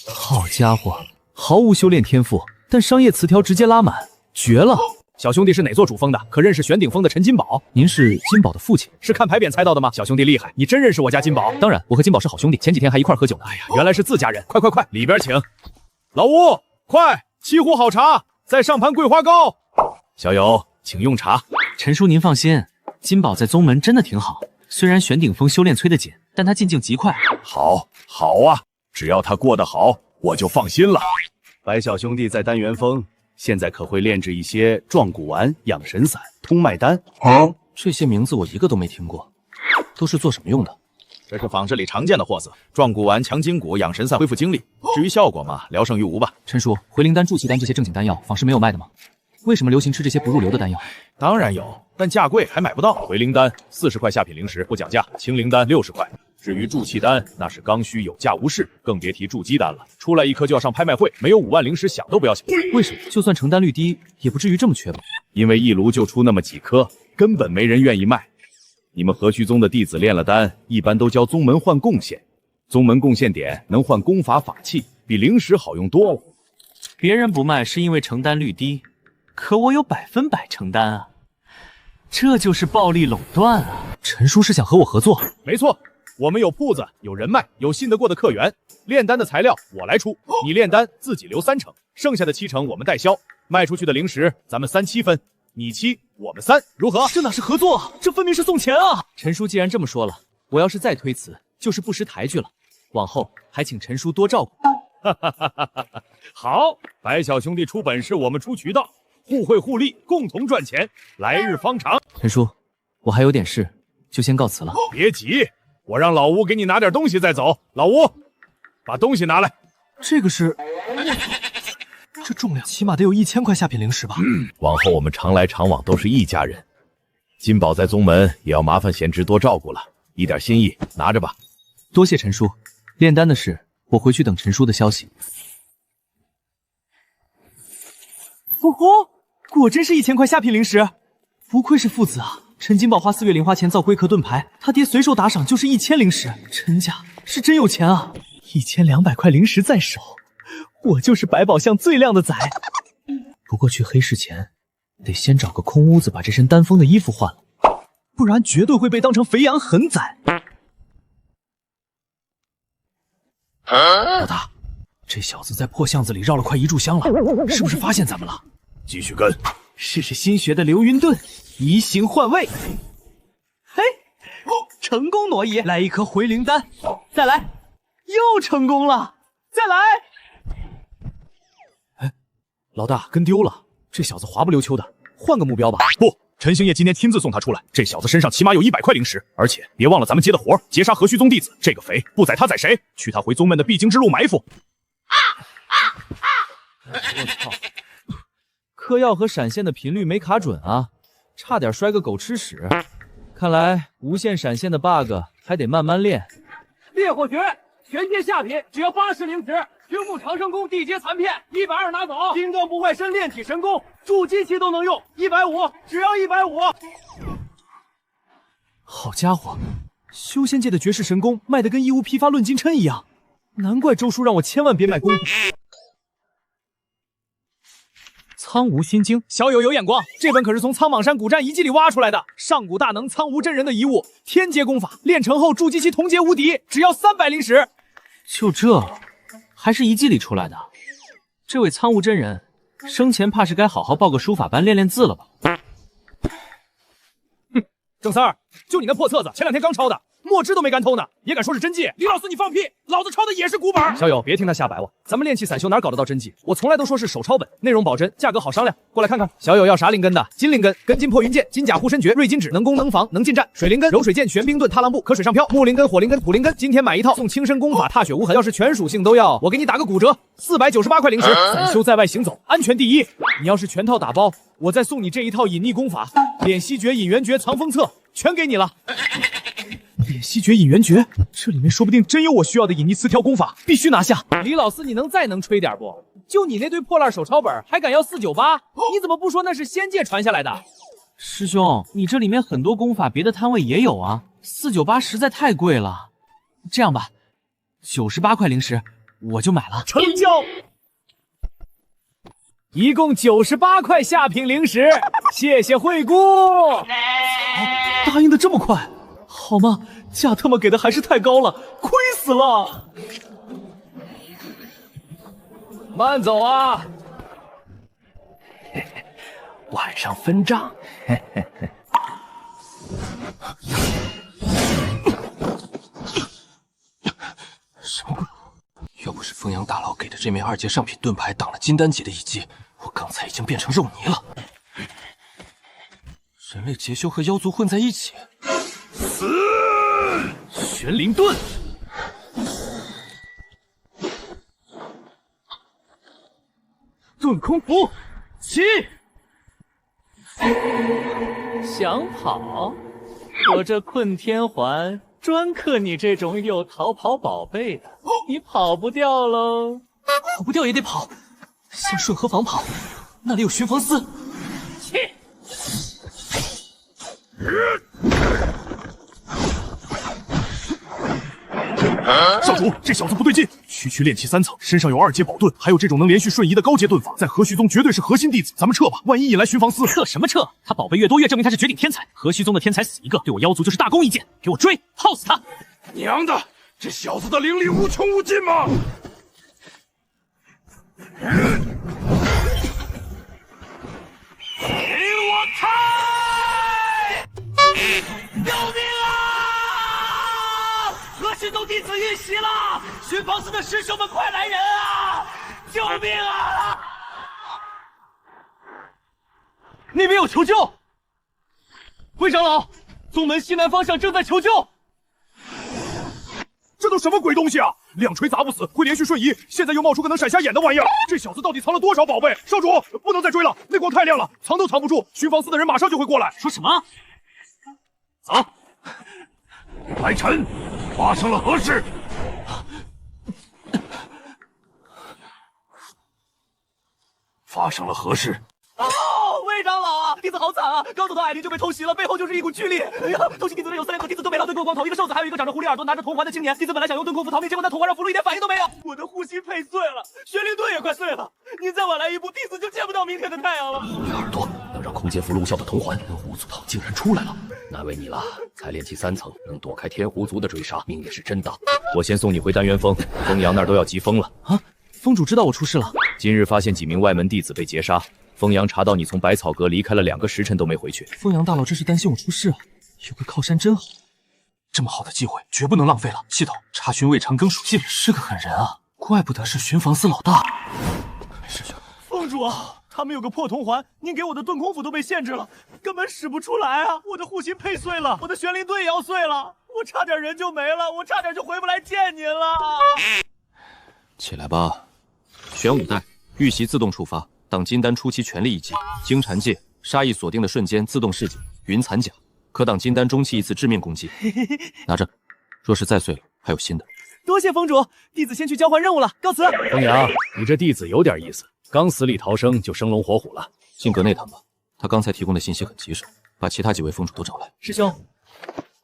好家伙，毫无修炼天赋，但商业词条直接拉满，绝了！小兄弟是哪座主峰的？可认识玄鼎峰的陈金宝？您是金宝的父亲？是看牌匾猜到的吗？小兄弟厉害，你真认识我家金宝？当然，我和金宝是好兄弟，前几天还一块喝酒呢。哎呀，原来是自家人！快，里边请。老吴，快7壶好茶，再上盘桂花糕。小友，请用茶。陈叔您放心，金宝在宗门真的挺好，虽然玄鼎峰修炼催得紧，但他进境极快。好啊，只要他过得好，我就放心了。白小兄弟在丹元峰，现在可会炼制一些壮骨丸、养神散、通脉丹。这些名字我一个都没听过，都是做什么用的？这是坊市里常见的货色，壮骨丸强筋骨，养神散恢复精力。至于效果嘛，聊胜于无吧。陈叔，回灵丹、助气丹这些正经丹药，坊市没有卖的吗？为什么流行吃这些不入流的丹药？当然有，但价贵，还买不到。回灵丹40块下品零食，不讲价；清灵丹60块。至于助气丹，那是刚需，有价无市，更别提筑基丹了。出来一颗就要上拍卖会，没有5万零食想都不要想。为什么？就算成单率低，也不至于这么缺吧？因为一炉就出那么几颗，根本没人愿意卖。你们和虚宗的弟子炼了丹，一般都交宗门换贡献，宗门贡献点能换功法法器，比零食好用多了。别人不卖是因为成单率低，可我有100%成单啊，这就是暴力垄断啊！陈叔是想和我合作？没错，我们有铺子，有人脉，有信得过的客源。炼丹的材料我来出，你炼丹自己留3成，剩下的7成我们代销。卖出去的零食咱们3-7分，你7，我们3，如何？这哪是合作，这分明是送钱啊！陈叔既然这么说了，我要是再推辞，就是不识抬举了。往后还请陈叔多照顾。好，白小兄弟出本事，我们出渠道，互惠互利，共同赚钱，来日方长。陈叔，我还有点事，就先告辞了。别急，我让老吴给你拿点东西再走。老吴，把东西拿来。这个是，这重量起码得有1000块下品零食吧？往后我们常来常往，都是一家人。金宝在宗门也要麻烦贤侄多照顾了，一点心意拿着吧。多谢陈叔，炼丹的事我回去等陈叔的消息。哦吼，果真是1000块下品零食，不愧是父子啊！陈金宝花4月零花钱造龟壳盾牌，他爹随手打赏就是1000零食，陈家是真有钱啊！1200块零食在手，我就是百宝巷最靓的仔。不过去黑市前，得先找个空屋子把这身丹峰的衣服换了，不然绝对会被当成肥羊狠宰。老大，这小子在破巷子里绕了快1炷香了，是不是发现咱们了？继续跟，试试新学的流云盾，移形换位。嘿，成功挪移，来一颗回灵丹，再来，又成功了，再来。哎，老大跟丢了，这小子滑不溜秋的，换个目标吧。不，陈星爷今天亲自送他出来，这小子身上起码有100块零食，而且别忘了咱们接的活，截杀何须宗弟子，这个肥不宰他宰谁？去他回宗门的必经之路埋伏。我操！嗑药和闪现的频率没卡准啊，差点摔个狗吃屎。看来无限闪现的 bug 还得慢慢练。烈火诀全阶下品，只要80零食。军木长生功地阶残片120拿走。金刚不坏身炼体神功，筑基期都能用，150，只要150。好家伙，修仙界的绝世神功卖的跟义乌批发论斤称一样，难怪周叔让我千万别买功夫。苍梧心经，小友有眼光，这本可是从苍莽山古战遗迹里挖出来的，上古大能苍梧真人的遗物，天阶功法，练成后筑基期同阶无敌，只要300零食。就这，还是遗迹里出来的？这位苍梧真人生前怕是该好好报个书法班练练字了吧？哼，郑三儿，就你那破册子，前2天刚抄的，墨汁都没敢偷呢，也敢说是真迹？李老师，你放屁！老子抄的也是古本。小友，别听他瞎白话，咱们炼器散修哪搞得到真迹？我从来都说是手抄本，内容保真，价格好商量。过来看看，小友要啥灵根的？金灵根，根金破云剑，金甲护身诀，锐金指，能攻能防能近战；水灵根，柔水剑，玄冰盾，踏浪步，可水上漂；木灵根，火灵根，土灵根。今天买一套送轻身功法，踏雪无痕。要是全属性都要，我给你打个骨折，498块零食。散修在外行走，安全第一。你要是全套打包，我再送你这一套隐匿功法，敛息诀、引元诀、藏风册，全给你了。敛息诀、引元诀，这里面说不定真有我需要的隐匿词条功法，必须拿下。李老师，你能再能吹点不？就你那堆破烂手抄本，还敢要498？你怎么不说那是仙界传下来的？师兄，你这里面很多功法，别的摊位也有啊，498实在太贵了。这样吧，98块零食，我就买了。成交。一共98块下品零食，谢谢惠顾。答应的这么快，好吗？价特么给的还是太高了，亏死了。慢走啊！晚上分账。什么鬼？要不是风阳大佬给的这枚2阶上品盾牌挡了金丹级的一击，我刚才已经变成肉泥了。人类劫修和妖族混在一起，死！玄灵盾。遁空符，起！想跑？我这困天环专克你这种有逃跑宝贝的，你跑不掉喽。跑不掉也得跑，向顺河坊跑，那里有巡防司。切！少主，这小子不对劲，区炼器3层，身上有2阶宝盾，还有这种能连续瞬移的高阶盾法，在和虚宗绝对是核心弟子。咱们撤吧，万一引来巡防司。撤什么撤？他宝贝越多，越证明他是绝顶天才。和虚宗的天才死一个，对我妖族就是大功一件。给我追，耗死他！娘的，这小子的灵力无穷无尽吗？给我开！救命啊！和虚宗弟子遇袭了，巡防司的师兄们快来人啊！救命啊！那边有求救！魏长老，宗门西南方向正在求救。这都什么鬼东西啊！两锤砸不死，会连续瞬移，现在又冒出个能闪瞎眼的玩意儿。这小子到底藏了多少宝贝？少主，不能再追了，那光太亮了，藏都藏不住。巡防司的人马上就会过来。说什么？走。白尘，发生了何事？发生了何事？哦，魏长老啊，弟子好惨啊！刚走到矮林就被偷袭了，背后就是一股巨力。哎呀，偷袭弟子的有3两口弟子都没了，盾光头，一个瘦子，还有一个长着狐狸耳朵、拿着铜环的青年。弟子本来想用盾空符逃命，结果那铜环让符箓一点反应都没有，我的护心佩碎了，玄灵盾也快碎了。您再晚来一步，弟子就见不到明天的太阳了。狐狸耳朵能让空间符录效的铜环，五祖堂竟然出来了，难为你了。才炼器3层，能躲开天狐族的追杀，命也是真大。我先送你回丹元峰，风阳那儿都要急疯了啊！峰主知道我出事了，今日发现几名外门弟子被劫杀。风阳查到你从百草阁离开了2个时辰都没回去。风阳大佬这是担心我出事啊，有个靠山真好。这么好的机会绝不能浪费了。系统查询魏长庚属性，是个狠人啊，怪不得是巡防司老大。师兄，峰主啊，他们有个破铜环，您给我的遁空符都被限制了，根本使不出来啊！我的护心佩碎了，我的玄灵盾也要碎了，我差点人就没了，我差点就回不来见您了。起来吧，玄武带，遇袭自动触发。当金丹初期全力一击，经缠戒，杀意锁定的瞬间自动示警。云残甲可挡金丹中期1次致命攻击。拿着，若是再碎了，还有新的。多谢峰主，弟子先去交换任务了，告辞。风阳，你这弟子有点意思，刚死里逃生就生龙活虎了。进阁内谈吧，他刚才提供的信息很棘手，把其他几位峰主都找来。师兄，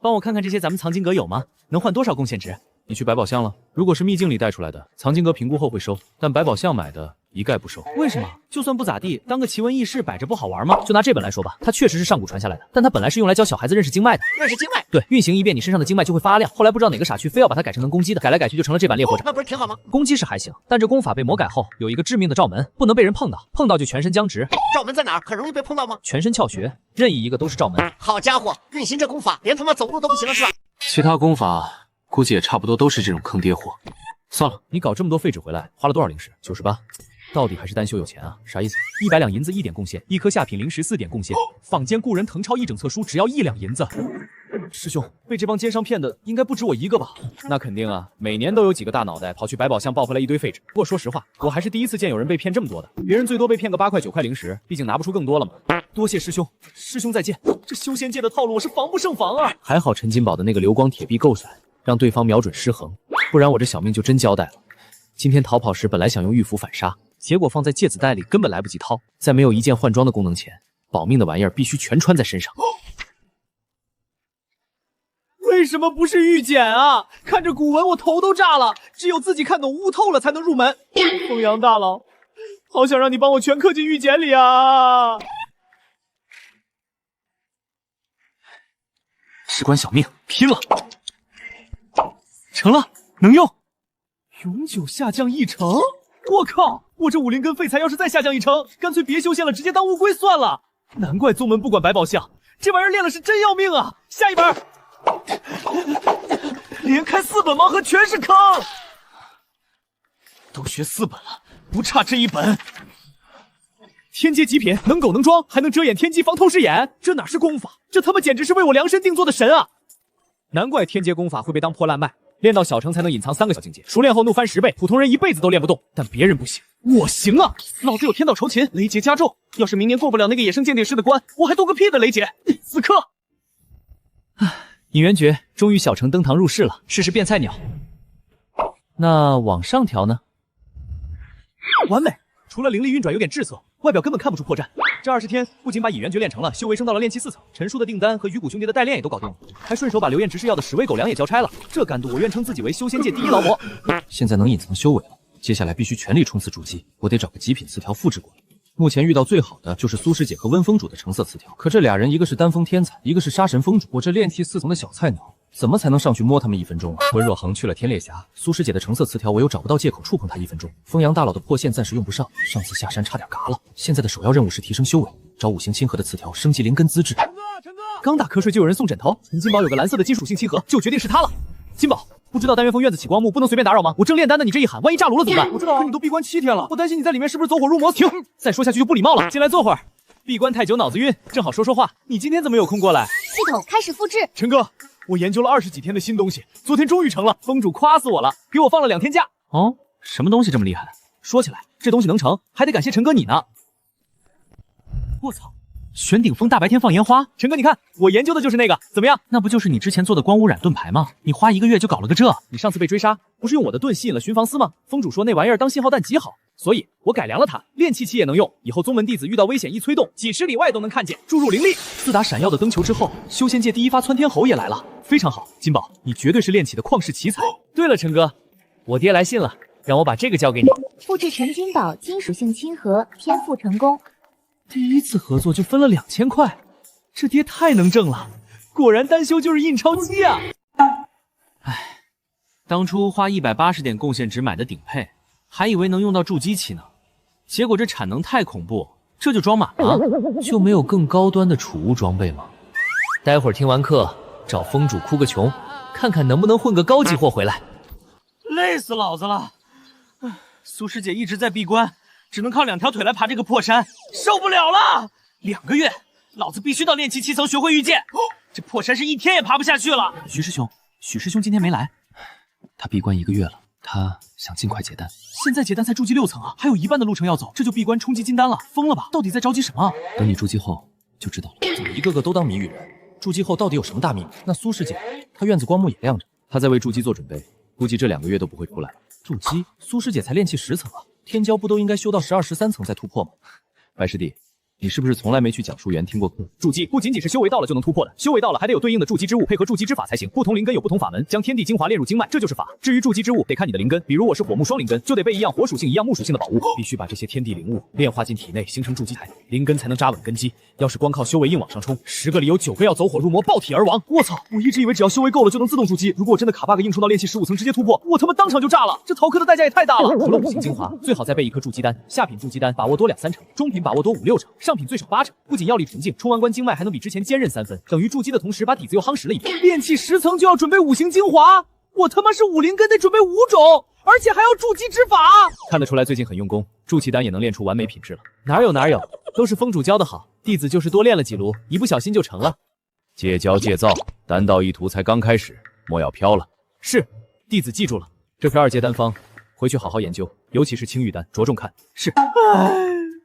帮我看看这些咱们藏经阁有吗？能换多少贡献值？你去百宝箱了，如果是秘境里带出来的，藏经阁评估后会收，但百宝箱买的一概不收。为什么？就算不咋地，当个奇闻异事摆着不好玩吗？就拿这本来说吧，它确实是上古传下来的，但它本来是用来教小孩子认识经脉的。认识经脉？对，运行一遍，你身上的经脉就会发亮。后来不知道哪个傻区非要把它改成能攻击的，改来改去就成了这版烈火斩。那不是挺好吗？攻击是还行，但这功法被魔改后有一个致命的罩门，不能被人碰到，碰到就全身僵直。罩门在哪儿？很容易被碰到吗？全身窍穴，任意一个都是罩门。好家伙，运行这功法连他妈走路都不行了是吧？其他功法估计也差不多都是这种坑爹货。算了，你搞这么多废纸回来，花了多少灵石？98。到底还是单修有钱啊？啥意思？100两银子1点贡献，1颗下品灵石4点贡献。坊间故人誊抄1整册书只要1两银子。师兄，被这帮奸商骗的应该不止我一个吧？那肯定啊，每年都有几个大脑袋跑去百宝箱抱回来一堆废纸。不过说实话，我还是第一次见有人被骗这么多的，别人最多被骗个8块9块灵石，毕竟拿不出更多了嘛。多谢师兄，师兄再见。这修仙界的套路我是防不胜防啊！还好陈金宝的那个流光铁臂够闪，让对方瞄准失衡，不然我这小命就真交代了。今天逃跑时本来想用玉符反杀，结果放在戒子袋里根本来不及掏，在没有一键换装的功能前，保命的玩意儿必须全穿在身上。为什么不是玉简啊？看着古文我头都炸了，只有自己看懂悟透了才能入门。风阳大佬，好想让你帮我全刻进玉简里啊！事关小命，拼了！成了，能用。永久下降1成，我靠！我这5灵根废材要是再下降1成，干脆别修仙了，直接当乌龟算了。难怪宗门不管百宝箱，这玩意儿练了是真要命啊！下一本，连开4本盲盒全是坑。都学4本了，不差这1本。天阶极品，能狗能装，还能遮掩天机防透视眼，这哪是功法？这他妈简直是为我量身定做的神啊！难怪天阶功法会被当破烂卖。练到小成才能隐藏3个小境界，熟练后怒翻10倍，普通人一辈子都练不动。但别人不行，我行啊！老子有天道酬勤，雷劫加重。要是明年过不了那个野生鉴定师的关，我还多个屁的雷劫！死磕！唉，尹元觉终于小成登堂入室了，试试变菜鸟。那往上调呢？完美！除了灵力运转有点滞涩，外表根本看不出破绽。这20天不仅把尹元诀练成了，修为升到了炼气4层，陈叔的订单和鱼骨兄弟的代练也都搞定了，还顺手把刘彦执事要的10味狗粮也交差了。这干度，我愿称自己为修仙界第1劳模。现在能隐藏修为了，接下来必须全力冲刺筑基，我得找个极品词条复制过来。目前遇到最好的就是苏师姐和温风主的橙色词条，可这俩人一个是丹峰天才，一个是杀神风主，我这炼气4层的小菜鸟，怎么才能上去摸他们1分钟啊？温若恒去了天烈峡，苏师姐的橙色词条我又找不到借口触碰他1分钟，风阳大佬的破线暂时用不上，上次下山差点嘎了。现在的首要任务是提升修为，找5行亲和的词条升级灵根资质。刚打瞌睡就有人送枕头，陈金宝有个蓝色的金属性亲和，就决定是他了。金宝，不知道丹元峰院子起光幕不能随便打扰吗？我正炼丹的，你这一喊，万一炸炉了怎么办？我知道，可你都闭关7天了，我担心你在里面是不是走火入魔。停，再说下去就不礼貌了。进来坐会儿。闭关太久脑子晕，正好说说话。你今天怎么有空过来？系统开始复制。陈哥，我研究了20几天的新东西，昨天终于成了，峰主夸死我了，给我放了2天假。哦，什么东西这么厉害？说起来，这东西能成，还得感谢陈哥你呢。我操！玄顶峰大白天放烟花，陈哥你看，我研究的就是那个，怎么样？那不就是你之前做的光污染盾牌吗？你花1个月就搞了个这？你上次被追杀，不是用我的盾吸引了巡防司吗？峰主说那玩意儿当信号弹极好，所以我改良了它，炼气也能用，以后宗门弟子遇到危险一催动，几10里外都能看见，注入灵力。自打闪耀的灯球之后，修仙界第1发窜天猴也来了，非常好，金宝，你绝对是炼气的旷世奇才。对了，陈哥，我爹来信了，让我把这个交给你。复制陈金宝金属性亲和，天赋成功。第1次合作就分了2000块，这爹太能挣了，果然单修就是印钞机啊！唉，当初花180点贡献值买的顶配，还以为能用到筑基期呢，结果这产能太恐怖，这就装满了。就没有更高端的储物装备吗？待会儿听完课，找峰主哭个穷，看看能不能混个高级货回来。累死老子了！苏师姐一直在闭关，只能靠2条腿来爬这个破山，受不了了！2个月，老子必须到炼气7层学会御剑。这破山是1天也爬不下去了。徐师兄，许师兄今天没来，他闭关1个月了，他想尽快结丹。现在结丹才筑基6层啊，还有1半的路程要走，这就闭关冲击金丹了，疯了吧？到底在着急什么？等你筑基后就知道了。怎么一个个都当谜语人？筑基后到底有什么大秘密？那苏师姐，她院子光幕也亮着，她在为筑基做准备，估计这2个月都不会出来了。筑基，苏师姐才炼气10层啊，天骄不都应该修到12、13层再突破吗？白师弟，你是不是从来没去讲述园听过课？筑基不仅仅是修为到了就能突破的，修为到了还得有对应的筑基之物，配合筑基之法才行。不同灵根有不同法门，将天地精华炼入经脉，这就是法。至于筑基之物，得看你的灵根，比如我是火木双灵根，就得备一样火属性一样木属性的宝物，必须把这些天地灵物炼化进体内，形成筑基台，灵根才能扎稳根基。要是光靠修为硬往上冲，10个里有9个要走火入魔，爆体而亡。我操！我一直以为只要修为够了就能自动筑基，如果我真的卡 bug 硬冲到炼气15层直接突破，我他妈当场就炸了！这逃课的代价也太大了。除了5行精华，最好再备1颗筑基丹，下品筑基丹把握多2、3成，中品把握多5、6成，上上品最少8成，不仅药力纯净，冲完关经脉还能比之前坚韧3分，等于筑基的同时把底子又夯实了一遍。炼气10层就要准备5行精华，我他妈是武灵根得准备5种，而且还要筑基之法。看得出来最近很用功，筑气丹也能练出完美品质了。哪有，都是峰主教的好，弟子就是多练了几炉，一不小心就成了。戒骄戒躁，丹道一途才刚开始，莫要飘了。是，弟子记住了。这是2阶丹方，回去好好研究，尤其是青玉丹，着重看。是。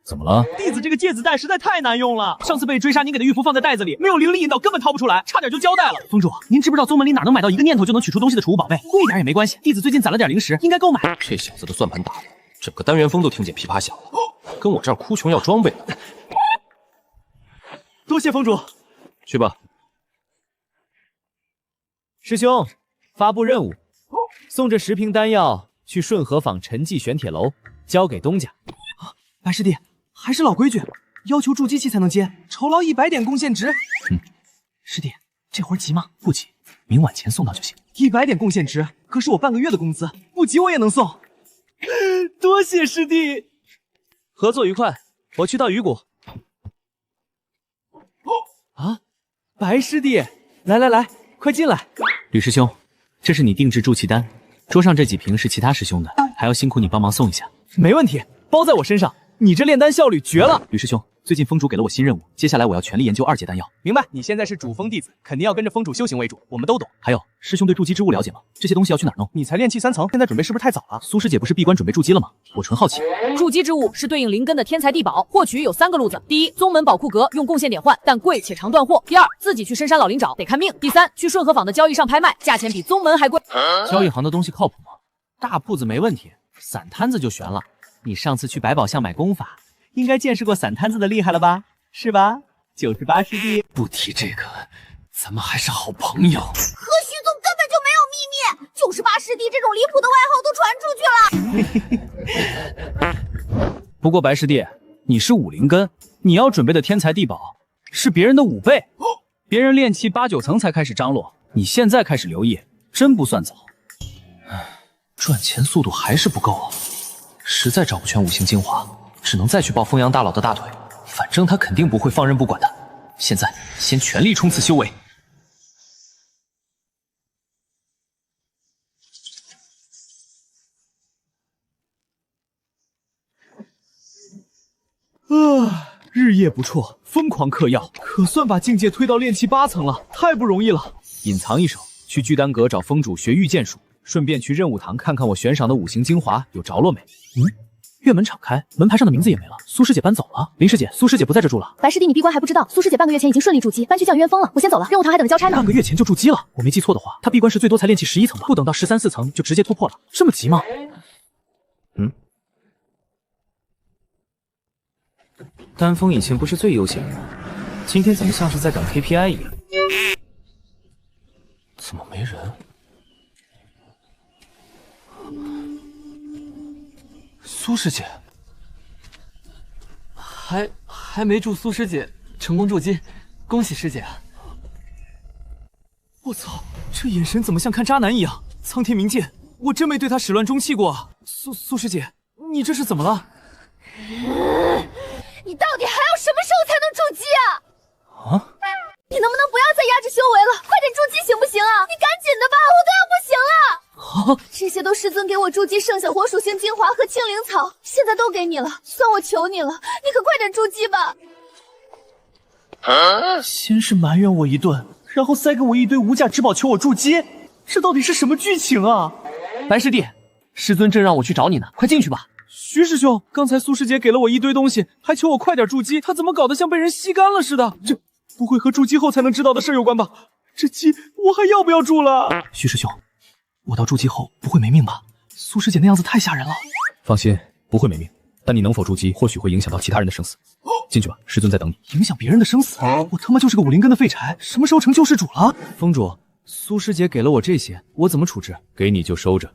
怎么了？弟子这个芥子袋实在太难用了，上次被追杀，您给的玉符放在袋子里，没有灵力引导根本掏不出来，差点就交代了。峰主，您知不知道宗门里哪能买到一个念头就能取出东西的储物宝贝？贵一点也没关系，弟子最近攒了点灵石，应该够买。这小子的算盘打的，整个丹元峰都听见噼啪响了，跟我这儿哭穷要装备。多谢峰主。去吧。师兄，发布任务，送这10瓶丹药去顺河坊陈记玄铁楼，交给东家。白师弟，还是老规矩，要求筑基期才能接，酬劳100点贡献值。师弟，这活急吗？不急，明晚前送到就行。100点贡献值，可是我半个月的工资，不急我也能送。多谢师弟，合作愉快。我去到鱼谷。啊，白师弟，来，快进来。吕师兄，这是你定制筑气丹，桌上这几瓶是其他师兄的，还要辛苦你帮忙送一下。没问题，包在我身上。你这炼丹效率绝了，吕师兄。最近峰主给了我新任务，接下来我要全力研究2阶丹药。明白，你现在是主峰弟子，肯定要跟着峰主修行为主，我们都懂。还有，师兄对筑基之物了解吗？这些东西要去哪儿弄？你才炼气3层，现在准备是不是太早了？苏师姐不是闭关准备筑基了吗？我纯好奇。筑基之物是对应灵根的天材地宝，获取有3个路子：第一，宗门宝库阁用贡献点换，但贵且常断货；第二，自己去深山老林找，得看命；第三，去顺河坊的交易上拍卖，价钱比宗门还贵。交易行的东西靠谱吗？大铺子没问题，散摊子就悬了。你上次去百宝巷买功法，应该见识过散摊子的厉害了吧？是吧？98师弟，不提这个，咱们还是好朋友。和徐总根本就没有秘密，98师弟这种离谱的外号都传出去了。不过白师弟，你是武灵根，你要准备的天材地宝是别人的5倍，别人炼气8、9层才开始张罗，你现在开始留意，真不算早。赚钱速度还是不够啊，实在找不全5行精华，只能再去抱风阳大佬的大腿。反正他肯定不会放任不管的，现在先全力冲刺修为。日夜不辍，疯狂嗑药，可算把境界推到炼气8层了，太不容易了。隐藏一手，去居丹阁找峰主学御剑术，顺便去任务堂看看我悬赏的5行精华有着落没。院门敞开，门牌上的名字也没了。苏师姐搬走了。林师姐，苏师姐不在这住了。白师弟，你闭关还不知道，苏师姐半个月前已经顺利筑基，搬去降元峰了。我先走了，任务堂还等着交差呢。半个月前就筑基了？我没记错的话，她闭关时最多才炼气11层吧？不等到13、14层就直接突破了，这么急吗？丹峰以前不是最悠闲吗？今天怎么像是在赶 KPI 一样？怎么没人？苏师姐，还没祝苏师姐成功筑基，恭喜师姐啊！我操，这眼神怎么像看渣男一样？苍天明鉴，我真没对他始乱终弃过啊！苏师姐，你这是怎么了？你到底还要什么时候才能筑基啊？啊？你能不能不要再压制修为了？快点筑基行不行啊？你赶紧的吧，我都要不行了！这些都师尊给我筑基剩下火属性精华和青灵草，现在都给你了，算我求你了，你可快点筑基吧！先是埋怨我一顿，然后塞给我一堆无价之宝求我筑基，这到底是什么剧情啊？白师弟，师尊正让我去找你呢，快进去吧。徐师兄，刚才苏师姐给了我一堆东西，还求我快点筑基，她怎么搞得像被人吸干了似的？这不会和筑基后才能知道的事有关吧？这基我还要不要筑了？徐师兄，我到筑基后不会没命吧？苏师姐那样子太吓人了。放心，不会没命，但你能否筑基，或许会影响到其他人的生死。进去吧，师尊在等你。影响别人的生死？我他妈就是个武灵根的废柴，什么时候成救世主了？峰主，苏师姐给了我这些，我怎么处置？给你就收着。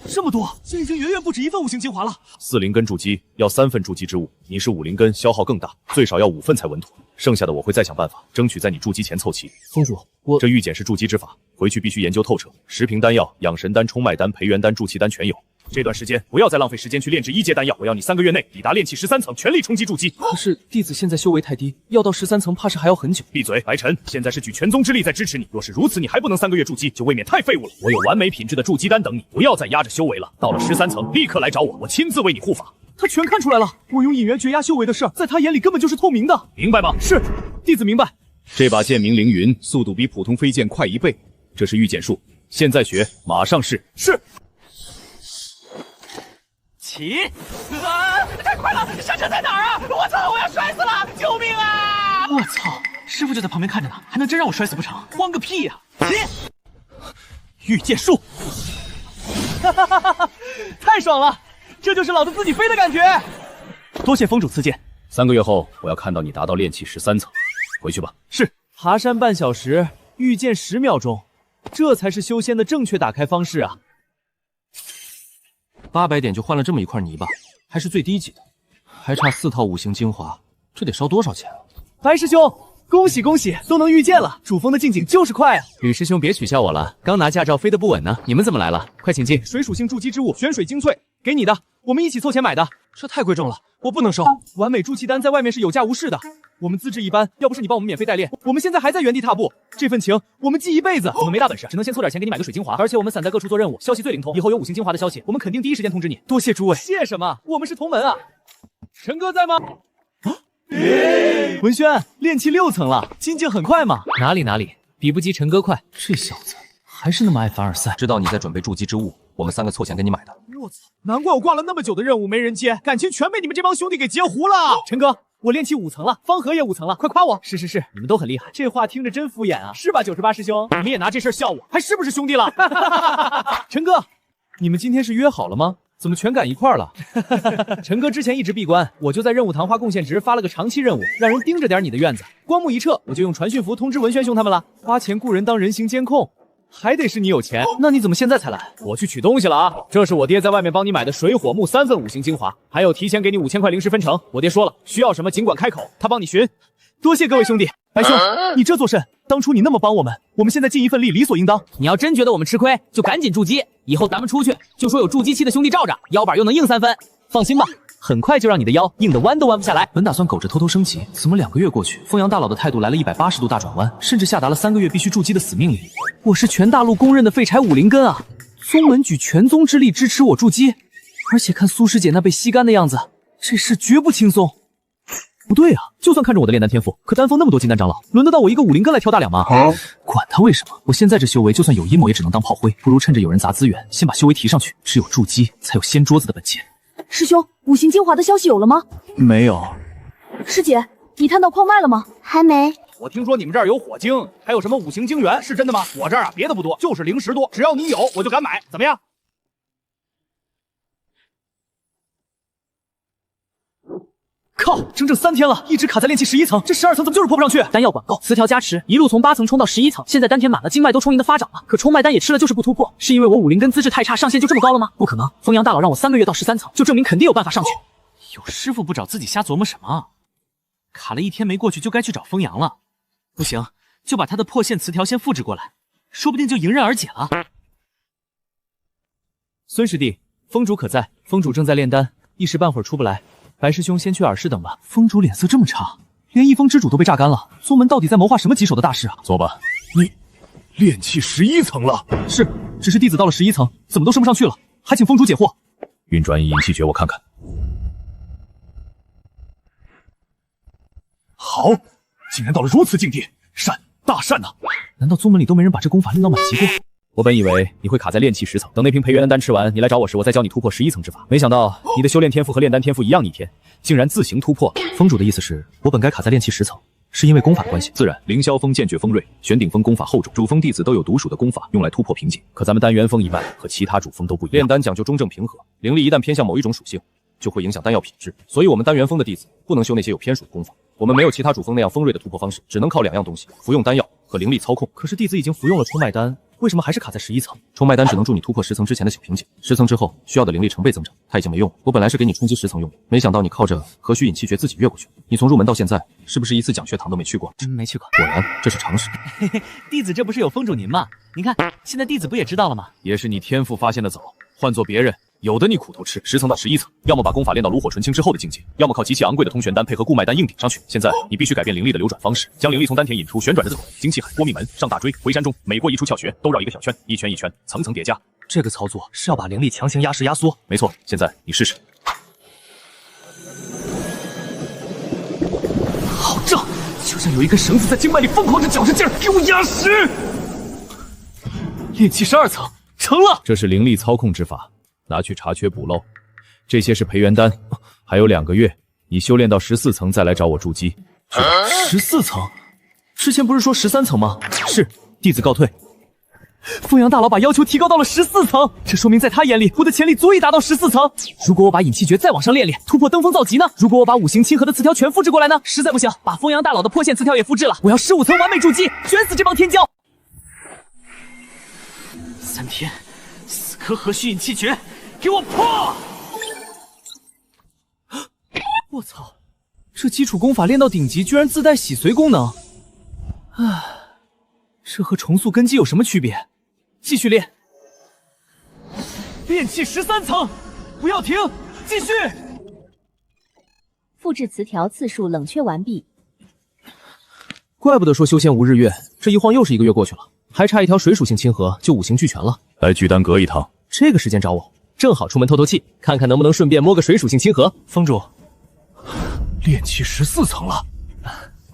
这么多，这已经远远不止1份5行精华了。4灵根筑基要3份筑基之物，你是5灵根，消耗更大，最少要5份才稳妥。剩下的我会再想办法，争取在你筑基前凑齐。峰主，这御简是筑基之法，回去必须研究透彻。10瓶丹药，养神丹、冲脉丹、培元丹、筑气丹全有。这段时间不要再浪费时间去炼制1阶丹药，我要你3个月内抵达炼气13层，全力冲击筑基。可是弟子现在修为太低，要到13层怕是还要很久。闭嘴，白晨！现在是举全宗之力在支持你，若是如此，你还不能3个月筑基，就未免太废物了。我有完美品质的筑基丹等你，不要再压着修为了。到了13层，立刻来找我，我亲自为你护法。他全看出来了，我用引元诀压修为的事儿，在他眼里根本就是透明的，明白吗？是，弟子明白。这把剑名凌云，速度比普通飞剑快1倍，这是御剑术。现在学，马上试。是。起！太快了，上车在哪儿啊？我操，我要摔死了！救命啊！我操，师傅就在旁边看着呢，还能真让我摔死不成？慌个屁呀！起！御剑术，太爽了！这就是老子自己飞的感觉。多谢峰主赐剑。3个月后，我要看到你达到炼气13层。回去吧。是。爬山半小时，御剑10秒钟，这才是修仙的正确打开方式啊！800点就换了这么一块泥巴，还是最低级的，还差4套5行精华，这得烧多少钱啊？白师兄，恭喜恭喜，都能御剑了！主峰的进境就是快啊！吕师兄别取笑我了，刚拿驾照飞得不稳呢。你们怎么来了？快请进。水属性筑基之物，玄水精粹，给你的，我们一起凑钱买的。这太贵重了，我不能收。完美筑气丹在外面是有价无市的，我们资质一般，要不是你帮我们免费代练，我们现在还在原地踏步。这份情我们记一辈子。我们没大本事，只能先凑点钱给你买个水精华，而且我们散在各处做任务，消息最灵通。以后有5行精华的消息，我们肯定第一时间通知你。多谢诸位。谢什么？我们是同门啊。陈哥在吗？文轩，炼气6层了，进境很快嘛？哪里，比不及陈哥快。这小子还是那么爱凡尔赛。知道你在准备筑基之物，我们3个凑钱给你买的。我操，难怪我挂了那么久的任务没人接，感情全被你们这帮兄弟给截胡了。陈哥，我炼气5层了，方河也5层了，快夸我！是，你们都很厉害。这话听着真敷衍啊，是吧？98师兄，你们也拿这事笑我，还是不是兄弟了？陈哥，你们今天是约好了吗？怎么全赶一块儿了？陈哥之前一直闭关，我就在任务堂花贡献值发了个长期任务，让人盯着点你的院子。光幕一撤，我就用传讯符通知文轩兄他们了。花钱雇人当人形监控，还得是你有钱。那你怎么现在才来？我去取东西了啊！这是我爹在外面帮你买的水火木3份5行精华，还有提前给你5000块灵石分成。我爹说了，需要什么尽管开口，他帮你寻。多谢各位兄弟。白兄，你这做甚？当初你那么帮我们，我们现在尽一份力，理所应当。你要真觉得我们吃亏，就赶紧筑基，以后咱们出去就说有筑基期的兄弟罩着，腰板又能硬3分。放心吧，很快就让你的腰硬得弯都弯不下来。本打算苟着偷偷升级，怎么2个月过去，凤阳大佬的态度来了180度大转弯，甚至下达了3个月必须筑基的死命令。我是全大陆公认的废柴武灵根啊！宗门举全宗之力支持我筑基，而且看苏师姐那被吸干的样子，这事绝不轻松。不对啊，就算看着我的炼丹天赋，可丹峰那么多金丹长老，轮得到我一个武灵根来挑大梁吗？管他为什么，我现在这修为，就算有阴谋也只能当炮灰，不如趁着有人砸资源，先把修为提上去。只有筑基，才有掀桌子的本钱。师兄，5行精华的消息有了吗？没有。师姐，你探到矿脉了吗？还没。我听说你们这儿有火晶，还有什么5行晶元，是真的吗？我这儿啊，别的不多，就是灵石多，只要你有，我就敢买，怎么样？靠，整整3天了，一直卡在炼气11层，这12层怎么就是破不上去？丹药管够，词条加持，一路从8层冲到11层，现在丹田满了，经脉都充盈的发长了。可冲脉丹也吃了，就是不突破，是因为我武灵根资质太差，上限就这么高了吗？不可能，风阳大佬让我3个月到13层，就证明肯定有办法上去。有师傅不找，自己瞎琢磨什么？卡了1天没过去，就该去找风阳了。不行，就把他的破线词条先复制过来，说不定就迎刃而解了。孙师弟，峰主可在？峰主正在炼丹，一时半会儿出不来。白师兄先去耳室等吧。峰主脸色这么差，连一峰之主都被榨干了，宗门到底在谋划什么棘手的大事啊？坐吧。你炼气11层了？是，只是弟子到了11层，怎么都升不上去了，还请峰主解惑。运转引气诀，我看看。好，竟然到了如此境地，善，大善呐！难道宗门里都没人把这功法练到满级过？我本以为你会卡在炼气10层，等那瓶培元丹吃完，你来找我时，我再教你突破11层之法。没想到你的修炼天赋和炼丹天赋一样逆天，竟然自行突破。峰主的意思是我本该卡在炼气10层，是因为功法的关系。自然，凌霄峰剑诀锋锐，玄顶峰功法厚重，主峰弟子都有独属的功法用来突破瓶颈。可咱们丹元峰一脉和其他主峰都不一样，炼丹讲究中正平和，灵力一旦偏向某一种属性，就会影响丹药品质。所以我们丹元峰的弟子不能修那些有偏属的功法。我们没有其他主峰那样锋锐的突破方式，只能靠2样东西：服用丹药和灵力操控。可是弟子已经服用了冲脉丹，为什么还是卡在11层？冲脉丹只能助你突破10层之前的小瓶颈，10层之后需要的灵力成倍增长，它已经没用了。我本来是给你冲击10层用的，没想到你靠着何须引气诀自己越过去。你从入门到现在，是不是一次讲学堂都没去过？没去过。果然，这是常识。嘿嘿，弟子这不是有峰主您吗？您看，现在弟子不也知道了吗？也是你天赋发现的早，换做别人有的你苦头吃，10层到11层，要么把功法练到炉火纯青之后的境界，要么靠极其昂贵的通玄丹配合固脉丹硬顶上去。现在你必须改变灵力的流转方式，将灵力从丹田引出，旋转着走，经气海、波密门、上大椎、回山中，每过一处窍穴，都绕一个小圈，一圈一圈，层层叠加。这个操作是要把灵力强行压实压缩。没错，现在你试试。好胀，就像有一根绳子在经脉里疯狂着绞着劲儿，给我压实。炼气12层，成了。这是灵力操控之法。拿去查缺补漏，这些是培元丹，还有2个月，你修炼到14层再来找我筑基。14层？之前不是说13层吗？是，弟子告退。风阳大佬把要求提高到了14层，这说明在他眼里，我的潜力足以达到14层。如果我把引气诀再往上练练，突破登峰造极呢？如果我把5行亲和的词条全复制过来呢？实在不行，把风阳大佬的破线词条也复制了。我要15层完美筑基，卷死这帮天骄！3天，4颗和虚引气诀。给我破！我操，这基础功法练到顶级居然自带洗髓功能，唉，这和重塑根基有什么区别？继续练，炼气13层，不要停，继续。复制词条次数冷却完毕。怪不得说修仙无日月，这一晃又是1个月过去了，还差一条水属性亲和就5行俱全了。来聚丹阁一趟，这个时间找我。正好出门透透气，看看能不能顺便摸个水属性亲和。峰主，炼气14层了，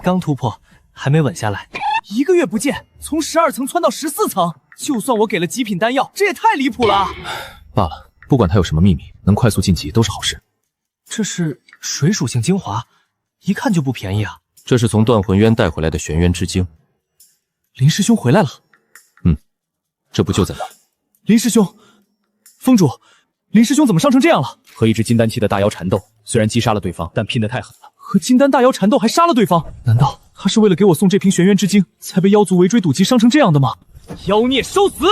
刚突破，还没稳下来。1个月不见，从12层窜到14层，就算我给了极品丹药，这也太离谱了。罢了，不管他有什么秘密，能快速晋级都是好事。这是水属性精华，一看就不便宜啊。这是从断魂渊带回来的玄渊之精。林师兄回来了。这不就在那？林师兄，峰主。林师兄怎么伤成这样了？和一只金丹期的大妖缠斗，虽然击杀了对方，但拼得太狠了。和金丹大妖缠斗还杀了对方？难道他是为了给我送这瓶玄渊之精，才被妖族围追堵击伤成这样的吗？妖孽收死！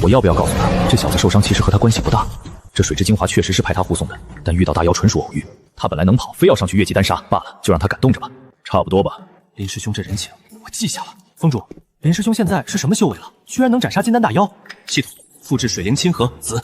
我要不要告诉他，这小子受伤其实和他关系不大？这水之精华确实是派他护送的，但遇到大妖纯属偶遇。他本来能跑，非要上去越级单杀，罢了，就让他感动着吧。差不多吧。林师兄这人情，我记下了。峰主，林师兄现在是什么修为了？居然能斩杀金丹大妖？系统复制水灵亲和子。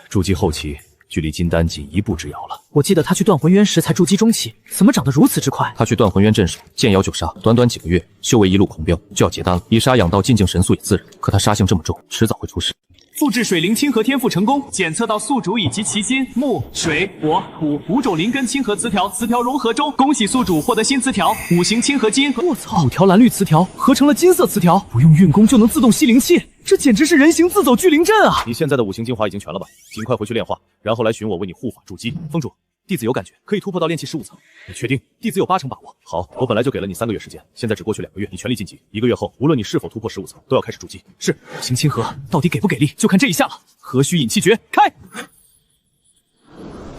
筑基后期，距离金丹仅1步之遥了。我记得他去断魂渊时才筑基中期，怎么长得如此之快？他去断魂渊镇守，见妖就杀，短短几个月，修为一路狂飙，就要结丹了。以杀养道，进境神速也自然，可他杀性这么重，迟早会出事。复制水灵亲和天赋成功，检测到宿主以及其金、木、水、火、土5种灵根亲和词条，词条融合中，恭喜宿主获得新词条5行亲和金。我操，5条蓝绿词条合成了金色词条，不用运功就能自动吸灵气，这简直是人形自走聚灵阵啊！你现在的5行精华已经全了吧？尽快回去炼化，然后来寻我为你护法筑基。峰主，弟子有感觉，可以突破到炼气15层。你确定？弟子有8成把握。好，我本来就给了你3个月时间，现在只过去2个月，你全力晋级。1个月后，无论你是否突破15层，都要开始筑基。是，5行亲和到底给不给力，就看这一下了。和虚引气诀开，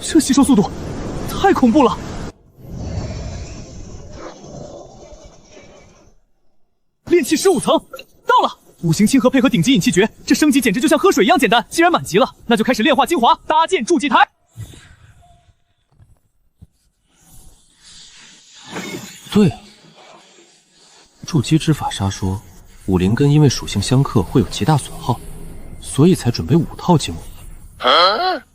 这吸收速度太恐怖了。炼气15层到了，5行亲和配合顶级引气诀，这升级简直就像喝水一样简单。既然满级了，那就开始炼化精华，搭建筑基台。对啊，筑基之法杀说5灵根因为属性相克会有极大损耗，所以才准备5套精华。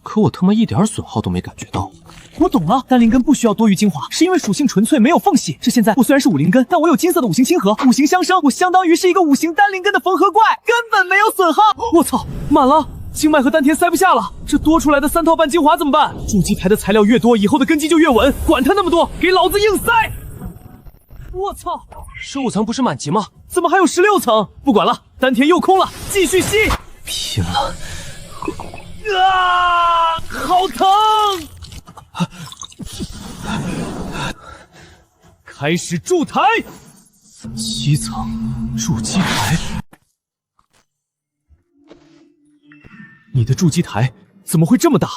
可我他妈一点损耗都没感觉到。我懂了，丹灵根不需要多余精华，是因为属性纯粹没有缝隙。这现在我虽然是5灵根，但我有金色的5行亲和，5行相生，我相当于是一个5行单灵根的缝合怪，根本没有损耗。我操，满了，经脉和丹田塞不下了，这多出来的3套半精华怎么办？筑基台的材料越多，以后的根基就越稳，管他那么多，给老子硬塞！我操，15层不是满级吗？怎么还有16层？不管了，丹田又空了，继续吸，拼了！啊，好疼！开始筑台，7层筑基台。你的筑基台怎么会这么大？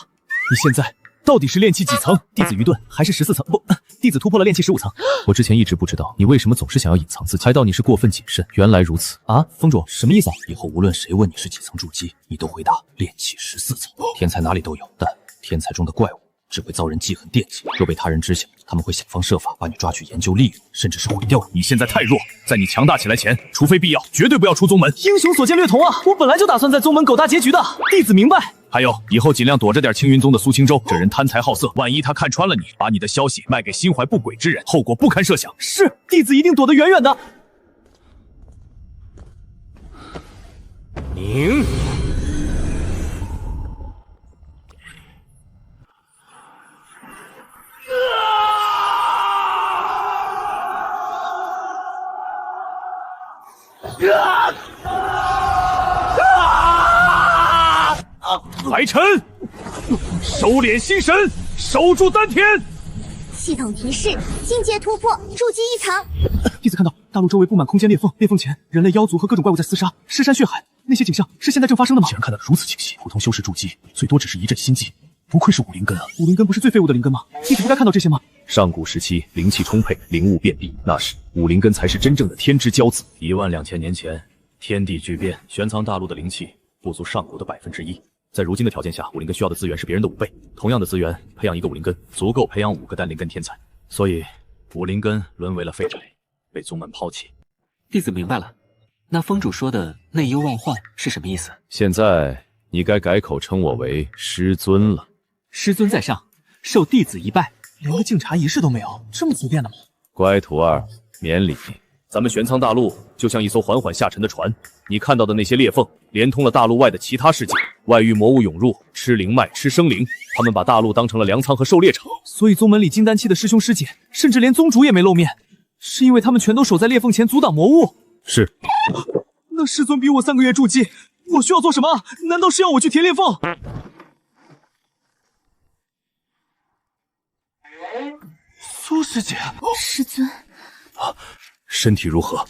你现在到底是炼气几层？弟子愚钝，还是14层？不，弟子突破了炼气15层。我之前一直不知道你为什么总是想要隐藏自己，猜到你是过分谨慎。原来如此啊！峰主什么意思啊？以后无论谁问你是几层筑基，你都回答炼气14层。天才哪里都有，但天才中的怪物只会遭人记恨惦记，若被他人知晓，他们会想方设法把你抓去研究利用，甚至是毁掉你。你现在太弱，在你强大起来前，除非必要，绝对不要出宗门。英雄所见略同啊！我本来就打算在宗门狗大结局的，弟子明白。还有，以后尽量躲着点青云宗的苏清舟，这人贪财好色，万一他看穿了你，把你的消息卖给心怀不轨之人，后果不堪设想。是，弟子一定躲得远远的。宁。白晨，收敛心神，守住丹田。系统提示：境界突破，筑基一层。弟子看到大陆周围布满空间裂缝，裂缝前人类妖族和各种怪物在厮杀，尸山血海，那些景象是现在正发生的吗？竟然看得如此清晰，普通修士筑基最多只是一阵心悸，不愧是武灵根啊！武灵根不是最废物的灵根吗？弟子不该看到这些吗？上古时期灵气充沛，灵物遍地，那时武灵根才是真正的天之骄子。12000年前，天地巨变，玄苍大陆的灵气不足上古的1%。在如今的条件下，武灵根需要的资源是别人的5倍。同样的资源，培养一个武灵根，足够培养5个丹灵根天才。所以，武灵根沦为了废柴，被宗门抛弃。弟子明白了，那峰主说的内忧外患是什么意思？现在你该改口称我为师尊了。师尊在上，受弟子一拜。连个敬茶仪式都没有，这么随便的吗？乖徒儿，免礼。咱们玄苍大陆就像一艘缓缓下沉的船，你看到的那些裂缝，连通了大陆外的其他世界。外域魔物涌入，吃灵脉，吃生灵，他们把大陆当成了粮仓和狩猎场。所以宗门里金丹期的师兄师姐，甚至连宗主也没露面，是因为他们全都守在裂缝前阻挡魔物。是。那师尊逼我3个月筑基，我需要做什么？难道是要我去填裂缝？苏师姐，师尊，身体如何？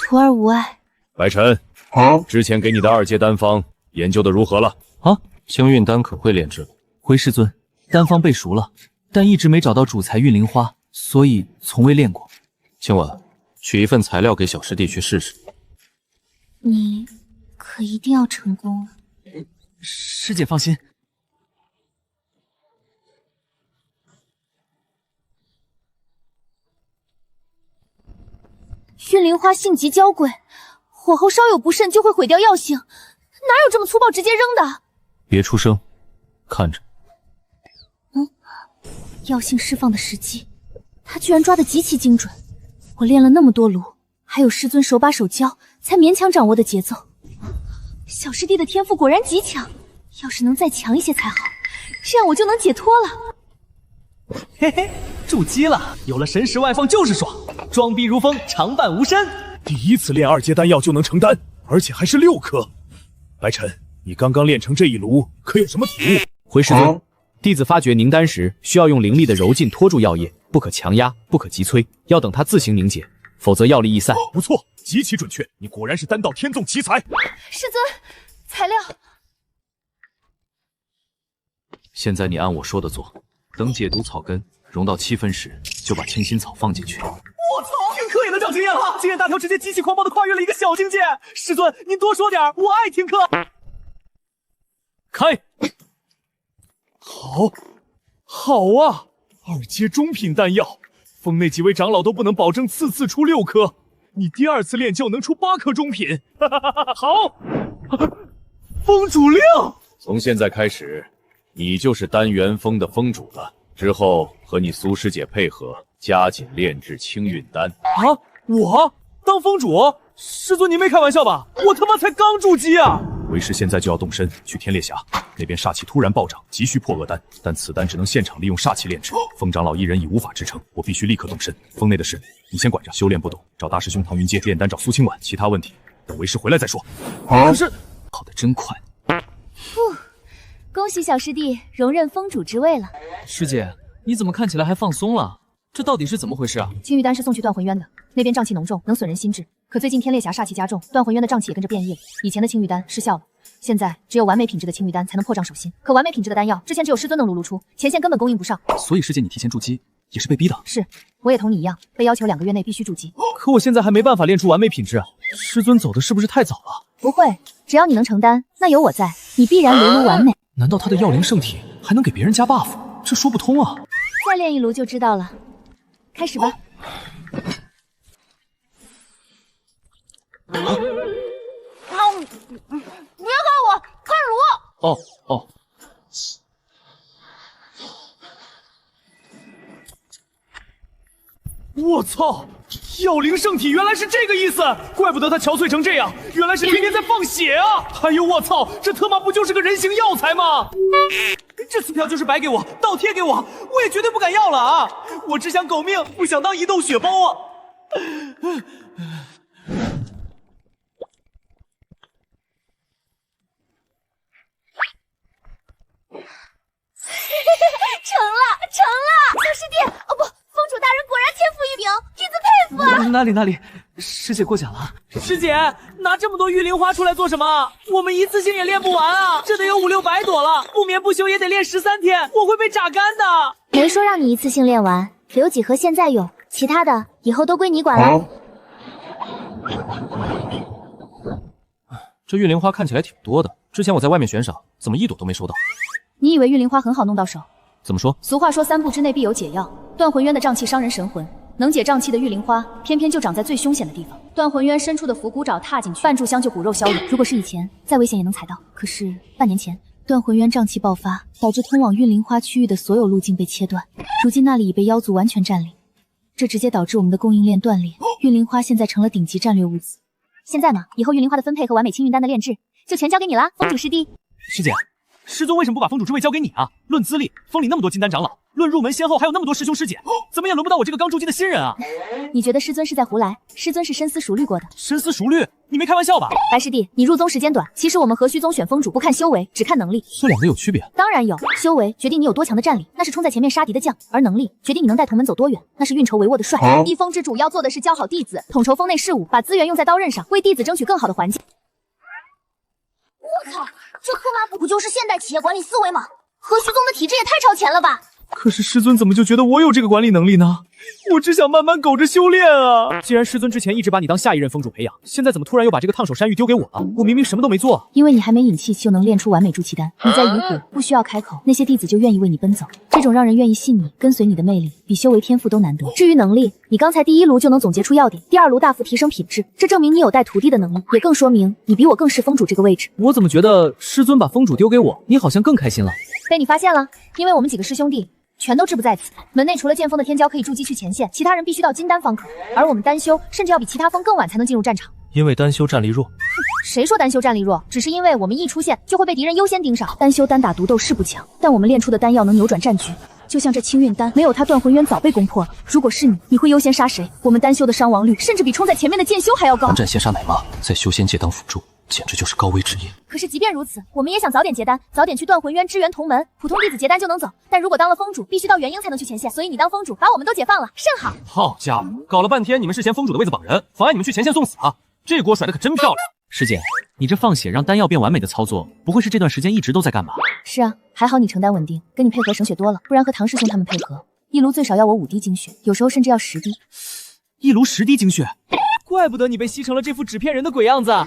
徒儿无碍。白晨，之前给你的2阶丹方研究的如何了？啊，青运丹可会炼制。回师尊，丹方背熟了，但一直没找到主材运灵花，所以从未炼过。今晚取一份材料给小师弟去试试。你可一定要成功。师姐放心。运灵花性极娇贵，火候稍有不慎就会毁掉药性，哪有这么粗暴直接扔的？别出声，看着。药性释放的时机，他居然抓得极其精准。我练了那么多炉，还有师尊手把手教，才勉强掌握的节奏。小师弟的天赋果然极强，要是能再强一些才好，这样我就能解脱了。嘿嘿，筑基了，有了神识外放就是爽，装逼如风，常伴无身。第一次炼2阶丹药就能成丹，而且还是6颗。白晨，你刚刚炼成这一炉，可有什么体悟？回师尊，弟子发觉凝丹时需要用灵力的柔劲拖住药液，不可强压，不可急催，要等它自行凝结，否则药力易散。不错，极其准确，你果然是丹道天纵奇才。师尊，材料。现在你按我说的做。等解毒草根融到7分时，就把清心草放进去。我操，听课也能长经验了！经验大条直接极其狂暴的跨越了一个小境界。师尊，您多说点，我爱听课。开。好啊，2阶中品丹药，峰内几位长老都不能保证次次出6颗，你第2次炼就能出8颗中品。好，峰主令。从现在开始。你就是丹元峰的峰主了，之后和你苏师姐配合，加紧炼制青运丹。啊，我当峰主？师尊您没开玩笑吧？我他妈才刚筑基啊！为师现在就要动身去天烈峡，那边煞气突然暴涨，急需破厄丹，但此丹只能现场利用煞气炼制。峰长老一人已无法支撑，我必须立刻动身。峰内的事你先管着，修炼不懂找大师兄唐云阶，炼丹找苏清婉，其他问题等为师回来再说。可是跑得真快。恭喜小师弟荣任峰主之位了。师姐，你怎么看起来还放松了？这到底是怎么回事啊？青玉丹是送去断魂渊的，那边瘴气浓重，能损人心智。可最近天烈峡煞气加重，断魂渊的瘴气也跟着变异了。以前的青玉丹失效了，现在只有完美品质的青玉丹才能破障守心。可完美品质的丹药，之前只有师尊能炉出，前线根本供应不上。所以师姐你提前筑基也是被逼的？是，我也同你一样，被要求2个月内必须筑基。可我现在还没办法炼出完美品质啊！师尊走的是不是太早了？不会，只要你能成丹，那有我在，你必然炉完美。难道他的药灵圣体还能给别人加 buff？ 这说不通啊！再练一炉就知道了。开始吧。别看我，看炉。哦，操！药灵圣体原来是这个意思，怪不得它憔悴成这样，原来是天天在放血啊！哎呦我操，这他妈不就是个人形药材吗？这词条就是白给我，倒贴给我，我也绝对不敢要了啊！我只想狗命，不想当移动血包啊！成了！小师弟，哦不，封主大人果然天赋异禀，弟子佩服啊！哪里，师姐过奖了。师姐，拿这么多玉灵花出来做什么？我们一次性也练不完啊，这得有500-600朵了，不眠不休也得练13天，我会被榨干的。没说让你一次性练完，留几盒现在用，其他的以后都归你管了。这玉灵花看起来挺多的，之前我在外面悬赏，怎么1朵都没收到？你以为玉灵花很好弄到手？怎么说？俗话说3步之内必有解药。断魂渊的瘴气伤人神魂，能解瘴气的玉灵花偏偏就长在最凶险的地方。断魂渊深处的伏骨爪踏进去，半炷香就骨肉消融。如果是以前，再危险也能踩到。可是半年前，断魂渊瘴气爆发，导致通往玉灵花区域的所有路径被切断，如今那里已被妖族完全占领，这直接导致我们的供应链断裂。玉灵花现在成了顶级战略物资。现在嘛，以后玉灵花的分配和完美青云丹的炼制，就全交给你啦，封主师弟。师姐，师尊为什么不把封主之位交给你啊？论资历，封里那么多金丹长老，论入门先后还有那么多师兄师姐，怎么也轮不到我这个刚入金的新人啊！你觉得师尊是在胡来？师尊是深思熟虑过的。深思熟虑？你没开玩笑吧？白师弟，你入宗时间短，其实我们和虚宗选封主不看修为，只看能力。这两个有区别？当然有，修为决定你有多强的战力，那是冲在前面杀敌的将；而能力决定你能带同门走多远，那是运筹帷幄的帅。一封之主要做的是教好弟子，统筹封内事务，把资源用在刀刃上，为弟子争取更好的环境。我靠，这克拉不就是现代企业管理思维吗？和虚宗的体制也太超前了吧！可是师尊怎么就觉得我有这个管理能力呢？我只想慢慢苟着修炼啊！既然师尊之前一直把你当下一任封主培养，现在怎么突然又把这个烫手山芋丢给我了？我明明什么都没做。因为你还没引气就能练出完美筑气丹，你在鱼谷不需要开口，那些弟子就愿意为你奔走。这种让人愿意信你、跟随你的魅力，比修为天赋都难得。至于能力，你刚才第1炉就能总结出要点，第2炉大幅提升品质，这证明你有带徒弟的能力，也更说明你比我更是封主这个位置。我怎么觉得师尊把封主丢给我，你好像更开心了？被你发现了，因为我们几个师兄弟全都志不在此。门内除了剑锋的天骄可以筑基去前线，其他人必须到金丹方可，而我们单修甚至要比其他锋更晚才能进入战场。因为单修战力弱。谁说单修战力弱？只是因为我们一出现就会被敌人优先盯上。单修单打独斗是不强，但我们炼出的丹药能扭转战局。就像这青运丹，没有它断魂渊早被攻破了。如果是你，你会优先杀谁？我们单修的伤亡率甚至比冲在前面的剑修还要高。寒战先杀奶妈，在修仙界当辅助，简直就是高危职业。可是即便如此，我们也想早点结丹，早点去断魂渊支援同门，普通弟子结丹就能走。但如果当了封主，必须到元婴才能去前线，所以你当封主，把我们都解放了，甚好。好家伙，搞了半天你们是嫌封主的位子绑人，妨碍你们去前线送死啊！这锅甩得可真漂亮。师姐，你这放血让丹药变完美的操作，不会是这段时间一直都在干吧？是啊，还好你承担稳定，跟你配合省血多了，不然和唐师兄他们配合，一炉最少要我5滴精血，有时候甚至要10滴。一炉10滴精血，怪不得你被吸成了这副纸片人的鬼样子啊！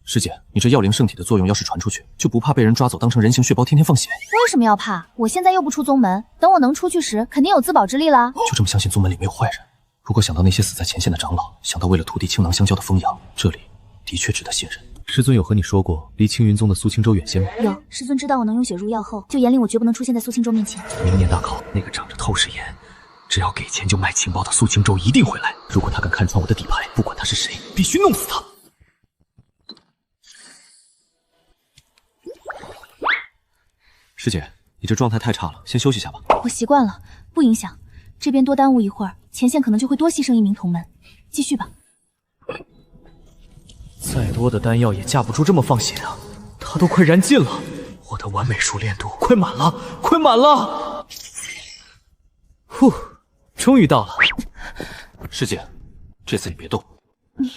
师姐，你这药灵圣体的作用要是传出去，就不怕被人抓走当成人形血包天天放血？为什么要怕？我现在又不出宗门，等我能出去时，肯定有自保之力啦。就这么相信宗门里没有坏人？如果想到那些死在前线的长老，想到为了徒弟倾囊相交的风阳，这里的确值得信任。师尊有和你说过离青云宗的苏清州远些吗？有，师尊知道我能用血入药后，就严令我绝不能出现在苏清州面前。明年大考，那个长着透视眼，只要给钱就卖情报的苏清州一定会来。如果他敢看穿我的底牌，不管他是谁，必须弄死他。师姐，你这状态太差了，先休息下吧。我习惯了，不影响。这边多耽误一会儿，前线可能就会多牺牲1名同门。继续吧。再多的丹药也架不住这么放血啊！它都快燃尽了，我的完美熟练度快满了，快满了！呼，终于到了。师姐，这次你别动。你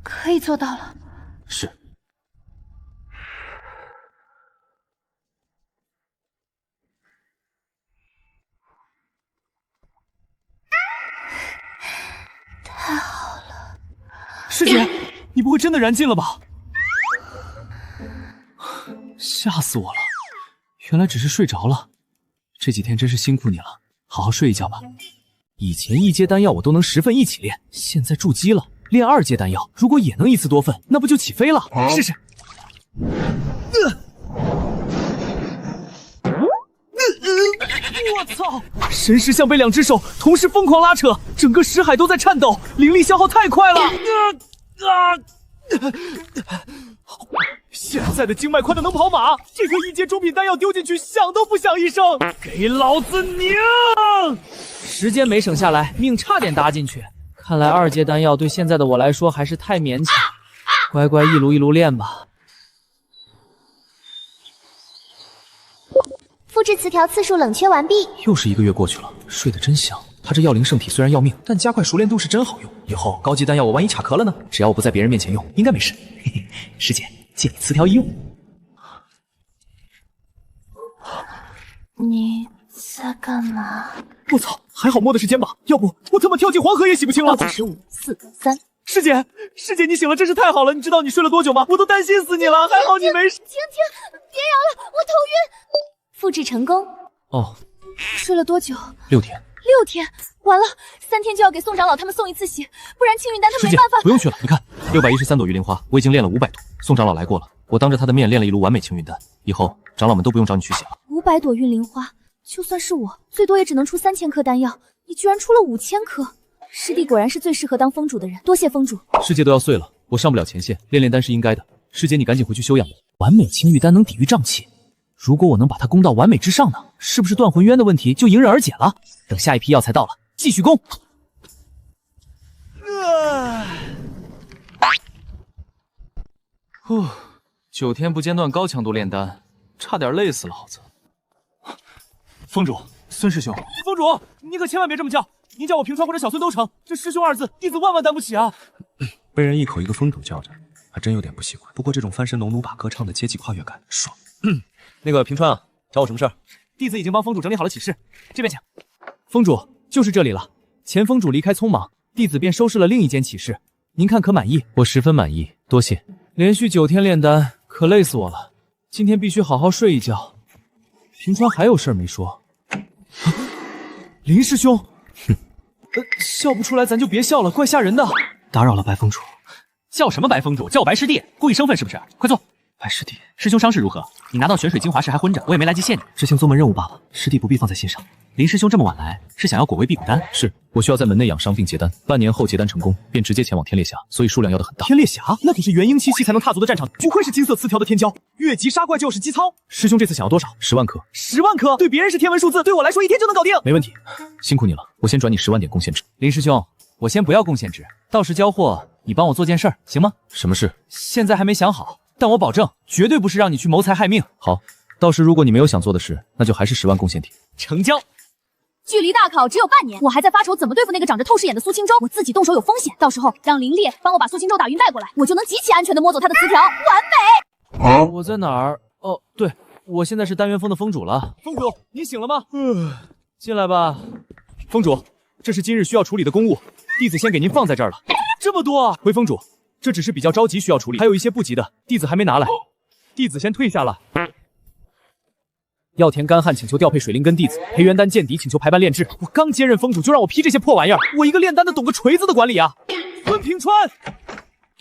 可以做到了。是。太好了，师姐，你不会真的燃尽了吧？吓死我了！原来只是睡着了。这几天真是辛苦你了，好好睡一觉吧。以前1阶丹药我都能10份一起练，现在筑基了，练2阶丹药，如果也能一次多份，那不就起飞了？试试。我操！神石像被2只手同时疯狂拉扯，整个石海都在颤抖，灵力消耗太快了。现在的经脉快的能跑马，这颗1阶中品丹药丢进去，想都不响一声，给老子拧！时间没省下来，命差点搭进去。看来2阶丹药对现在的我来说还是太勉强，乖乖一炉一炉练吧。复制词条次数冷却完毕。又是1个月过去了，睡得真香。他这药灵圣体虽然要命，但加快熟练度是真好用。以后高级丹药我万一卡壳了呢？只要我不在别人面前用，应该没事。嘿嘿，师姐，借你词条一用。你在干嘛？我操，还好摸的是肩膀，要不我他妈跳进黄河也洗不清了。95、4、3。师姐，你醒了真是太好了。你知道你睡了多久吗？我都担心死你了，还好你没事。停，别摇了，我头晕。复制成功。哦，睡了多久？6天。6天，完了，3天就要给宋长老他们送一次血，不然青云丹他们没办法。不用去了，你看，613朵玉灵花，我已经炼了500朵。宋长老来过了，我当着他的面炼了1炉完美青云丹，以后长老们都不用找你取血了。500朵运灵花，就算是我，最多也只能出3000颗丹药，你居然出了5000颗。师弟果然是最适合当封主的人，多谢封主。世界都要碎了，我上不了前线，练丹是应该的。师姐，你赶紧回去休养吧。完美青玉丹能抵御瘴气，如果我能把它攻到完美之上呢？是不是断魂渊的问题就迎刃而解了？等下一批药材到了，继续攻。9天不间断高强度炼丹，差点累死老子。封主，孙师兄，封主，你可千万别这么叫，您叫我平川或者小孙都成，这师兄2字，弟子万万担不起啊！被人一口一个封主叫着，还真有点不习惯。不过这种翻身农奴把歌唱的阶级跨越感爽。那个平川啊，找我什么事儿？弟子已经帮封主整理好了启示，这边请。封主，就是这里了。前封主离开匆忙，弟子便收拾了另一间启示，您看可满意？我十分满意，多谢。连续9天炼丹，可累死我了，今天必须好好睡一觉。平川还有事儿没说。林师兄，笑不出来咱就别笑了，怪吓人的。打扰了白封主。叫什么白封主？叫我白师弟，故意生分是不是？快坐。白师弟，师兄伤势如何？你拿到玄水精华时还昏着，我也没来及谢你。执行宗门任务罢了，师弟不必放在心上。林师兄这么晚来，是想要果味辟谷丹？是，我需要在门内养伤并结丹，半年后结丹成功，便直接前往天烈峡，所以数量要的很大。天烈峡那可是元婴7期才能踏足的战场，不愧是金色词条的天骄，越级杀怪就是机操。师兄这次想要多少？10万颗。10万颗，对别人是天文数字，对我来说1天就能搞定。没问题，辛苦你了，我先转你10万点贡献值。林师兄，我先不要贡献值，到时交货你帮我做件事儿，行吗？什么事？现在还没想好，但我保证绝对不是让你去谋财害命。好，到时如果你没有想做的事，那就还是10万贡献体。成交。距离大考只有半年，我还在发愁怎么对付那个长着透视眼的苏清舟，我自己动手有风险，到时候让林烈帮我把苏清舟打晕带过来，我就能极其安全的摸走他的词条，完美。我在哪儿？哦，对，我现在是丹元峰的峰主了。峰主，你醒了吗？进来吧。峰主，这是今日需要处理的公务，弟子先给您放在这儿了。这么多啊！回峰主，这只是比较着急需要处理，还有一些不急的，弟子还没拿来，弟子先退下了。药田干旱请求调配水灵根弟子，裴元丹见底请求排班炼制。我刚接任封主就让我批这些破玩意儿，我一个炼丹的懂个锤子的管理啊！孙平川，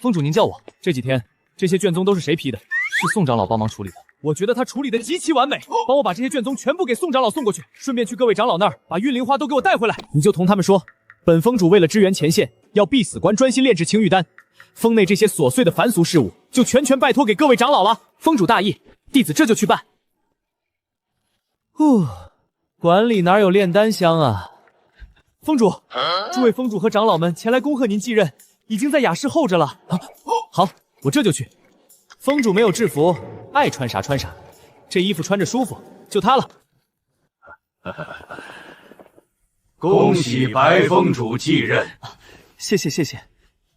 封主您叫我。这几天这些卷宗都是谁批的？是宋长老帮忙处理的。我觉得他处理的极其完美，帮我把这些卷宗全部给宋长老送过去，顺便去各位长老那儿把运灵花都给我带回来。你就同他们说，本封主为了支援前线，要闭死关专心炼制青玉丹，封内这些琐碎的凡俗事务就全拜托给各位长老了。封主大意，弟子这就去办。馆里哪有炼丹香啊？封主，诸位封主和长老们前来恭贺您继任，已经在雅室候着了。好，我这就去。封主没有制服，爱穿啥穿啥，这衣服穿着舒服，就它了。恭喜白封主继任！谢谢，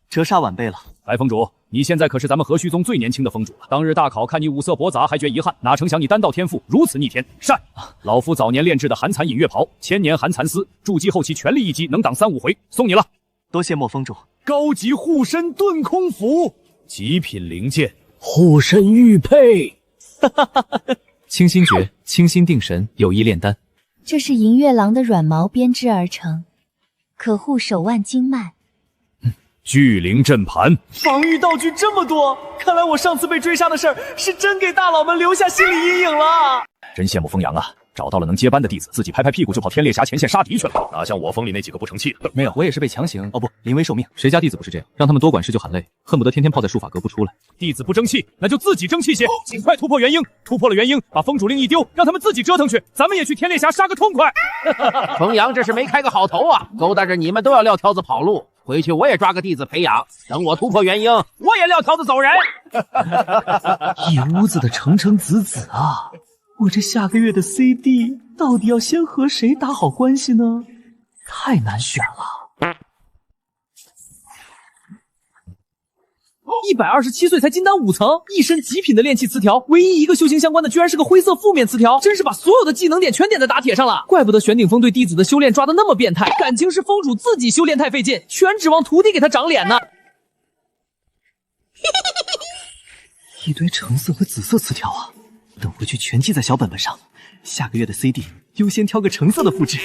折煞晚辈了。白封主，你现在可是咱们何须宗最年轻的封主了。当日大考看你五色驳杂，还觉遗憾，哪成想你丹道天赋如此逆天。善，老夫早年炼制的寒蚕隐月袍，千年寒蚕丝，筑基后期全力一击，能挡3、5回，送你了。多谢莫封主。高级护身遁空符，极品灵剑，护身玉佩。清心诀，清心定神，有益炼丹。这是银月狼的软毛编织而成，可护手腕经脉。巨灵阵盘，防御道具这么多，看来我上次被追杀的事儿是真给大佬们留下心理阴影了。真羡慕风阳啊，找到了能接班的弟子，自己拍拍屁股就跑天烈峡前线杀敌去了，哪像我封里那几个不成器的。没有，我也是被强行，哦不，临危受命。谁家弟子不是这样？让他们多管事就喊累，恨不得天天泡在术法阁不出来。弟子不争气，那就自己争气些，尽快突破元婴。突破了元婴，把封主令一丢，让他们自己折腾去，咱们也去天烈峡杀个痛快。冯阳这是没开个好头啊，勾搭着你们都要撂挑子跑路。回去我也抓个弟子培养，等我突破元婴，我也撂挑子走人。一屋子的橙橙子子啊！我这下个月的 CD 到底要先和谁打好关系呢？太难选了。127岁才金丹5层，一身极品的炼器词条，唯一一个修行相关的居然是个灰色负面词条，真是把所有的技能点全点在打铁上了。怪不得玄顶峰对弟子的修炼抓得那么变态，感情是峰主自己修炼太费劲，全指望徒弟给他长脸呢。一堆橙色和紫色词条啊，等回去全记在小本本上。下个月的 CD 优先挑个橙色的复制。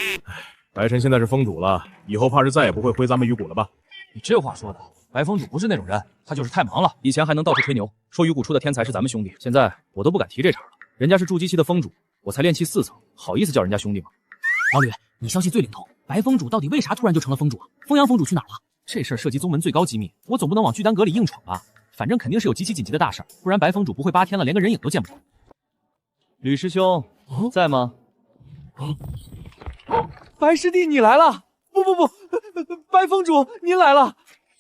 白晨现在是峰主了，以后怕是再也不会回咱们鱼谷了吧？你这话说的，白峰主不是那种人，他就是太忙了。以前还能到处吹牛，说鱼谷出的天才是咱们兄弟，现在我都不敢提这茬了。人家是筑基期的峰主，我才炼气4层，好意思叫人家兄弟吗？老吕，你消息最灵通，白峰主到底为啥突然就成了峰主啊？封阳峰主去哪儿了？这事儿涉及宗门最高机密，我总不能往巨丹阁里硬闯吧？反正肯定是有极其紧急的大事儿，不然白峰主不会8天了连个人影都见不着。吕师兄在吗？白师弟你来了！不，白峰主您来了！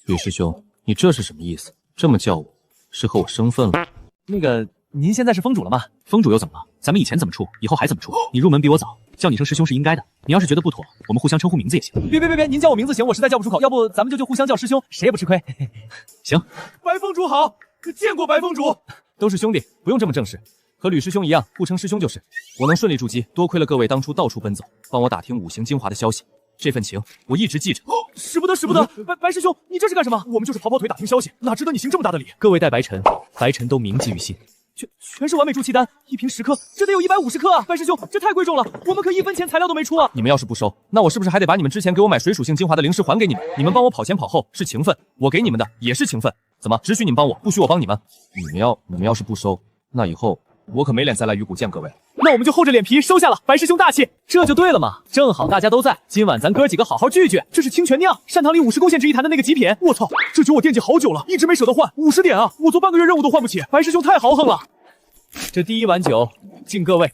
吕师兄，你这是什么意思？这么叫我，是和我生分了？那个，您现在是峰主了吗？峰主又怎么了？咱们以前怎么处，以后还怎么处？你入门比我早，叫你声师兄是应该的。你要是觉得不妥，我们互相称呼名字也行。别，您叫我名字行，我实在叫不出口，要不咱们就互相叫师兄，谁也不吃亏。行。白峰主好，见过白峰主。都是兄弟，不用这么正式。和吕师兄一样，互称师兄就是。我能顺利筑基，多亏了各位当初到处奔走，帮我打听五行精华的消息，这份情我一直记着。使不得，白师兄，你这是干什么？我们就是跑跑腿打听消息，哪值得你行这么大的礼？各位待白晨，白晨都铭记于心。全是完美筑气丹，一瓶10颗，这得有150克啊！白师兄，这太贵重了，我们可1分钱材料都没出啊！你们要是不收，那我是不是还得把你们之前给我买水属性精华的灵石还给你们？你们帮我跑前跑后是情分，我给你们的也是情分。怎么，只许你们帮我，不许我帮你们？你们要是不收，那以后我可没脸再来鱼谷见各位了。那我们就厚着脸皮收下了，白师兄大气，这就对了嘛！正好大家都在，今晚咱哥几个好好聚聚。这是清泉酿，善堂里50贡献值一坛的那个极品。我操，这酒我惦记好久了，一直没舍得换，50点啊！我做半个月任务都换不起，白师兄太豪横了。这第一碗酒敬各位，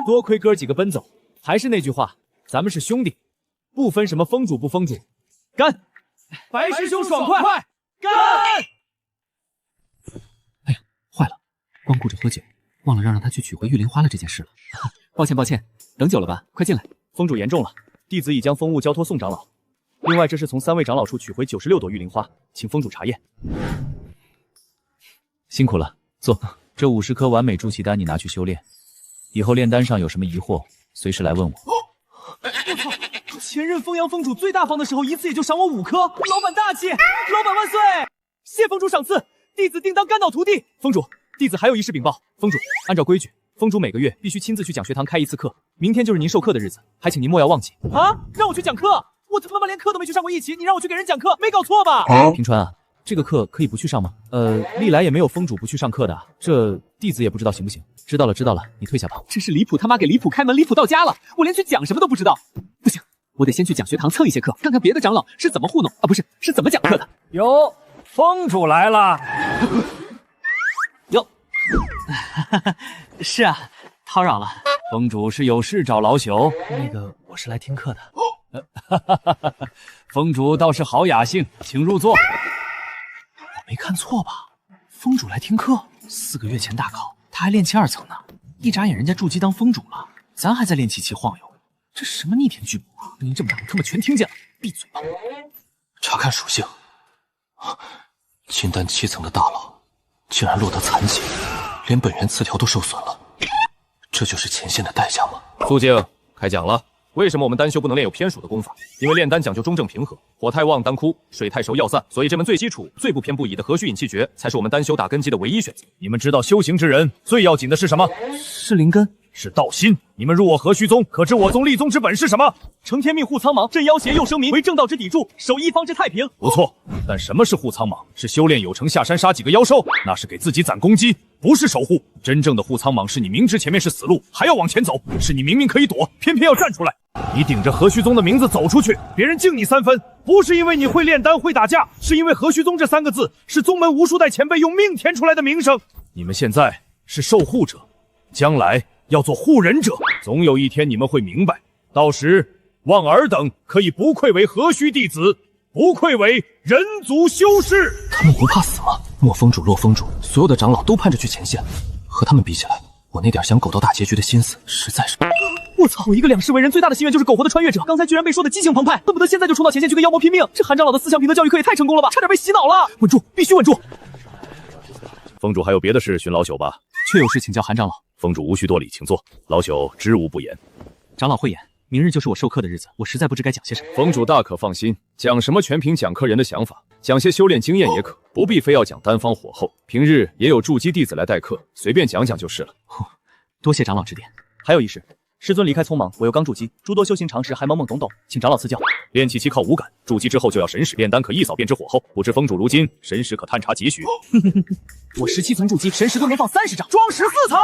多亏哥几个奔走。还是那句话，咱们是兄弟，不分什么峰主不峰主，干！白师兄爽快，干！哎呀，坏了，光顾着喝酒，忘了让他去取回玉灵花了这件事了。抱歉，等久了吧？快进来。峰主言重了，弟子已将风物交托宋长老。另外，这是从3位长老处取回96朵玉灵花，请峰主查验。辛苦了，坐。这50颗完美筑气丹你拿去修炼，以后炼丹上有什么疑惑，随时来问我。我操！前任封阳峰主最大方的时候，一次也就赏我5颗，老板大气，老板万岁！谢峰主赏赐，弟子定当甘道徒弟。峰主，弟子还有一事禀报。峰主，按照规矩，峰主每个月必须亲自去讲学堂开1次课，明天就是您授课的日子，还请您莫要忘记。啊！让我去讲课？我他妈连课都没去上过一起，你让我去给人讲课，没搞错吧？平川啊，这个课可以不去上吗？历来也没有峰主不去上课的，这弟子也不知道行不行。知道了，你退下吧。真是离谱他妈给离谱开门，离谱到家了！我连去讲什么都不知道，不行，我得先去讲学堂蹭一些课，看看别的长老是怎么糊弄啊，不是，是怎么讲课的。哟，峰主来了。哟，是啊，叨扰了。峰主是有事找老朽？那个，我是来听课的。峰主倒是好雅兴，请入座。我没看错吧？峰主来听课？4个月前大考，他还炼气2层呢，一眨眼人家筑基当峰主了，咱还在炼气期晃悠，这什么逆天巨魔啊！声音这么大，我他妈全听见了，闭嘴吧！查看属性，金丹7层的大佬竟然落得残疾，连本源词条都受损了，这就是前线的代价吗？肃静，开讲了。为什么我们丹修不能练有偏属的功法？因为炼丹讲究中正平和，火太旺丹枯，水太熟药散，所以这门最基础、最不偏不倚的和虚引气诀，才是我们丹修打根基的唯一选择。你们知道修行之人最要紧的是什么？是灵根。是道心。你们入我何须宗，可知我宗立宗之本是什么？承天命护苍茫，镇妖邪，又声名为正道之砥柱，守一方之太平。不错，但什么是护苍茫？是修炼有成，下山杀几个妖兽，那是给自己攒攻击，不是守护。真正的护苍茫是你明知前面是死路，还要往前走，是你明明可以躲，偏偏要站出来。你顶着何须宗的名字走出去，别人敬你3分，不是因为你会炼丹会打架，是因为何须宗这3个字是宗门无数代前辈用命填出来的名声。你们现在是守护者，将来要做护人者，总有一天你们会明白，到时望尔等可以不愧为何须弟子，不愧为人族修士。他们不怕死吗？莫峰主、洛峰主，所有的长老都盼着去前线，和他们比起来，我那点想苟到大结局的心思实在是……我操！我一个两世为人最大的心愿就是苟活的穿越者，刚才居然被说的激情澎湃，恨不得现在就冲到前线去跟妖魔拼命。这韩长老的思想品德教育课也太成功了吧，差点被洗脑了！稳住，必须稳住！峰主还有别的事寻老朽吧？确有事请教韩长老。峰主无需多礼，请坐。老朽知无不言。长老慧眼，明日就是我授课的日子，我实在不知该讲些什么。峰主大可放心，讲什么全凭讲课人的想法，讲些修炼经验也可，不必非要讲丹方火候。平日也有筑基弟子来代课，随便讲讲就是了。多谢长老指点。还有一事，师尊离开匆忙，我又刚筑基，诸多修行常识还懵懵懂懂，请长老赐教。炼气期靠五感，筑基之后就要神识，炼丹可一扫便知火候。不知峰主如今神识可探查几许？我17层筑基，神识都能放30丈，装14层。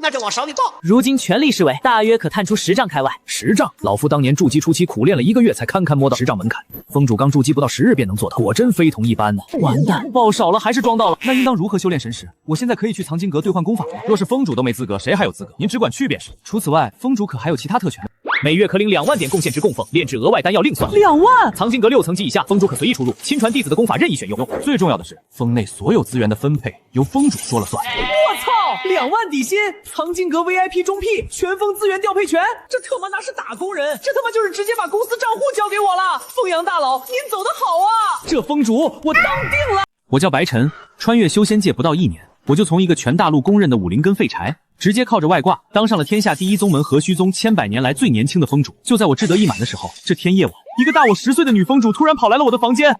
那就往手里报。如今全力施为，大约可探出10丈开外。10丈？老夫当年筑基初期苦练了1个月，才堪堪摸到10丈门槛。峰主刚筑基不到10日便能做到，果真非同一般呢。完蛋，报少了还是装到了。那应当如何修炼神识？我现在可以去藏经阁兑换功法吗？若是峰主都没资格，谁还有资格？您只管去便是。除此外，峰主可还有其他特权？每月可领2万点贡献值供奉，炼制额外丹药另算。2万！藏经阁6层级以下，峰主可随意出入，亲传弟子的功法任意选用。最重要的是，峰内所有资源的分配由峰主说了算。我操！2万底薪，藏经阁 VIP 中 P， 全峰资源调配权，这他妈哪是打工人，这他妈就是直接把公司账户交给我了。凤阳大佬，您走得好啊！这峰主我当定了。我叫白晨，穿越修仙界不到1年，我就从一个全大陆公认的武林根废柴，直接靠着外挂当上了天下第一宗门何须宗千百年来最年轻的峰主。就在我志得意满的时候，这天夜晚，一个大我10岁的女峰主突然跑来了我的房间。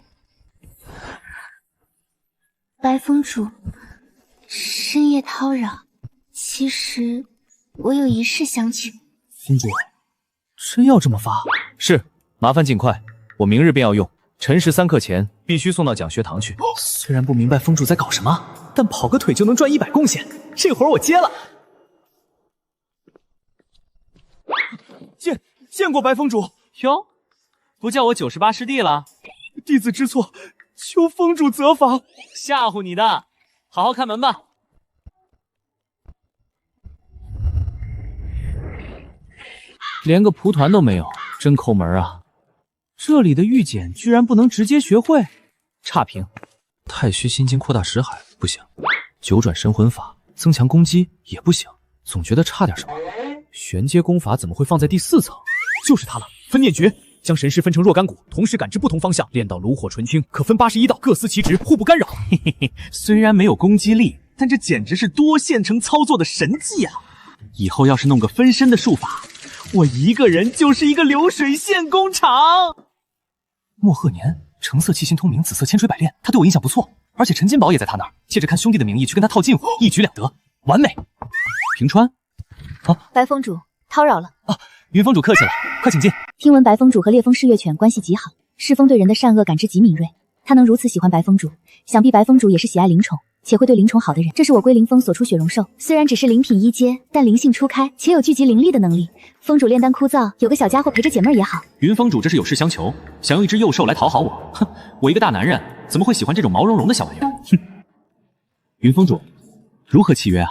白峰主，深夜叨扰，其实我有一事相请。峰主，真要这么发？是，麻烦尽快，我明日便要用。辰时3刻前必须送到讲学堂去。虽然不明白峰主在搞什么，但跑个腿就能赚100贡献，这活我接了。见过白峰主哟，不叫我98师弟了？弟子知错，求峰主责罚。吓唬你的，好好看门吧。连个蒲团都没有，真抠门啊！这里的御剑居然不能直接学会，差评。太虚心经扩大识海不行，九转神魂法增强攻击也不行，总觉得差点什么。玄阶功法怎么会放在第4层？就是它了，分念诀，将神识分成若干股，同时感知不同方向，练到炉火纯青，可分81道，各司其职，互不干扰。嘿嘿嘿，虽然没有攻击力，但这简直是多线程操作的神技啊！以后要是弄个分身的术法，我一个人就是一个流水线工厂。莫鹤年，橙色气心通明，紫色千锤百炼，他对我印象不错，而且陈金宝也在他那儿，借着看兄弟的名义去跟他套近乎，一举两得，完美。平川，白峰主叨扰了。云峰主客气了，快请进。听闻白峰主和烈风嗜月犬关系极好，世风对人的善恶感知极敏锐，他能如此喜欢白峰主，想必白峰主也是喜爱灵宠，且会对灵宠好的人。这是我归灵峰所出雪容兽，虽然只是灵品1阶，但灵性初开，且有聚集灵力的能力。峰主炼丹枯燥，有个小家伙陪着解闷也好。云峰主这是有事相求，想用一只幼兽来讨好我。哼，我一个大男人怎么会喜欢这种毛茸茸的小玩意儿？哼。云峰主，如何契约啊？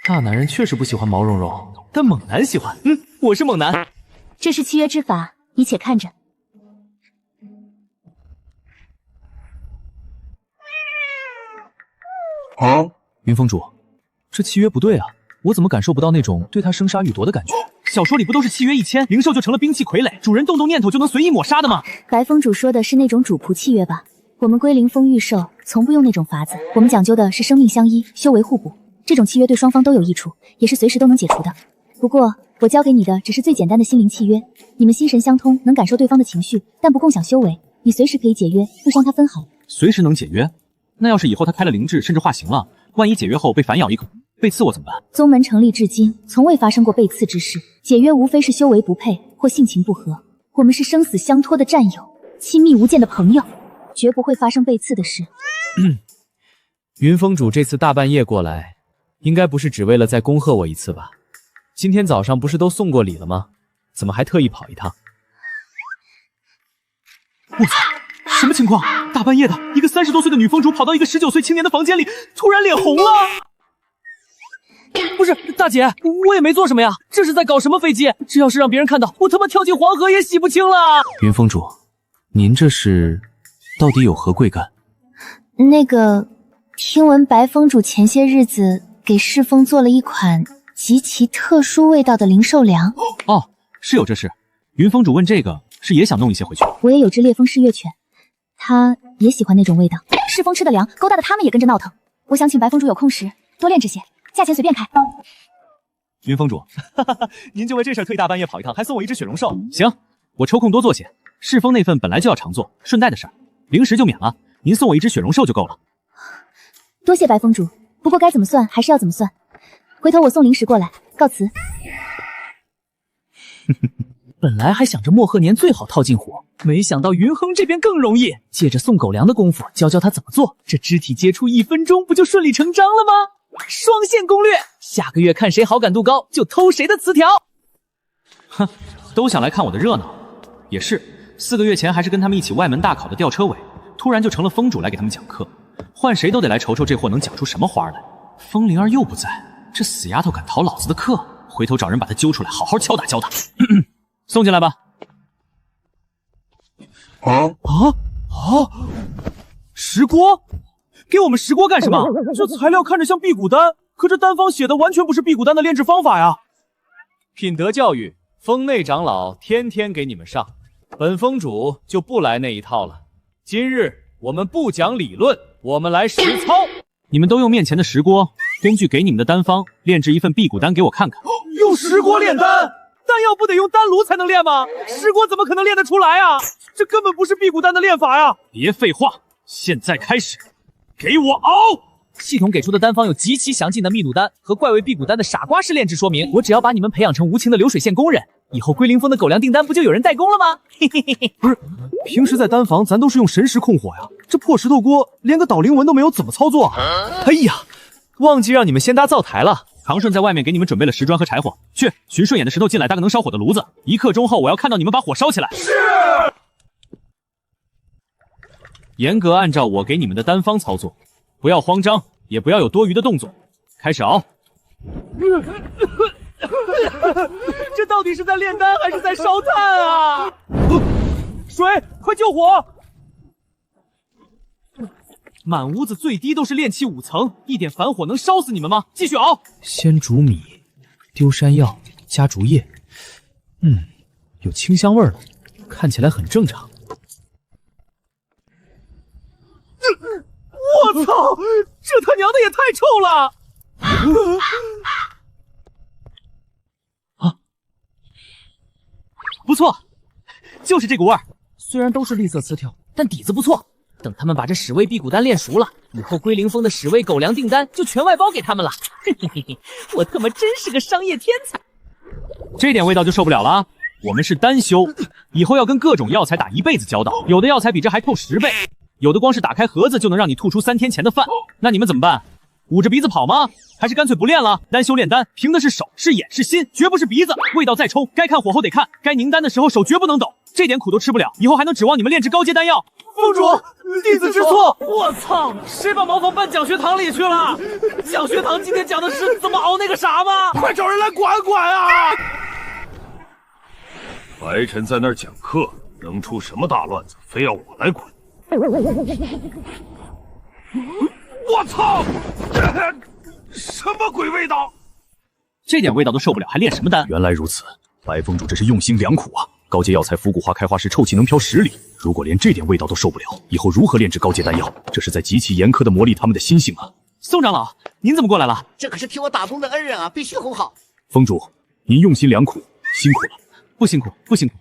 大男人确实不喜欢毛茸茸，但猛男喜欢。我是猛男。这是契约之法，你且看着。云峰主，这契约不对啊，我怎么感受不到那种对他生杀予夺的感觉？小说里不都是契约一签，灵兽就成了兵器傀儡，主人动动念头就能随意抹杀的吗？白峰主说的是那种主仆契约吧？我们归灵峰御兽从不用那种法子，我们讲究的是生命相依，修为互补。这种契约对双方都有益处，也是随时都能解除的。不过我交给你的只是最简单的心灵契约，你们心神相通，能感受对方的情绪，但不共享修为，你随时可以解约，不伤他分毫。随时能解约？那要是以后他开了灵智，甚至化形了，万一解约后被反咬一口，被刺我怎么办？宗门成立至今，从未发生过被刺之事。解约无非是修为不配或性情不合，我们是生死相托的战友，亲密无间的朋友，绝不会发生被刺的事。云峰主这次大半夜过来，应该不是只为了再恭贺我一次吧？今天早上不是都送过礼了吗？怎么还特意跑一趟？我操！什么情况？大半夜的，一个30多岁的女峰主跑到一个19岁青年的房间里，突然脸红了。不是，大姐，我也没做什么呀，这是在搞什么飞机？这要是让别人看到，我他妈跳进黄河也洗不清了。云峰主，您这是到底有何贵干？那个，听闻白峰主前些日子给世峰做了一款极其特殊味道的灵兽粮。哦，是有这事。云峰主问这个，是也想弄一些回去。我也有只烈风嗜月犬，它也喜欢那种味道。世峰吃的粮，勾搭的他们也跟着闹腾。我想请白峰主有空时多练这些，价钱随便开。云峰主，您就为这事特意大半夜跑一趟，还送我一只雪绒兽。行，我抽空多做些。世峰那份本来就要常做，顺带的事儿，零食就免了。您送我一只雪绒兽就够了。多谢白峰主，不过该怎么算还是要怎么算。回头我送零食过来，告辞。本来还想着莫贺年最好套近乎，没想到云亨这边更容易，借着送狗粮的功夫教教他怎么做，这肢体接触1分钟不就顺理成章了吗？双线攻略，下个月看谁好感度高就偷谁的词条。哼，都想来看我的热闹。也是，4个月前还是跟他们一起外门大考的吊车尾，突然就成了峰主来给他们讲课，换谁都得来瞅瞅这货能讲出什么花来。风灵儿又不在，这死丫头敢逃老子的课，回头找人把她揪出来，好好敲打教她。送进来吧。石锅？给我们石锅干什么？这材料看着像辟谷丹，可这丹方写的完全不是辟谷丹的炼制方法呀！品德教育，峰内长老天天给你们上，本峰主就不来那一套了。今日我们不讲理论，我们来实操。你们都用面前的石锅，根据给你们的丹方炼制一份辟谷丹给我看看。用石锅炼丹？丹药不得用丹炉才能炼吗？石锅怎么可能炼得出来啊？这根本不是辟谷丹的炼法呀！别废话，现在开始，给我熬！系统给出的丹方有极其详尽的秘鲁丹和怪味辟谷丹的傻瓜式炼制说明，我只要把你们培养成无情的流水线工人，以后归灵峰的狗粮订单不就有人代工了吗？不是，平时在丹房咱都是用神石控火呀，这破石头锅连个导灵纹都没有，怎么操作啊？哎呀，忘记让你们先搭灶台了。长顺在外面给你们准备了石砖和柴火，去寻顺眼的石头进来搭个能烧火的炉子，1刻钟后我要看到你们把火烧起来。是。严格按照我给你们的丹方操作，不要慌张，也不要有多余的动作。开始熬。这到底是在炼丹还是在烧炭啊？水，快救火！满屋子最低都是炼气5层，一点凡火能烧死你们吗？继续熬。先煮米，丢山药，加竹叶。有清香味了，看起来很正常。我操！这他娘的也太臭了！不错，就是这股味儿。虽然都是绿色词条，但底子不错。等他们把这屎味辟谷丹炼熟了，以后归灵峰的屎味狗粮订单就全外包给他们了。嘿嘿嘿嘿，我他妈真是个商业天才。这点味道就受不了了啊！我们是单修，以后要跟各种药材打一辈子交道，有的药材比这还臭10倍，有的光是打开盒子就能让你吐出3天前的饭。那你们怎么办？捂着鼻子跑吗？还是干脆不练了？单修炼丹，凭的是手，是眼，是心，绝不是鼻子。味道再冲，该看火候得看，该凝丹的时候手绝不能抖。这点苦都吃不了，以后还能指望你们炼制高阶丹药？峰主，弟子知错。我操！谁把茅房搬讲学堂里去了？讲学堂今天讲的是怎么熬那个啥吗？快找人来管管啊！白晨在那儿讲课，能出什么大乱子，非要我来管？我操！什么鬼味道？这点味道都受不了，还炼什么丹？原来如此，白峰主这是用心良苦啊！高阶药材伏骨花开花时臭气能飘10里，如果连这点味道都受不了，以后如何炼制高阶丹药？这是在极其严苛的磨砺他们的心性啊！宋长老，您怎么过来了？这可是替我打工的恩人啊，必须哄好。峰主，您用心良苦，辛苦了。不辛苦，不辛苦。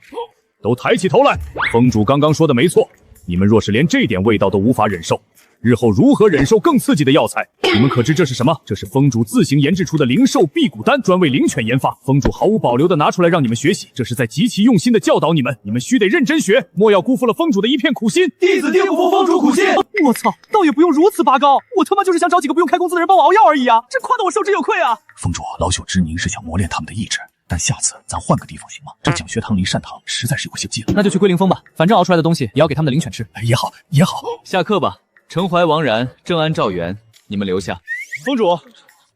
都抬起头来！峰主刚刚说的没错，你们若是连这点味道都无法忍受，日后如何忍受更刺激的药材。你们可知这是什么？这是风主自行研制出的灵兽辟谷丹，专为灵犬研发。风主毫无保留的拿出来让你们学习，这是在极其用心的教导你们，你们须得认真学，莫要辜负了风主的一片苦心。弟子定不负风主苦心。我操，倒也不用如此拔高，我他妈就是想找几个不用开工资的人帮我熬药而已啊，这夸得我受之有愧啊。风主老朽知您是想磨练他们的意志，但下次咱换个地方行吗？这讲学堂离善堂实在是有些近了。那就去龟灵峰吧，反正熬出来的东西也要给他们的灵犬吃。也好，也好。下课吧。陈怀、王然、郑安、赵元，你们留下。峰主，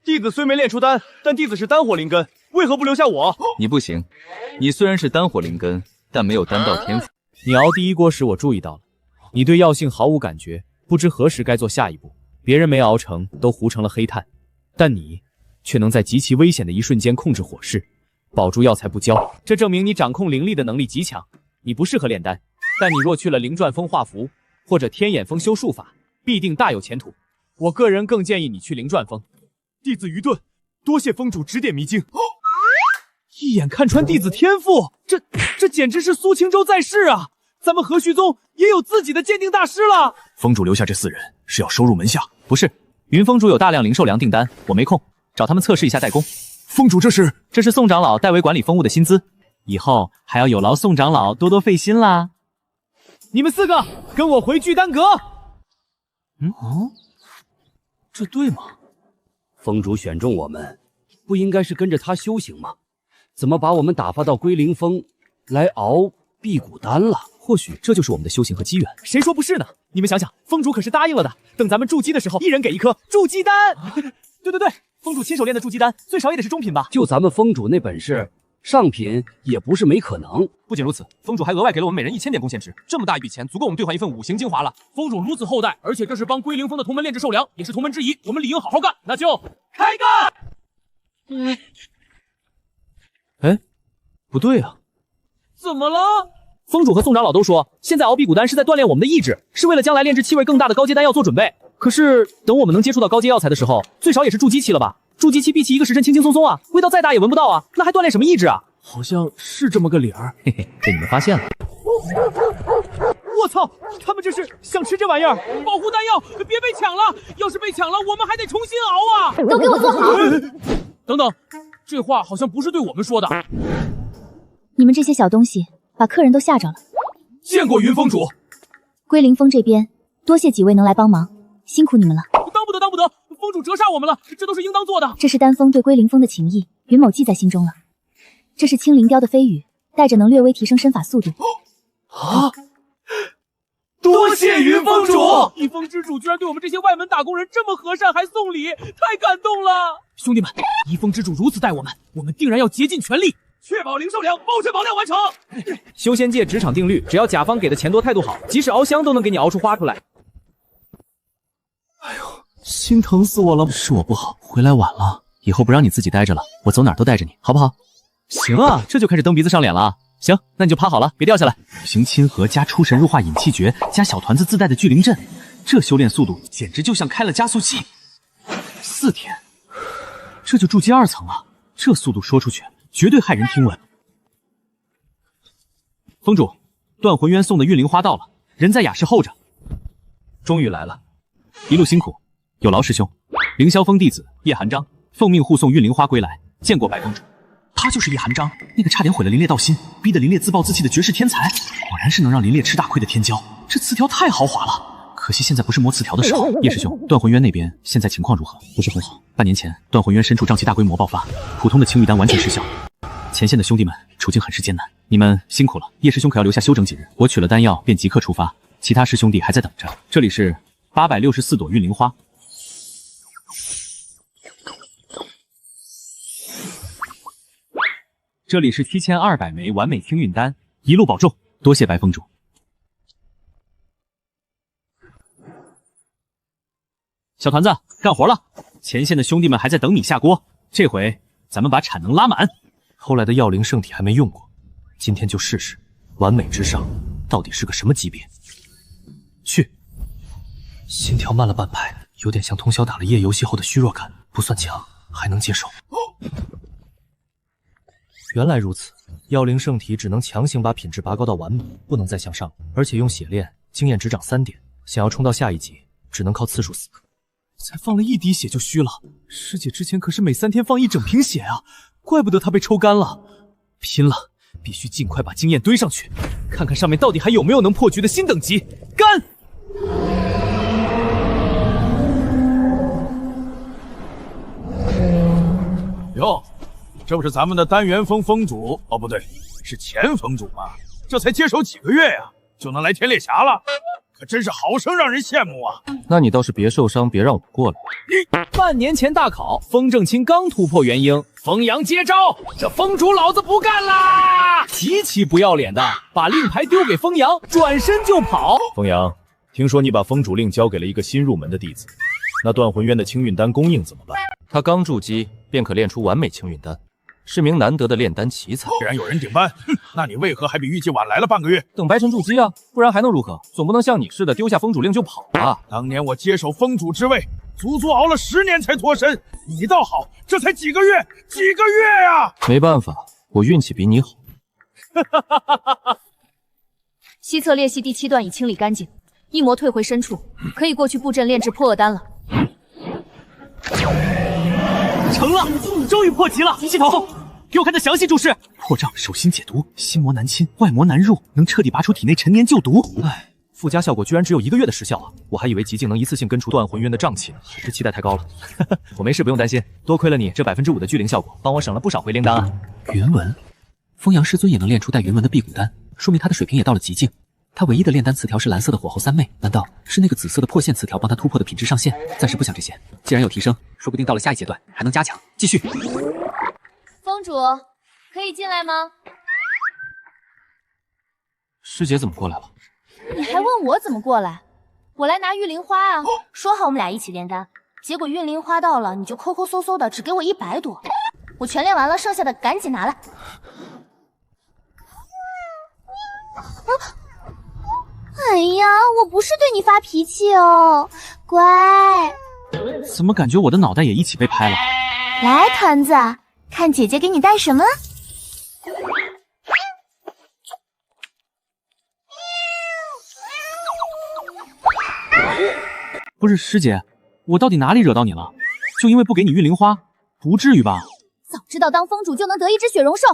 弟子虽没练出丹，但弟子是丹火灵根，为何不留下我？你不行，你虽然是丹火灵根，但没有丹道天赋。你熬第一锅时，我注意到了，你对药性毫无感觉，不知何时该做下一步。别人没熬成，都糊成了黑炭，但你却能在极其危险的一瞬间控制火势，保住药材不焦，这证明你掌控灵力的能力极强。你不适合炼丹，但你若去了灵转峰画符，或者天眼峰修术法，必定大有前途。我个人更建议你去灵转峰。弟子愚钝，多谢峰主指点迷津。一眼看穿弟子天赋，这简直是苏青州在世啊！咱们和煦宗也有自己的鉴定大师了。峰主留下这4人是要收入门下？不是，云峰主有大量灵兽粮订单，我没空，找他们测试一下代工。峰主这是宋长老代为管理风物的薪资，以后还要有劳宋长老多多费心啦。你们4个跟我回聚丹阁。这对吗？峰主选中我们，不应该是跟着他修行吗？怎么把我们打发到龟灵峰来熬辟谷丹了？或许这就是我们的修行和机缘。谁说不是呢？你们想想，峰主可是答应了的，等咱们筑基的时候，一人给1颗筑基丹。对，峰主亲手炼的筑基丹，最少也得是中品吧？就咱们峰主那本事，上品也不是没可能。不仅如此，峰主还额外给了我们每人1000点贡献值，这么大一笔钱，足够我们兑换一份5行精华了。峰主如此厚待，而且这是帮龟灵峰的同门炼制兽粮，也是同门之谊，我们理应好好干。那就开干！不对啊，怎么了？峰主和宋长老都说，现在熬辟谷丹是在锻炼我们的意志，是为了将来炼制气味更大的高阶丹药做准备。可是等我们能接触到高阶药材的时候，最少也是筑基期了吧？筑基期闭气1个时辰轻轻松松啊，味道再大也闻不到啊，那还锻炼什么意志啊？好像是这么个理儿。嘿嘿，被你们发现了。我操，他们这是想吃这玩意儿？保护丹药，别被抢了！要是被抢了，我们还得重新熬啊！都给我坐好！等等，这话好像不是对我们说的。你们这些小东西，把客人都吓着了。见过云峰主。龟灵峰这边，多谢几位能来帮忙，辛苦你们了。当不得，峰主折煞我们了，这都是应当做的。这是丹峰对龟灵峰的情谊，云某记在心中了。这是青灵雕的飞羽，带着能略微提升身法速度。多谢云峰主！一峰之主居然对我们这些外门打工人这么和善，还送礼，太感动了！兄弟们，一峰之主如此待我们，我们定然要竭尽全力，确保灵兽粮保质保量完成。修仙界职场定律，只要甲方给的钱多，态度好，即使熬香都能给你熬出花出来。心疼死我了！是我不好，回来晚了，以后不让你自己待着了，我走哪儿都带着你，好不好？行啊，这就开始蹬鼻子上脸了。行，那你就趴好了，别掉下来。五行亲和加出神入化引气诀加小团子自带的聚灵阵，这修炼速度简直就像开了加速器。4天，这就筑基2层了，这速度说出去绝对骇人听闻。峰主，断魂渊送的运灵花到了，人在雅室候着。终于来了，一路辛苦，有劳师兄。凌霄峰弟子叶寒章奉命护送运灵花归来，见过白峰主。他就是叶寒章，那个差点毁了林烈道心，逼得林烈自暴自弃的绝世天才，果然是能让林烈吃大亏的天骄。这词条太豪华了，可惜现在不是摸词条的时候。叶师兄，断魂渊那边现在情况如何？不是很好。半年前，断魂渊身处瘴气大规模爆发，普通的青玉丹完全失效。前线的兄弟们处境很是艰难，你们辛苦了。叶师兄可要留下休整几日，我取了丹药便即刻出发，其他师兄弟还在等着。这里是864朵运灵花。这里是7200枚完美清运丹，一路保重，多谢白峰主。小团子，干活了！前线的兄弟们还在等米下锅，这回咱们把产能拉满。后来的药灵圣体还没用过，今天就试试完美之上到底是个什么级别。去，心跳慢了半拍，有点像通宵打了夜游戏后的虚弱感，不算强，还能接受。原来如此，药灵圣体只能强行把品质拔高到完美，不能再向上，而且用血炼，经验只涨3点。想要冲到下一级，只能靠次数死。才放了1滴血就虚了，师姐之前可是每3天放1整瓶血啊，怪不得她被抽干了。拼了，必须尽快把经验堆上去，看看上面到底还有没有能破局的新等级。干！哟，这不是咱们的丹元峰峰主哦，不对，是前峰主吗？这才接手几个月呀，就能来天猎峡了，可真是好生让人羡慕啊！那你倒是别受伤，别让我过来。半年前大考，风正清刚突破元婴，风阳接招，这峰主老子不干啦！极其不要脸的把令牌丢给风阳，转身就跑。风阳，听说你把风主令交给了一个新入门的弟子，那断魂渊的清运丹供应怎么办？他刚筑基便可炼出完美清运丹，是名难得的炼丹奇才。既然有人顶班，那你为何还比预计晚来了半个月？等白尘筑基啊，不然还能如何？总不能像你似的丢下风主令就跑吧？当年我接手峰主之位，足足熬了10年才脱身，你倒好，这才几个月呀！没办法，我运气比你好。西侧裂隙第7段已清理干净，一魔退回深处，可以过去布阵炼制破厄丹了。成了，终于破局了！系统，给我看它详细注释。破障手心解毒，心魔难侵，外魔难入，能彻底拔出体内陈年旧毒。唉，附加效果居然只有1个月的时效啊！我还以为极境能一次性根除断魂渊的瘴气呢，还是期待太高了。我没事，不用担心。多亏了你这5%的聚灵效果，帮我省了不少回灵丹啊。云纹，风阳师尊也能炼出带云纹的辟谷丹，说明他的水平也到了极境。他唯一的炼丹词条是蓝色的火候3昧，难道是那个紫色的破线词条帮他突破的品质上限？暂时不想这些，既然有提升，说不定到了下一阶段还能加强。继续。峰主，可以进来吗？师姐怎么过来了？你还问我怎么过来？我来拿玉灵花啊！说好我们俩一起炼丹，结果运灵花到了你就抠抠搜搜的，只给我100朵，我全炼完了，剩下的赶紧拿来。哎呀，我不是对你发脾气哦，乖。怎么感觉我的脑袋也一起被拍了？来，团子，看姐姐给你带什么？不是师姐，我到底哪里惹到你了？就因为不给你运灵花？不至于吧？早知道当峰主就能得一只雪容兽，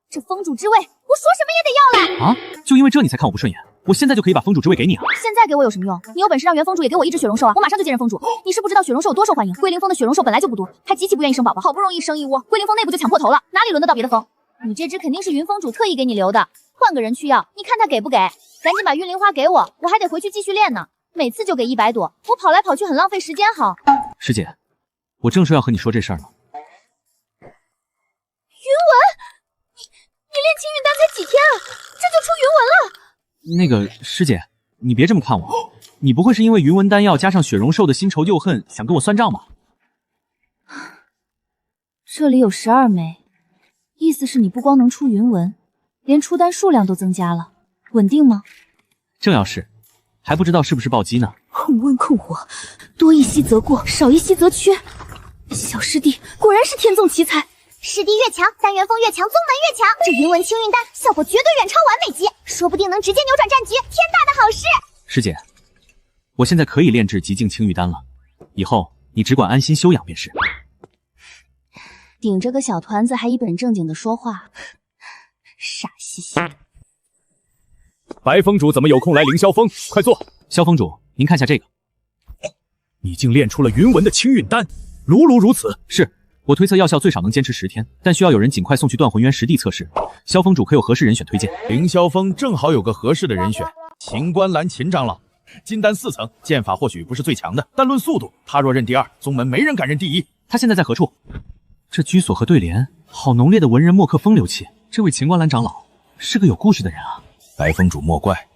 这峰主之位，我说什么也得要来。啊，就因为这你才看我不顺眼？我现在就可以把峰主之位给你啊！现在给我有什么用？你有本事让原峰主也给我一只雪容兽啊！我马上就接任峰主。你是不知道雪容兽有多受欢迎，龟灵峰的雪容兽本来就不多，还极其不愿意生宝宝，好不容易生一窝，龟灵峰内部就抢破头了，哪里轮得到别的峰？你这只肯定是云峰主特意给你留的，换个人去要，你看他给不给？赶紧把运灵花给我，我还得回去继续练呢。每次就给100朵，我跑来跑去很浪费时间。好，师姐，我正说要和你说这事儿呢。云纹，你练清运丹才几天啊，这就出云纹了？那个师姐，你别这么看我，你不会是因为云纹丹药加上雪容兽的新仇旧恨，想跟我算账吧？这里有12枚，意思是你不光能出云纹，连出丹数量都增加了，稳定吗？正要是，还不知道是不是暴击呢。控温控火，多一息则过，少一息则缺。小师弟果然是天纵奇才，师弟越强，丹元峰越强，宗门越强。这云纹清运丹效果绝对远超完美级，说不定能直接扭转战局，天大的好事！师姐，我现在可以炼制极境清玉丹了，以后你只管安心休养便是。顶着个小团子还一本正经的说话，傻兮兮的。白峰主怎么有空来凌霄峰？快坐。萧峰主，您看下这个。你竟炼出了云纹的清运丹，如如此。是，我推测药效最少能坚持10天，但需要有人尽快送去断魂渊实地测试。萧峰主可有合适人选推荐？凌霄峰正好有个合适的人选，秦观澜秦长老，金丹4层，剑法或许不是最强的，但论速度，他若认第2，宗门没人敢认第1。他现在在何处？这居所和对联，好浓烈的文人墨客风流气。这位秦观澜长老是个有故事的人啊。白峰主莫怪，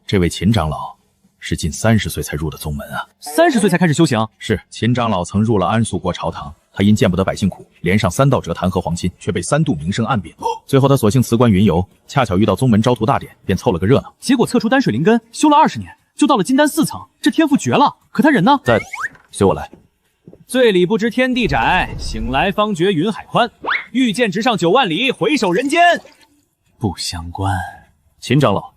这位秦长老是近30岁才入的宗门啊。30岁才开始修行？是，秦长老曾入了安肃国朝堂，他因见不得百姓苦，连上3道折弹劾皇亲，却被3度名声暗贬。最后他索性辞官云游，恰巧遇到宗门招徒大典，便凑了个热闹。结果测出丹水灵根，修了20年，就到了金丹4层，这天赋绝了。可他人呢？在的，随我来。醉里不知天地窄，醒来方觉云海宽。御剑直上9万里，回首人间不相关。秦长老，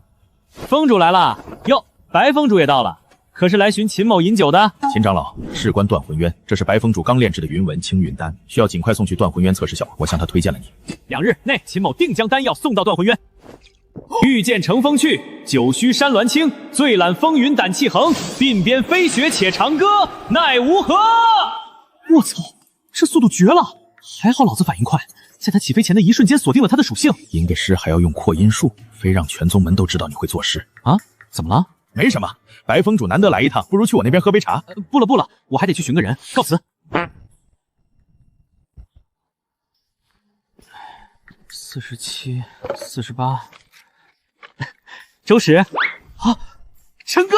峰主来了哟，白峰主也到了。可是来寻秦某饮酒的。秦长老，事关断魂渊，这是白风主刚炼制的云纹青云丹，需要尽快送去断魂渊测试效果。我向他推荐了你。2日内，秦某定将丹药送到断魂渊。御剑乘风去，九虚山峦清，醉览风云胆气横，鬓边飞雪且长歌，奈吾何？我操，这速度绝了！还好老子反应快，在他起飞前的一瞬间锁定了他的属性。吟个诗还要用扩音术，非让全宗门都知道你会作诗啊？怎么了？没什么，白风主难得来一趟，不如去我那边喝杯茶。不了，我还得去寻个人，告辞。47、48，周史啊，陈哥，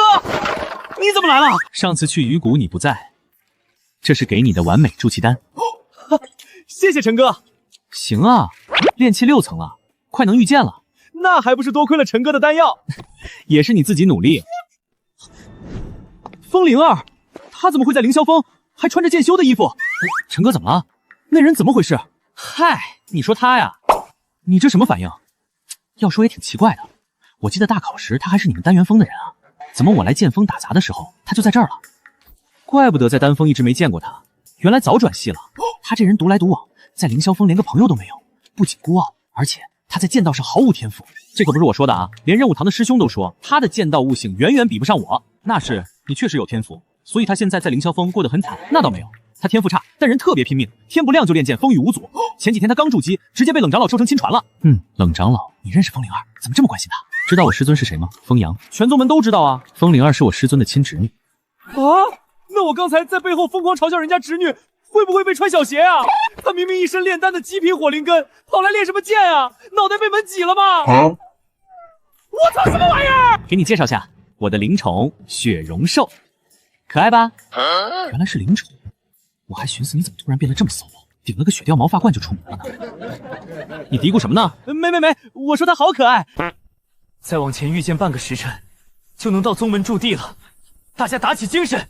你怎么来了？上次去鱼谷你不在，这是给你的完美筑气丹。谢谢陈哥。行啊，炼气6层了，快能御剑了。那还不是多亏了陈哥的丹药，也是你自己努力。风灵儿，他怎么会在凌霄峰，还穿着剑修的衣服？陈哥怎么了？那人怎么回事？嗨，你说他呀，你这什么反应？要说也挺奇怪的，我记得大考时他还是你们丹元峰的人啊，怎么我来剑锋打杂的时候他就在这儿了？怪不得在丹峰一直没见过他，原来早转系了。他这人独来独往，在凌霄峰连个朋友都没有，不仅孤傲，而且他在剑道上毫无天赋。这可不是我说的啊，连任务堂的师兄都说他的剑道悟性远远比不上我。那是你确实有天赋，所以他现在在凌霄峰过得很惨。那倒没有，他天赋差，但人特别拼命，天不亮就练剑，风雨无阻。前几天他刚筑基，直接被冷长老收成亲传了。冷长老，你认识风灵儿？怎么这么关心他？知道我师尊是谁吗？风阳，全宗门都知道啊。风灵儿是我师尊的亲侄女。啊，那我刚才在背后疯狂嘲笑人家侄女，会不会被穿小鞋啊？他明明一身炼丹的极品火灵根，跑来练什么剑啊？脑袋被门挤了吗？我操，什么玩意儿？给你介绍下，我的灵宠雪容兽，可爱吧？原来是灵宠，我还寻思你怎么突然变得这么骚包，顶了个雪貂毛发冠就出门了呢。你嘀咕什么呢？没，我说他好可爱。再往前御剑半个时辰，就能到宗门驻地了，大家打起精神。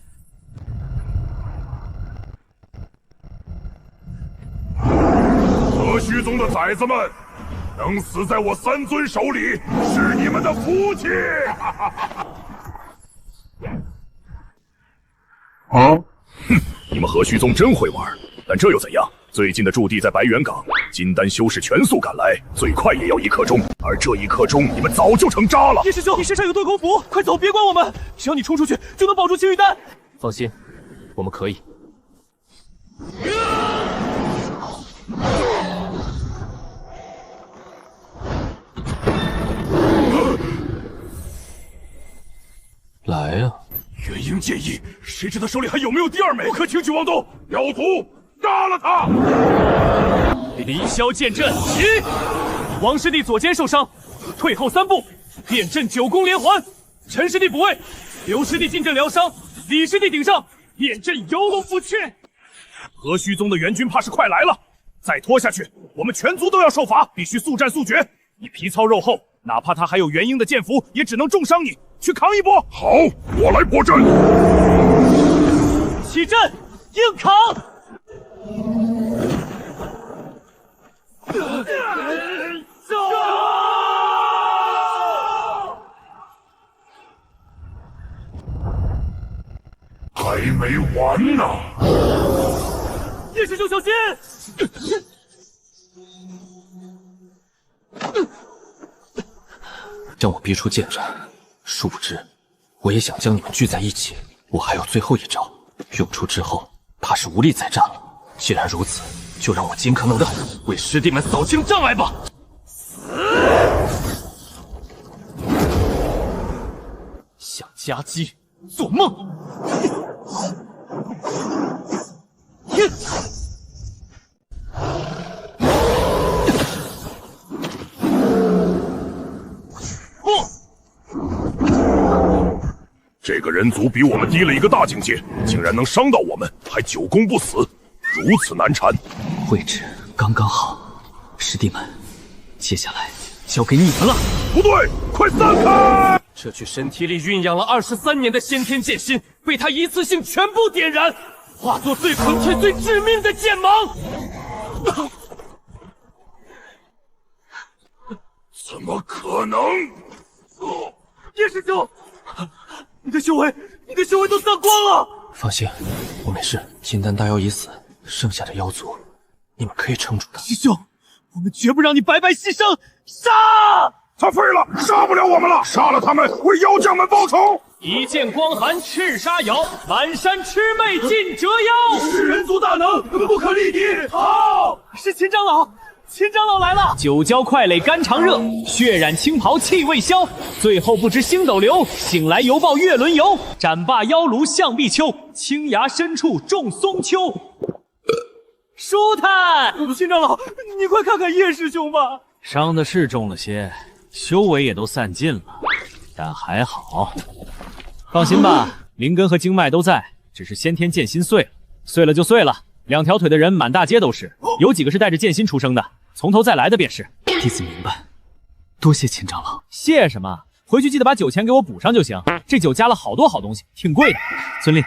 何须宗的崽子们，能死在我三尊手里，是你们的福气。哼，你们何须宗真会玩，但这又怎样？最近的驻地在白猿港，金丹修士全速赶来，最快也要1刻钟，而这1刻钟，你们早就成渣了。叶师兄，你身上有遁空符，快走，别管我们，只要你冲出去，就能保住青玉丹。放心，我们可以。来呀！元婴剑意，谁知他手里还有没有第二枚？不可轻举妄动，要屠杀了他！离霄剑阵，起！王师弟左肩受伤，退后3步，变阵9宫连环。陈师弟补位，刘师弟进阵疗伤，李师弟顶上，变阵游龙不去。何须宗的援军怕是快来了，再拖下去，我们全族都要受罚，必须速战速决。你皮糙肉厚，哪怕他还有元婴的剑符，也只能重伤你。去扛一波！好，我来破阵。起阵，硬扛！还没完呢！叶师兄小心！将我逼出剑阵，殊不知我也想将你们聚在一起。我还有最后一招，用出之后怕是无力再战了。既然如此，就让我尽可能的为师弟们扫清障碍吧。想夹击，做梦！这个人族比我们低了一个大境界，竟然能伤到我们，还久攻不死，如此难缠。位置刚刚好，师弟们，接下来交给你们了。不对，快散开！这具身体里酝养了23年的先天剑心，被他一次性全部点燃，化作最恳切、最致命的剑芒。怎么可能？叶师兄，你的修为你的修为都散光了。放心，我没事。金丹大妖已死，剩下的妖族，你们可以撑住的。师兄，我们绝不让你白白牺牲！杀！他废了，杀不了我们了，杀了他们，为妖将们报仇。一剑光寒赤杀妖，满山魑魅尽折腰。是人族大能，不可力敌。好，是秦长老。秦长老来了！酒浇快垒肝肠热，血染青袍气未消。最后不知星斗流，醒来犹抱月轮游。斩罢妖炉向碧秋，青崖深处种松丘。舒坦！秦长老，你快看看叶师兄吧。伤的是重了些，修为也都散尽了，但还好。放心吧，灵根和经脉都在，只是先天剑心碎了，碎了就碎了。2条腿的人满大街都是，有几个是带着剑心出生的，从头再来的便是。弟子明白，多谢秦长老。谢什么？回去记得把酒钱给我补上就行。这酒加了好多好东西，挺贵的。遵令。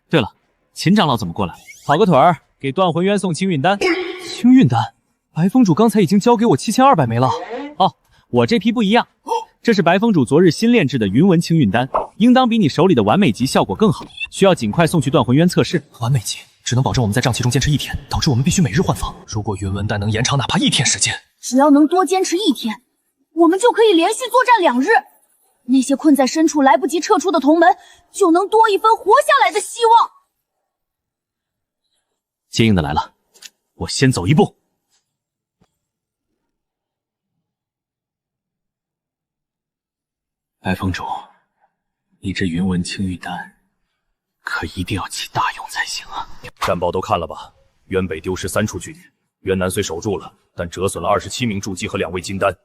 对了，秦长老怎么过来？跑个腿儿，给断魂渊送清运丹。清运丹，白风主刚才已经交给我7200枚了。哦，我这批不一样，这是白风主昨日新炼制的云纹清运丹，应当比你手里的完美级效果更好，需要尽快送去断魂渊测试。完美级只能保证我们在瘴气中坚持1天，导致我们必须每日换防。如果云纹丹能延长哪怕1天时间，只要能多坚持1天，我们就可以连续作战2日。那些困在深处来不及撤出的同门，就能多一分活下来的希望。接应的来了，我先走一步。白风主，你这云纹清玉丹，可一定要起大用才行啊！战报都看了吧？渊北丢失3处据点，渊南虽守住了，但折损了27名筑基和2位金丹，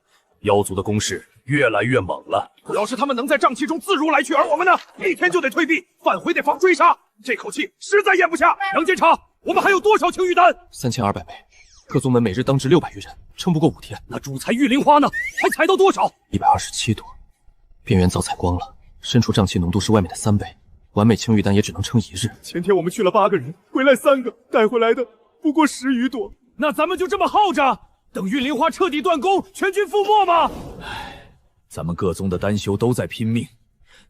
妖族的攻势越来越猛了。要是他们能在瘴气中自如来去，而我们呢，1天就得退避，返回得防追杀，这口气实在咽不下。杨监察，我们还有多少青玉丹？3200枚，各宗门每日当值600余人，撑不过5天。那主材玉灵花呢？还采到多少？127朵，边缘早采光了，深处瘴气浓度是外面的3倍，完美青玉丹也只能撑1日。前天我们去了8个人，回来3个，带回来的不过10余朵。那咱们就这么耗着，等玉灵花彻底断供，全军覆没吗？咱们各宗的丹修都在拼命，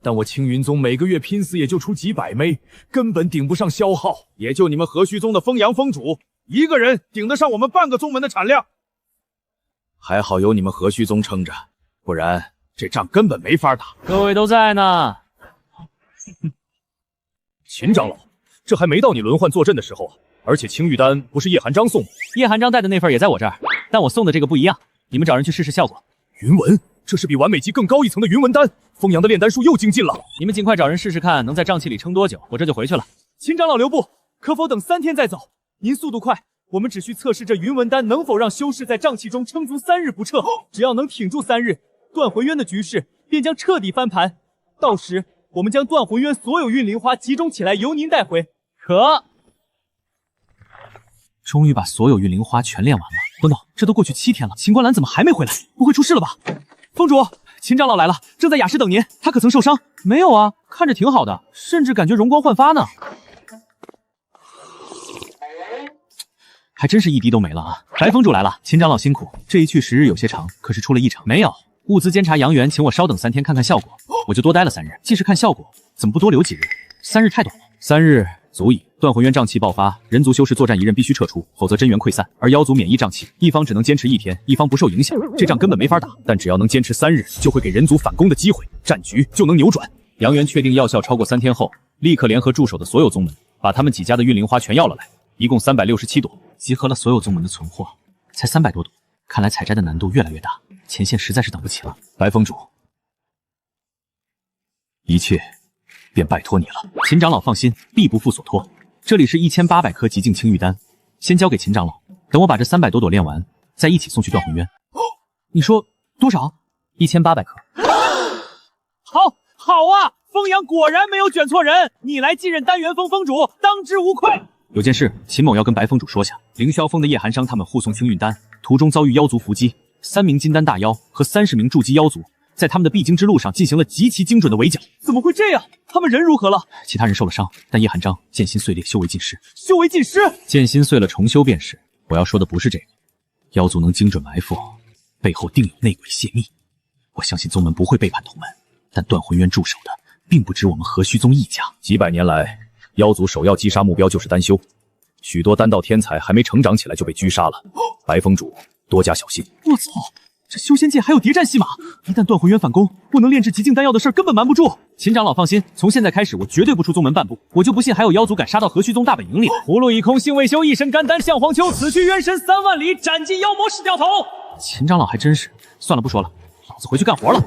但我青云宗每个月拼死也就出几百枚，根本顶不上消耗。也就你们和虚宗的风阳峰主一个人顶得上我们半个宗门的产量。还好有你们和虚宗撑着，不然这仗根本没法打。各位都在呢。秦长老，这还没到你轮换坐镇的时候啊！而且青玉丹不是叶寒章送的，叶寒章带的那份也在我这儿，但我送的这个不一样，你们找人去试试效果。云纹，这是比完美级更高一层的云纹丹，风阳的炼丹术又精进了。你们尽快找人试试看，能在瘴气里撑多久，我这就回去了。秦长老留步，可否等3天再走？您速度快，我们只需测试这云纹丹能否让修士在瘴气中撑足3日不撤，只要能挺住3日，断魂渊的局势便将彻底翻盘。到时我们将断魂渊所有运灵花集中起来，由您带回。可。终于把所有运灵花全炼完了。等等，这都过去7天了，秦观澜怎么还没回来？不会出事了吧？峰主，秦长老来了，正在雅室等您。他可曾受伤？没有啊，看着挺好的，甚至感觉容光焕发呢。还真是一滴都没了啊！白峰主来了，秦长老辛苦。这一去时日有些长，可是出了异常。没有，物资监察杨元请我稍等3天看看效果，我就多待了3日。既是看效果，怎么不多留几日？3日太短了，3日足矣。断魂渊瘴气爆发，人族修士作战1刃必须撤出，否则真元溃散。而妖族免疫瘴气，一方只能坚持1天，一方不受影响，这仗根本没法打。但只要能坚持3日，就会给人族反攻的机会，战局就能扭转。杨元确定药效超过3天后，立刻联合驻守的所有宗门，把他们几家的运灵花全要了来，一共367朵，集合了所有宗门的存货，才300多朵。看来采摘的难度越来越大，前线实在是等不起了。白峰主，一切便拜托你了。秦长老放心，必不负所托。这里是1800颗极境青玉丹，先交给秦长老，等我把这300多朵炼完，再一起送去断魂渊。你说多少？1800颗。好啊！风阳果然没有卷错人，你来继任丹元峰峰主，当之无愧。有件事，秦某要跟白峰主说下。凌霄峰的叶寒商他们护送青运丹，途中遭遇妖族伏击，3名金丹大妖和30名筑基妖族，在他们的必经之路上进行了极其精准的围剿。怎么会这样？他们人如何了？其他人受了伤，但叶寒章剑心碎裂，修为尽失。修为尽失？剑心碎了，重修便是。我要说的不是这个。妖族能精准埋伏，背后定有内鬼泄密。我相信宗门不会背叛同门，但断魂渊驻守的并不止我们何须宗一家。几百年来，妖族首要击杀目标就是丹修，许多丹道天才还没成长起来就被狙杀了。白风主，多加小心。我操！这修仙界还有谍战戏码！一旦断魂元反攻，我能炼制极境丹药的事儿根本瞒不住。秦长老放心，从现在开始我绝对不出宗门半步，我就不信还有妖族敢杀到何须宗大本营里来。葫芦已空，性未休，一身肝胆向黄秋。此去冤神3万里，斩尽妖魔是掉头。秦长老还真是，算了不说了，老子回去干活了。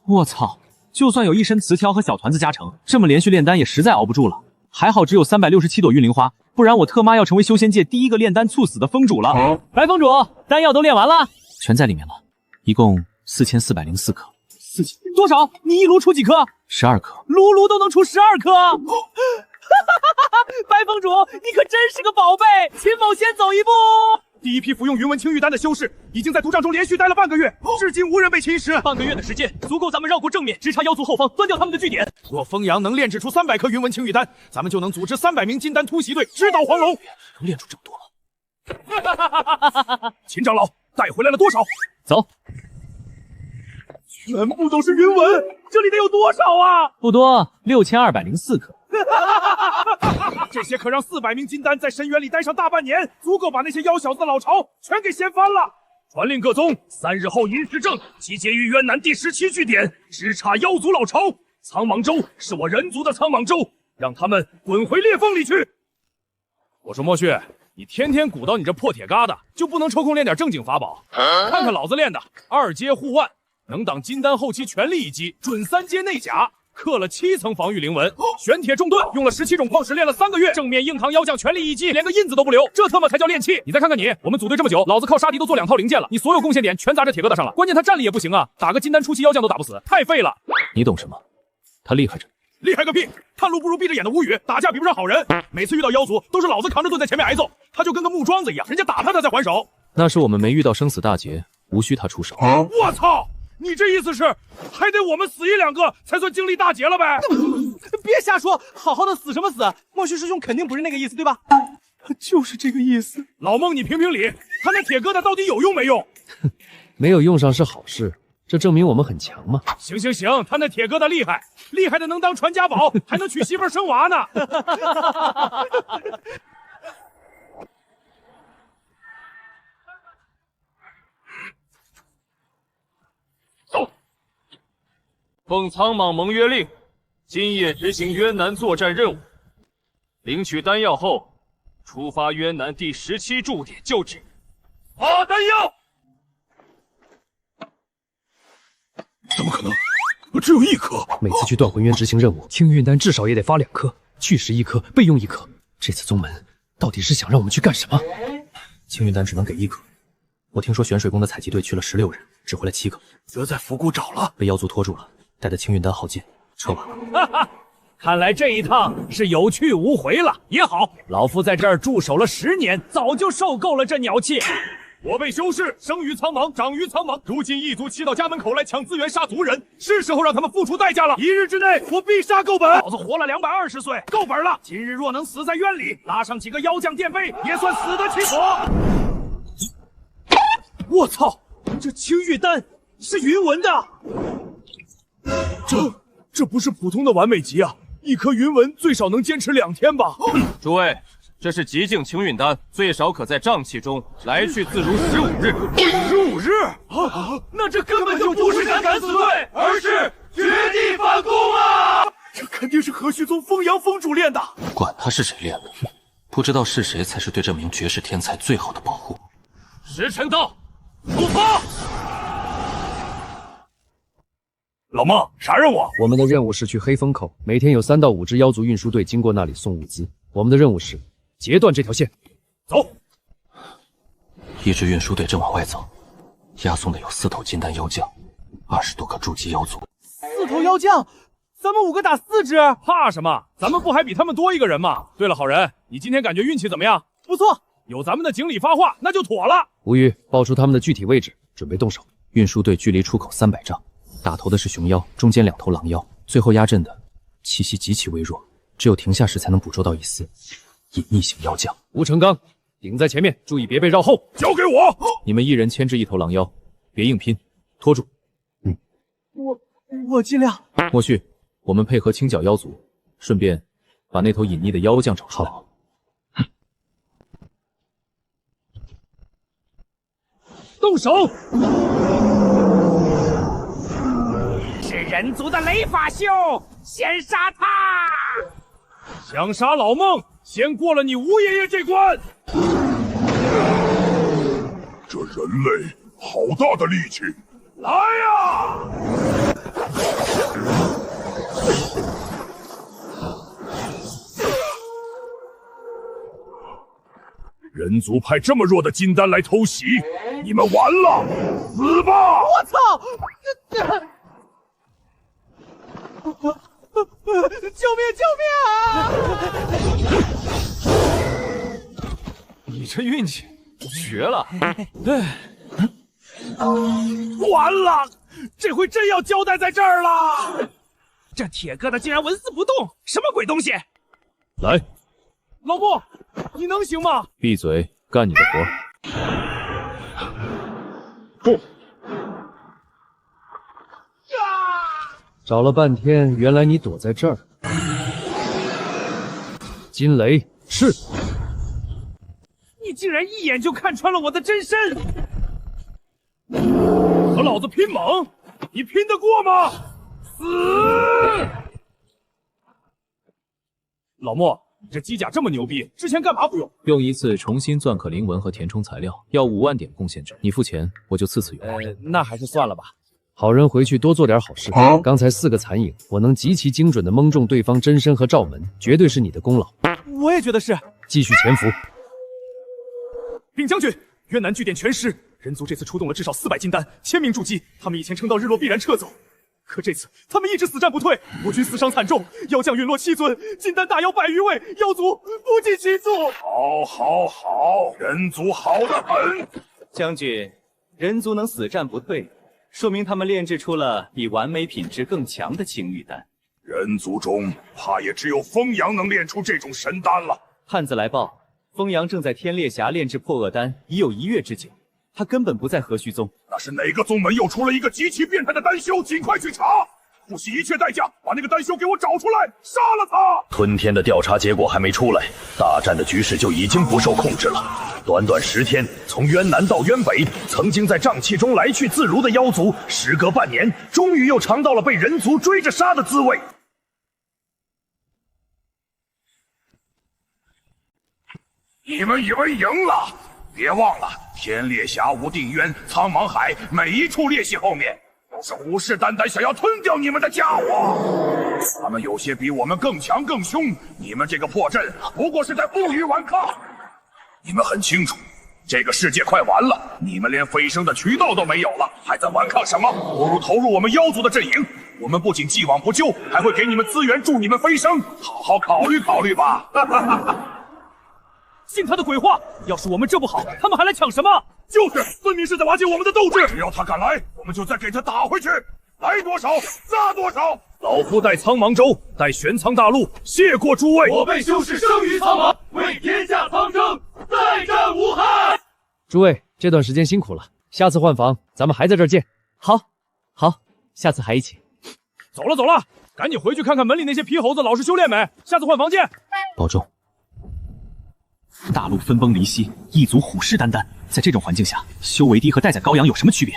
我操！就算有一身词条和小团子加成，这么连续炼丹也实在熬不住了。还好只有367朵玉灵花，不然我特妈要成为修仙界第一个炼丹猝死的封主了。白封主，丹药都炼完了，全在里面了，一共4404颗。多少？你一炉出几颗？12颗。炉都能出12颗。白封主，你可真是个宝贝！秦某先走一步。第一批服用云纹青玉丹的修士已经在毒帐中连续待了半个月，至今无人被侵蚀。半个月的时间足够咱们绕过正面，直插妖族后方，端掉他们的据点。若风阳能炼制出300颗云纹青玉丹，咱们就能组织300名金丹突袭队，直捣黄龙。能炼出这么多吗？秦长老带回来了多少？走。全部都是云纹，这里得有多少啊？不多，6204颗。这些可让400名金丹在深渊里待上大半年，足够把那些妖小子的老巢全给掀翻了。传令各宗，3日后尹时正集结于渊南第17据点，直插妖族老巢。苍蟒洲是我人族的苍蟒洲，让他们滚回裂缝里去。我说莫旭，你天天鼓捣你这破铁疙瘩，就不能抽空练点正经法宝？看看老子练的2阶护腕，能挡金丹后期全力一击，准3阶内甲。刻了7层防御灵纹，玄铁重盾用了17种矿石练了3个月，正面硬扛妖将全力一击，连个印子都不留，这他妈才叫练气！你再看看你，我们组队这么久，老子靠杀敌都做2套灵剑了，你所有贡献点全砸这铁疙瘩上了，关键他战力也不行啊，打个金丹初期妖将都打不死，太废了。你懂什么？他厉害着。厉害个屁！探路不如闭着眼的无语，打架比不上好人。每次遇到妖族，都是老子扛着盾在前面挨揍，他就跟个木桩子一样，人家打他才还手。那是我们没遇到生死大劫，无需他出手。我操！你这意思是，还得我们死1、2个才算经历大劫了呗？别瞎说，好好的死什么死？莫须师兄肯定不是那个意思，对吧？就是这个意思。老孟，你评评理，他那铁疙瘩到底有用没用？没有用上是好事，这证明我们很强嘛。行，他那铁疙瘩厉害，厉害的能当传家宝，还能娶媳妇生娃呢。走。奉苍蟒盟约令，今夜执行渊南作战任务。领取丹药后，出发渊南第17驻点就职。发丹药！怎么可能？只有1颗。每次去断魂渊执行任务，青运丹至少也得发2颗，去时1颗，备用1颗。这次宗门到底是想让我们去干什么？青运丹只能给1颗。我听说玄水宫的采集队去了16人，只回来7个，则在伏谷找了，被妖族拖住了，带的青运丹耗尽，撤完了。哈哈，看来这一趟是有去无回了。也好，老夫在这儿驻守了10年，早就受够了这鸟气。我辈修士生于苍茫，长于苍茫，如今异族骑到家门口来抢资源杀族人，是时候让他们付出代价了。1日之内，我必杀够本。老子活了220岁，够本了。今日若能死在渊里，拉上几个妖将垫背，也算死得其所。我操，这青玉丹是云纹的。这不是普通的完美级啊！1颗云纹最少能坚持2天吧？诸位，这是极境青运丹，最少可在瘴气中来去自如15日。15日？那这根本就不是敢死队，而是绝地反攻啊！这肯定是何须宗风阳峰主练的。管他是谁练的，不知道是谁才是对这名绝世天才最好的保护。时辰到，出发！老孟，啥任务？我们的任务是去黑风口，每天有3到5支妖族运输队经过那里送物资。我们的任务是截断这条线。走。1支运输队正往外走，押送的有4头金丹妖将，20多个筑基妖族。4头妖将，咱们5个打4只，怕什么？咱们不还比他们多1个人吗？对了，好人，你今天感觉运气怎么样？不错，有咱们的经理发话，那就妥了。无虞，报出他们的具体位置，准备动手。运输队距离出口300丈。打头的是熊妖，中间2头狼妖，最后压阵的气息极其微弱，只有停下时才能捕捉到一丝隐匿型妖将。吴成刚，顶在前面，注意别被绕后。交给我。你们1人牵制1头狼妖，别硬拼，拖住。我尽量。莫旭，我们配合清剿妖族，顺便把那头隐匿的妖将找出来。动手！是人族的雷法修，先杀他！想杀老孟，先过了你吴爷爷这关。这人类好大的力气！来呀！人族派这么弱的金丹来偷袭，你们完了，死吧！我操！救命！救命啊！你这运气绝了！完了，这回真要交代在这儿了。这铁疙瘩竟然纹丝不动，什么鬼东西？来，老穆，你能行吗？闭嘴，干你的活。不。找了半天，原来你躲在这儿。金雷是。你竟然一眼就看穿了我的真身！和老子拼猛，你拼得过吗？死！老莫，你这机甲这么牛逼，之前干嘛不用？用一次重新钻可灵纹和填充材料，要5万点贡献值，你付钱，我就次次用。那还是算了吧。好人回去多做点好事。刚才4个残影，我能极其精准地蒙中对方真身和罩门，绝对是你的功劳。我也觉得是。继续潜伏。禀将军，渊南据点全失，人族这次出动了至少400金丹，1000名筑基，他们以前撑到日落必然撤走。可这次他们一直死战不退，我军死伤惨重，妖将陨落7尊，金丹大妖100余位，妖族不计其数。好，人族好得很。将军，人族能死战不退，说明他们炼制出了比完美品质更强的青玉丹。人族中怕也只有风阳能炼出这种神丹了。汉子来报，风阳正在天烈峡炼制破厄丹，已有1月之久。他根本不在何须宗。那是哪个宗门又出了一个极其变态的丹修？尽快去查，不惜一切代价把那个丹修给我找出来，杀了他！吞天的调查结果还没出来，大战的局势就已经不受控制了。短短10天，从渊南到渊北，曾经在瘴气中来去自如的妖族，时隔半年，终于又尝到了被人族追着杀的滋味。你们以为赢了？别忘了，天烈峡、无定渊、苍茫海，每一处裂隙后面都是虎视眈眈想要吞掉你们的家伙。他们有些比我们更强更凶，你们这个破阵不过是在负隅顽抗。你们很清楚，这个世界快完了，你们连飞升的渠道都没有了，还在顽抗什么？不如投入我们妖族的阵营。我们不仅既往不咎，还会给你们资源助你们飞升，好好考虑考虑吧。信他的鬼话！要是我们这不好，他们还来抢什么？就是，分明是在瓦解我们的斗志。只要他敢来，我们就再给他打回去，来多少杀多少。老夫代苍茫州，代玄苍大陆，谢过诸位。我辈修士生于苍茫，为天下苍生，再战无憾。诸位，这段时间辛苦了，下次换房咱们还在这儿见。好，下次还一起。走了，赶紧回去看看门里那些皮猴子老实修炼没？下次换房见。保重。大陆分崩离析，一族虎视眈眈，在这种环境下，修为低和待宰羔羊有什么区别？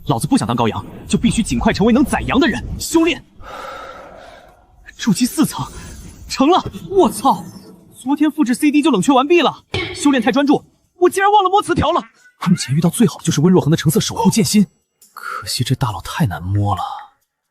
老子不想当羔羊，就必须尽快成为能宰羊的人。修炼，筑基4层，成了！我操！昨天复制 CD 就冷却完毕了。修炼太专注，我竟然忘了摸词条了。目前遇到最好就是温若恒的橙色守护剑心，可惜这大佬太难摸了。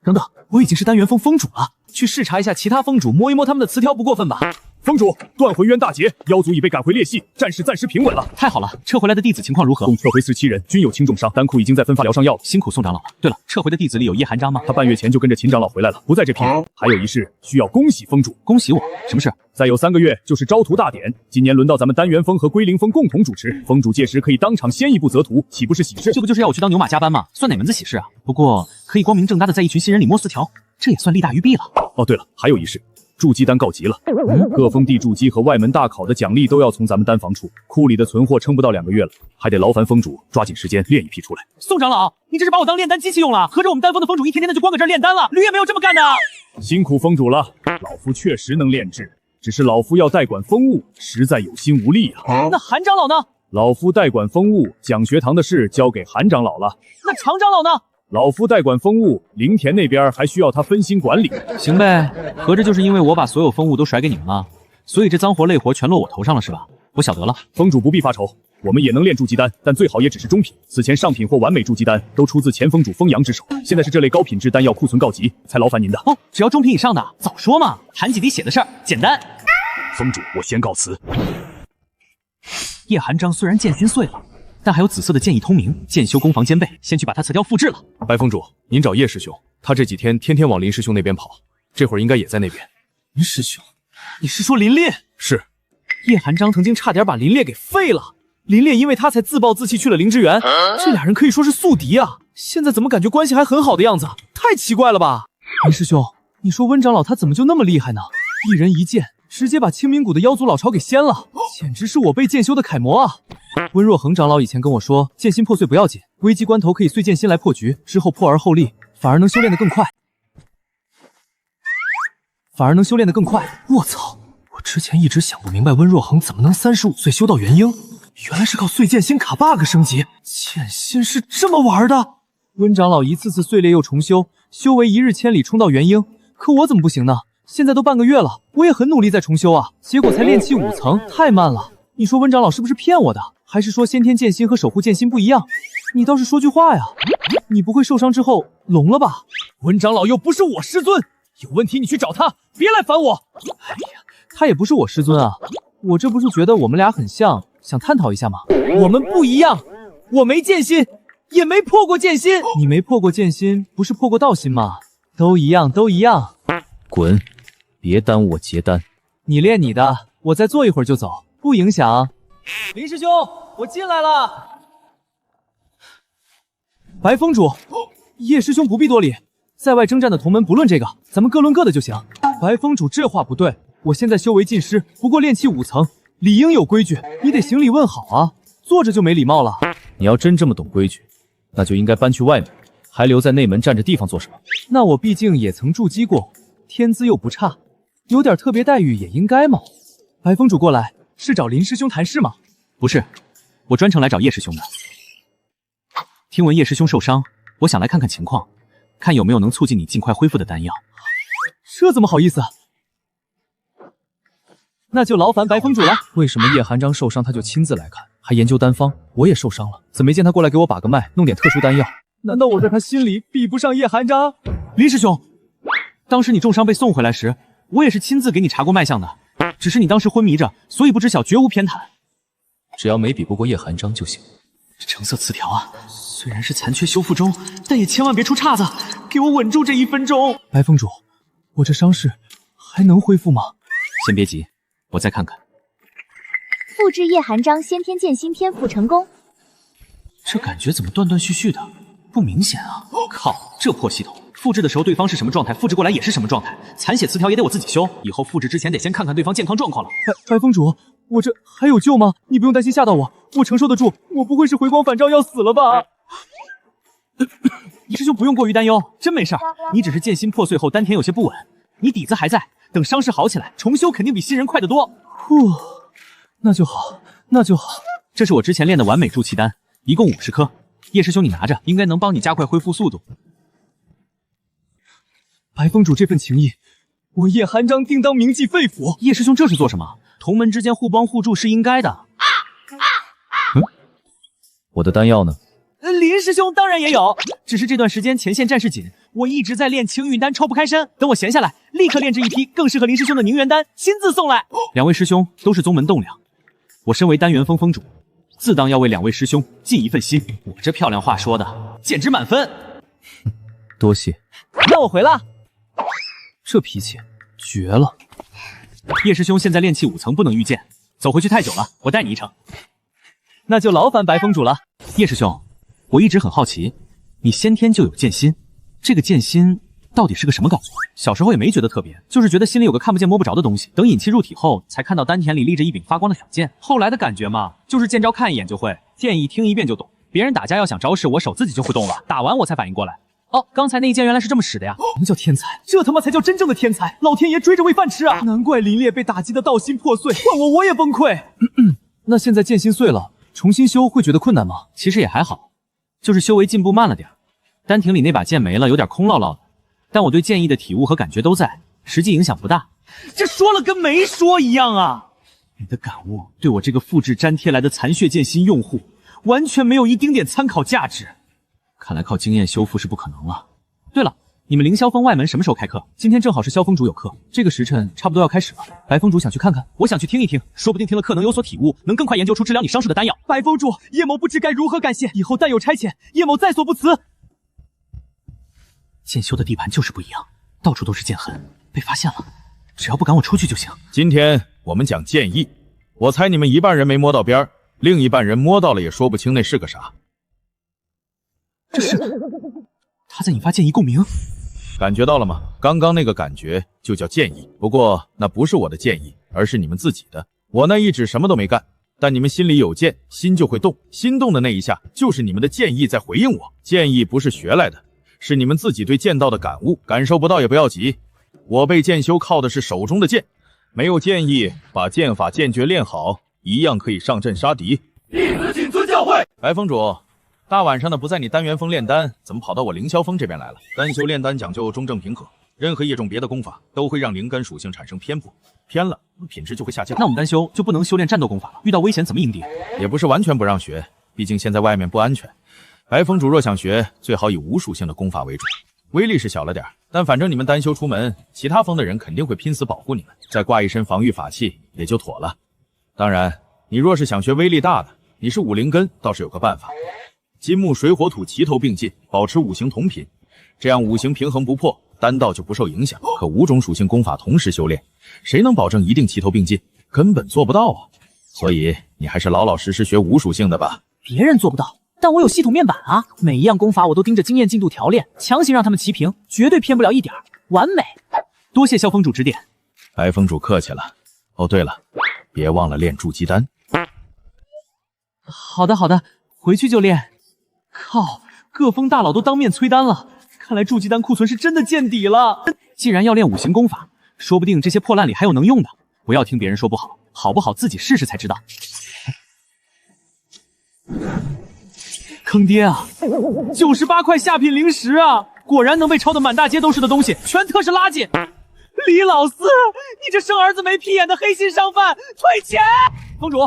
等等，我已经是单元峰峰主了，去视察一下其他峰主，摸一摸他们的词条不过分吧？峰主，断魂渊大捷，妖族已被赶回裂隙，战事暂时平稳了。太好了，撤回来的弟子情况如何？共撤回17人，均有轻重伤，丹库已经在分发疗伤药了。辛苦宋长老了。对了，撤回的弟子里有叶寒章吗？他半月前就跟着秦长老回来了，不在这批。还有一事需要恭喜峰主。恭喜我？什么事？再有3个月就是招徒大典，今年轮到咱们丹元峰和龟灵峰共同主持，峰主届时可以当场先一步择徒，岂不是喜事？这不就是要我去当牛马加班吗？算哪门子喜事啊？不过可以光明正大的在一群新人里摸词条，这也算利大于弊了。哦，对了，还有一事。筑基丹告急了，各封地筑基和外门大考的奖励都要从咱们丹房出，库里的存货撑不到2个月了，还得劳烦封主抓紧时间炼一批出来。宋长老，你这是把我当炼丹机器用了？合着我们丹峰的峰主一天天的就光搁这儿炼丹了，吕也没有这么干的。辛苦封主了，老夫确实能炼制，只是老夫要代管风物，实在有心无力啊。那韩长老呢？老夫代管风物，讲学堂的事交给韩长老了。那常长老呢？老夫代管风物，灵田那边还需要他分心管理。行呗，合着就是因为我把所有风物都甩给你们了，所以这脏活累活全落我头上了是吧？我晓得了。封主不必发愁，我们也能炼筑基丹，但最好也只是中品。此前上品或完美筑基丹都出自前封主封阳之手，现在是这类高品质丹药库存告急，才劳烦您的。哦，只要中品以上的，早说嘛！谈几滴血的事儿，简单。封主，我先告辞。叶寒章虽然剑心碎了，但还有紫色的剑意通明，剑修攻防兼备，先去把他词条复制了。白封主，您找叶师兄，他这几天天天往林师兄那边跑，这会儿应该也在那边。林师兄，你是说林烈？是。叶寒章曾经差点把林烈给废了，林烈因为他才自暴自弃去了灵之源，这俩人可以说是宿敌啊！现在怎么感觉关系还很好的样子？太奇怪了吧！林师兄，你说温长老他怎么就那么厉害呢？一人一剑，直接把清明谷的妖族老巢给掀了，简直是我辈剑修的楷模啊！温若恒长老以前跟我说，剑心破碎不要紧，危机关头可以碎剑心来破局，之后破而后立，反而能修炼得更快。我操！我之前一直想不明白温若恒怎么能35岁修到元婴，原来是靠碎剑心卡 bug 升级，剑心是这么玩的。温长老一次次碎裂又重修，修为一日千里冲到元婴，可我怎么不行呢？现在都半个月了，我也很努力在重修啊，结果才炼气5层，太慢了。你说温长老是不是骗我的？还是说先天剑心和守护剑心不一样？你倒是说句话呀！你不会受伤之后聋了吧？温长老又不是我师尊，有问题你去找他，别来烦我。哎呀，他也不是我师尊啊，我这不是觉得我们俩很像，想探讨一下吗？我们不一样，我没剑心，也没破过剑心。你没破过剑心，不是破过道心吗？都一样，都一样。滚！别耽误我结丹。你练你的，我再坐一会儿就走，不影响。林师兄，我进来了。白封主，叶师兄不必多礼，在外征战的同门不论这个，咱们各论各的就行。白封主这话不对，我现在修为尽失，不过炼气5层，理应有规矩，你得行礼问好啊，坐着就没礼貌了。你要真这么懂规矩，那就应该搬去外面，还留在内门占着地方做什么？那我毕竟也曾筑基过，天资又不差，有点特别待遇也应该嘛。白封主过来，是找林师兄谈事吗？不是，我专程来找叶师兄的。听闻叶师兄受伤，我想来看看情况，看有没有能促进你尽快恢复的丹药。这怎么好意思？那就劳烦白封主了。为什么叶寒章受伤他就亲自来看，还研究丹方？我也受伤了，怎么没见他过来给我把个脉，弄点特殊丹药？难道我在他心里比不上叶寒章？林师兄，当时你重伤被送回来时，我也是亲自给你查过脉象的，只是你当时昏迷着，所以不知晓，绝无偏袒。只要没比不过叶寒章就行。这橙色词条啊，虽然是残缺修复中，但也千万别出岔子，给我稳住这1分钟。白封主，我这伤势还能恢复吗？先别急，我再看看。复制叶寒章先天剑心天赋成功。这感觉怎么断断续续的，不明显啊！靠，这破系统，复制的时候对方是什么状态，复制过来也是什么状态，残血词条也得我自己修，以后复制之前得先看看对方健康状况了。白封主，我这还有救吗？你不用担心吓到我，我承受得住，我不会是回光返照要死了吧？师兄不用过于担忧，真没事儿，你只是剑心破碎后丹田有些不稳，你底子还在，等伤势好起来，重修肯定比新人快得多。呼，那就好，那就好。这是我之前练的完美筑气丹，一共50颗，叶师兄你拿着，应该能帮你加快恢复速度。白封主这份情谊，我叶寒章定当铭记肺腑。叶师兄这是做什么？同门之间互帮互助是应该的。我的丹药呢？林师兄当然也有，只是这段时间前线战事紧，我一直在练青运丹，抽不开身。等我闲下来，立刻炼制一批更适合林师兄的凝元丹，亲自送来。2位师兄都是宗门栋梁，我身为丹元峰峰主，自当要为2位师兄尽一份心。我这漂亮话说的简直满分。多谢。那我回了。这脾气绝了。叶师兄现在炼气5层不能御剑，走回去太久了，我带你一程。那就劳烦白封主了。叶师兄，我一直很好奇，你先天就有剑心，这个剑心到底是个什么高度？小时候也没觉得特别，就是觉得心里有个看不见摸不着的东西。等引气入体后，才看到丹田里立着一柄发光的小剑。后来的感觉嘛，就是见招看一眼就会，剑意听一遍就懂。别人打架要想招式，我手自己就会动了，打完我才反应过来。哦，刚才那一剑原来是这么使的呀！什么叫天才？这他妈才叫真正的天才！老天爷追着喂饭吃啊！难怪林烈被打击的道心破碎，换我也崩溃。那现在剑心碎了，重新修会觉得困难吗？其实也还好，就是修为进步慢了点。丹庭里那把剑没了，有点空落落的。但我对剑意的体悟和感觉都在，实际影响不大。这说了跟没说一样啊！你的感悟对我这个复制粘贴来的残血剑心用户，完全没有一丁点参考价值。看来靠经验修复是不可能了。对了，你们凌霄峰外门什么时候开课？今天正好是萧峰主有课，这个时辰差不多要开始了。白峰主想去看看，我想去听一听，说不定听了课能有所体悟，能更快研究出治疗你伤势的丹药。白峰主，叶某不知该如何感谢，以后但有差遣，叶某在所不辞。剑修的地盘就是不一样，到处都是剑痕，被发现了，只要不赶我出去就行。今天我们讲剑意，我猜你们一半人没摸到边儿，另一半人摸到了也说不清那是个啥。这是他在引发剑意共鸣，感觉到了吗？刚刚那个感觉就叫剑意，不过那不是我的剑意，而是你们自己的。我那一指什么都没干，但你们心里有剑，心就会动，心动的那一下就是你们的剑意在回应我。剑意不是学来的，是你们自己对剑道的感悟，感受不到也不要急。我被剑修靠的是手中的剑，没有剑意，把剑法剑诀练好，一样可以上阵杀敌。弟子谨遵教诲。白峰主，大晚上的不在你丹元峰炼丹，怎么跑到我凌霄峰这边来了？丹修炼丹讲究中正平和，任何一种别的功法都会让灵根属性产生偏颇，偏了品质就会下降。那我们丹修就不能修炼战斗功法了？遇到危险怎么应敌？也不是完全不让学，毕竟现在外面不安全。白峰主若想学，最好以无属性的功法为主，威力是小了点，但反正你们丹修出门，其他峰的人肯定会拼死保护你们，再挂一身防御法器也就妥了。当然，你若是想学威力大的，你是武灵根，倒是有个办法。金木水火土齐头并进，保持五行同频，这样五行平衡不破，丹道就不受影响。可五种属性功法同时修炼，谁能保证一定齐头并进？根本做不到啊！所以你还是老老实实学无属性的吧。别人做不到，但我有系统面板啊，每一样功法我都盯着经验进度条练，强行让他们齐平，绝对偏不了一点，完美。多谢萧峰主指点。白峰主客气了。哦，对了，别忘了练筑基丹。好的好的，回去就练。靠，各峰大佬都当面催丹了，看来筑基丹库存是真的见底了。既然要练五行功法，说不定这些破烂里还有能用的。不要听别人说不好，好不好自己试试才知道。坑爹啊！98块下品灵石啊！果然能被抄得满大街都是的东西，全特是垃圾。李老四，你这生儿子没屁眼的黑心商贩，退钱！宗主，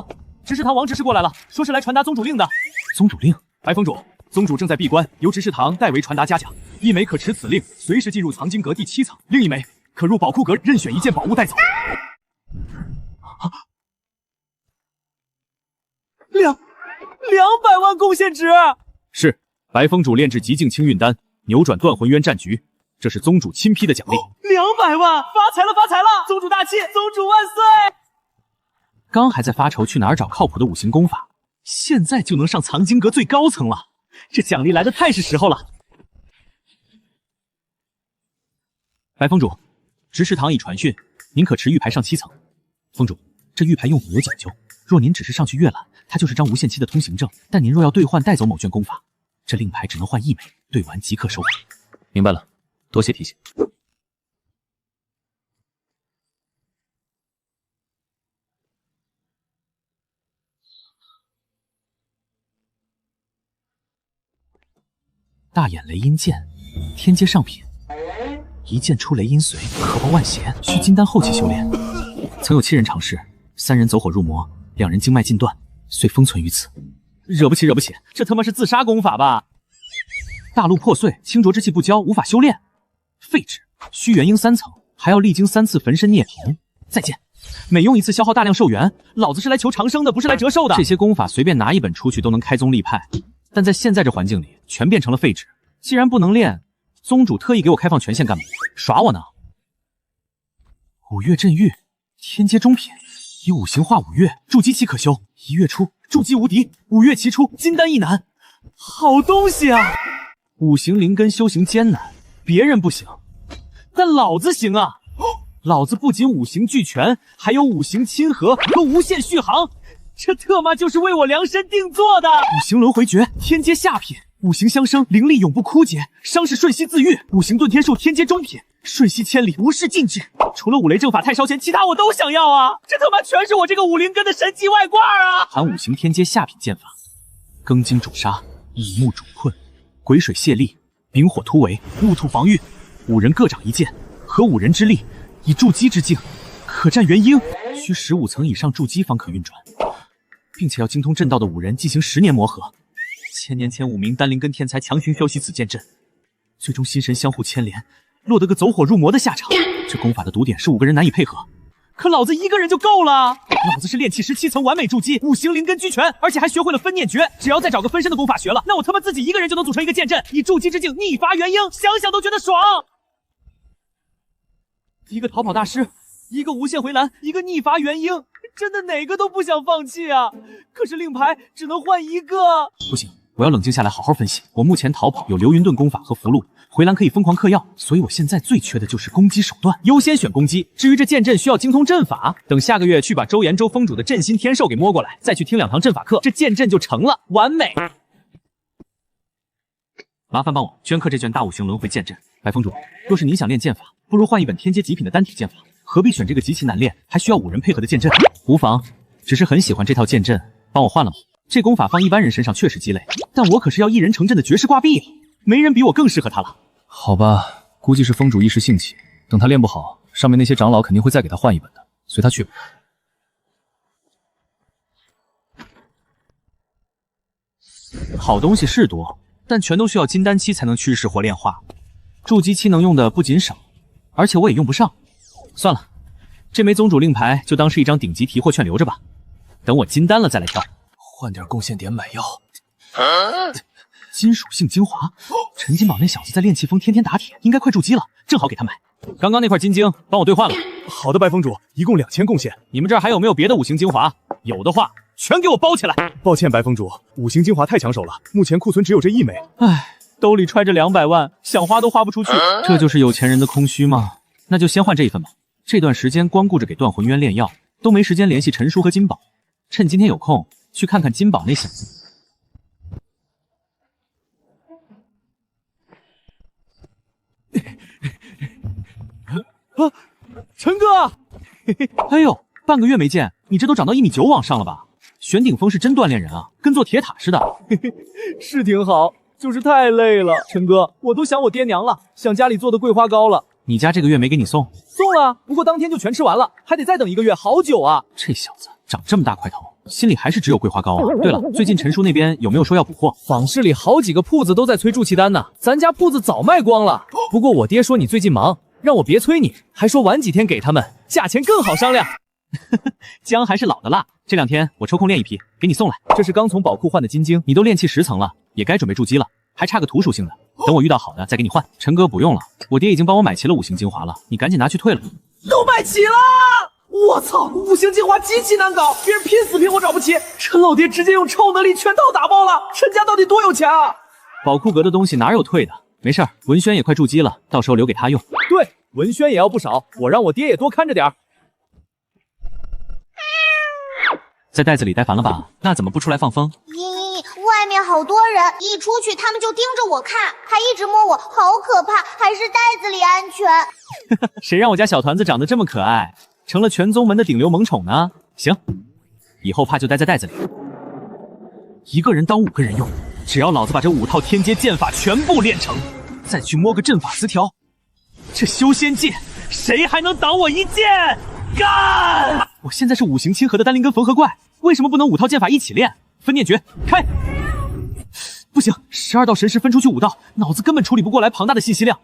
执事堂王执事过来了，说是来传达宗主令的。宗主令？白峰主，宗主正在闭关，由执事堂代为传达嘉奖。一枚可持此令，随时进入藏经阁第7层；另一枚可入宝库阁任选一件宝物带走。200万贡献值！是，白峰主炼制极境清运丹，扭转断魂渊战局，这是宗主亲批的奖励。200万，发财了发财了！宗主大气，宗主万岁！刚还在发愁去哪儿找靠谱的五行功法，现在就能上藏经阁最高层了，这奖励来的太是时候了。白峰主，执事堂已传讯，您可持玉牌上7层。峰主，这玉牌用法有讲究，若您只是上去阅览，它就是张无限期的通行证，但您若要兑换带走某卷功法，这令牌只能换1枚，兑完即刻收回。明白了，多谢提醒。大眼雷音剑，天阶上品，一剑出雷音髓，可爆万邪，需金丹后期修炼。曾有7人尝试，3人走火入魔，2人经脉尽断，遂封存于此。惹不起，惹不起，这他妈是自杀功法吧？大陆破碎，清浊之气不交，无法修炼。废纸，需元婴3层，还要历经3次焚身涅槃。再见。每用1次消耗大量寿元，老子是来求长生的，不是来折寿的。这些功法随便拿一本出去都能开宗立派，但在现在这环境里，全变成了废纸。既然不能练，宗主特意给我开放权限干嘛？耍我呢？五岳镇狱，天阶中品，以五行化五岳，筑基期可修。1月初筑基无敌，5月期出金丹一难。好东西啊！五行灵根修行艰难，别人不行，但老子行啊！老子不仅五行俱全，还有五行亲和和无限续航，这特妈就是为我量身定做的！五行轮回诀，天阶下品。五行相生，灵力永不枯竭，伤势瞬息自愈。五行遁天术，天阶中品，瞬息千里，无事尽致。除了五雷正法太烧钱，其他我都想要啊！这他妈全是我这个武灵根的神奇外挂啊！含五行天阶下品剑法，庚金主杀，乙木主困，癸水泄力，丙火突围，戊土防御。五人各掌一剑，合五人之力，以筑基之境，可战元婴。需15层以上筑基方可运转，并且要精通阵道的五人进行10年磨合。千年前5名丹灵根天才强行修习此剑阵，最终心神相互牵连，落得个走火入魔的下场。这功法的毒点是5个人难以配合，可老子1个人就够了。老子是炼气17层完美筑基，五行灵根俱全，而且还学会了分念诀。只要再找个分身的功法学了，那我他妈自己1个人就能组成一个剑阵，以筑基之境逆伐元婴，想想都觉得爽。一个逃跑大师，一个无限回蓝，一个逆伐元婴，真的哪个都不想放弃啊！可是令牌只能换1个，不行。我要冷静下来，好好分析。我目前逃跑有流云遁功法和符箓，回蓝可以疯狂嗑药，所以我现在最缺的就是攻击手段，优先选攻击。至于这剑阵需要精通阵法，等下个月去把周延州封主的镇心天兽给摸过来，再去听2堂阵法课，这剑阵就成了，完美。麻烦帮我镌刻这卷大五行轮回剑阵。白封主，若是您想练剑法，不如换一本天阶极品的单体剑法，何必选这个极其难练，还需要5人配合的剑阵？无妨，只是很喜欢这套剑阵，帮我换了吗？这功法放一般人身上确实鸡肋，但我可是要1人成阵的绝世挂壁，没人比我更适合他了。好吧，估计是封主一时兴起，等他练不好，上面那些长老肯定会再给他换一本的，随他去吧。好东西是多，但全都需要金丹期才能驱使或炼化，筑基期能用的不仅少，而且我也用不上。算了，这枚宗主令牌就当是一张顶级提货券留着吧，等我金丹了再来挑。换点贡献点买药。金属性精华，陈金宝那小子在炼气峰天天打铁，应该快筑基了，正好给他买。刚刚那块金晶帮我兑换了。好的，白封主，一共2000贡献。你们这儿还有没有别的五行精华？有的话全给我包起来。抱歉，白封主，五行精华太抢手了，目前库存只有这1枚。唉，兜里揣着200万，想花都花不出去。这就是有钱人的空虚吗？那就先换这一份吧。这段时间光顾着给断魂渊炼药，都没时间联系陈叔和金宝。趁今天有空，去看看金宝那小子。陈哥，哎呦，半个月没见，你这都长到1.9米往上了吧？玄顶峰是真锻炼人啊，跟做铁塔似的。是挺好，就是太累了。陈哥，我都想我爹娘了，想家里做的桂花糕了。你家这个月没给你送？送了，不过当天就全吃完了，还得再等1个月，好久啊。这小子长这么大块头，心里还是只有桂花糕啊。对了，最近陈叔那边有没有说要补货？坊市里好几个铺子都在催筑气丹呢，咱家铺子早卖光了。不过我爹说你最近忙，让我别催你，还说晚几天给他们，价钱更好商量。姜还是老的辣，这2天我抽空炼一批给你送来。这是刚从宝库换的金晶，你都炼气10层了，也该准备筑基了，还差个土属性的，等我遇到好的再给你换。陈哥不用了，我爹已经帮我买齐了五行精华了，你赶紧拿去退了。都买齐了！我操，五行精华极其难搞，别人拼死拼活找不齐，陈老爹直接用超能力全套打爆了。陈家到底多有钱啊？宝库阁的东西哪有退的？没事儿，文轩也快筑基了，到时候留给他用。对，文轩也要不少，我让我爹也多看着点儿。在袋子里待烦了吧？那怎么不出来放风？外面好多人，一出去他们就盯着我看，还一直摸我，好可怕！还是袋子里安全。谁让我家小团子长得这么可爱，成了全宗门的顶流萌宠呢？行，以后怕就待在袋子里，一个人当5个人用。只要老子把这5套天阶剑法全部练成，再去摸个阵法词条，这修仙界谁还能挡我一剑？干！我现在是五行亲和的丹灵根缝合怪，为什么不能5套剑法一起练？分念诀开！不行，12道神识分出去5道，脑子根本处理不过来庞大的信息量。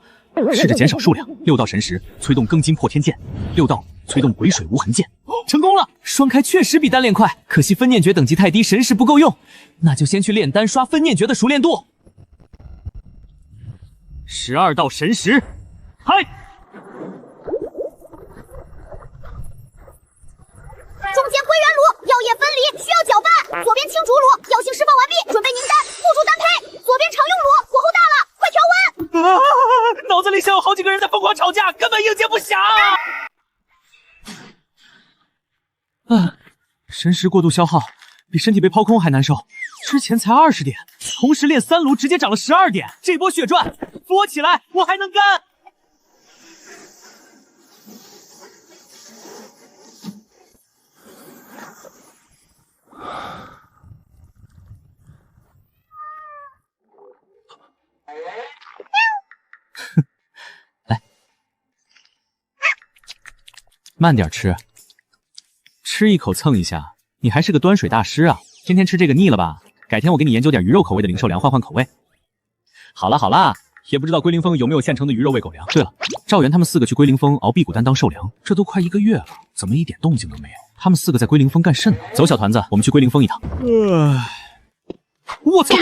试着减少数量，6道神识催动庚金破天剑，6道催动癸水无痕剑，成功了！双开确实比单练快，可惜分念诀等级太低，神识不够用，那就先去炼丹刷分念诀的熟练度。12道神识，开！中间归元炉，药液分离，需要搅拌。左边青竹炉，药性释放完毕，准备凝丹，付诸丹胚。左边常用炉，火候大了，快调温。脑子里像有好几个个人在疯狂吵架，根本应接不暇神识过度消耗，比身体被抛空还难受。之前才20点，同时练3炉，直接涨了12点。这波血赚，扶我起来，我还能干。来，慢点吃，吃一口蹭一下。你还是个端水大师啊！天天吃这个腻了吧？改天我给你研究点鱼肉口味的零售粮，换换口味。好啦好啦，也不知道龟灵峰有没有现成的鱼肉喂狗粮。对了，赵元他们4个去龟灵峰熬辟谷丹当兽粮，这都快1个月了，怎么一点动静都没有？他们4个在龟灵峰干甚呢？走，小团子，我们去龟灵峰一趟。我操！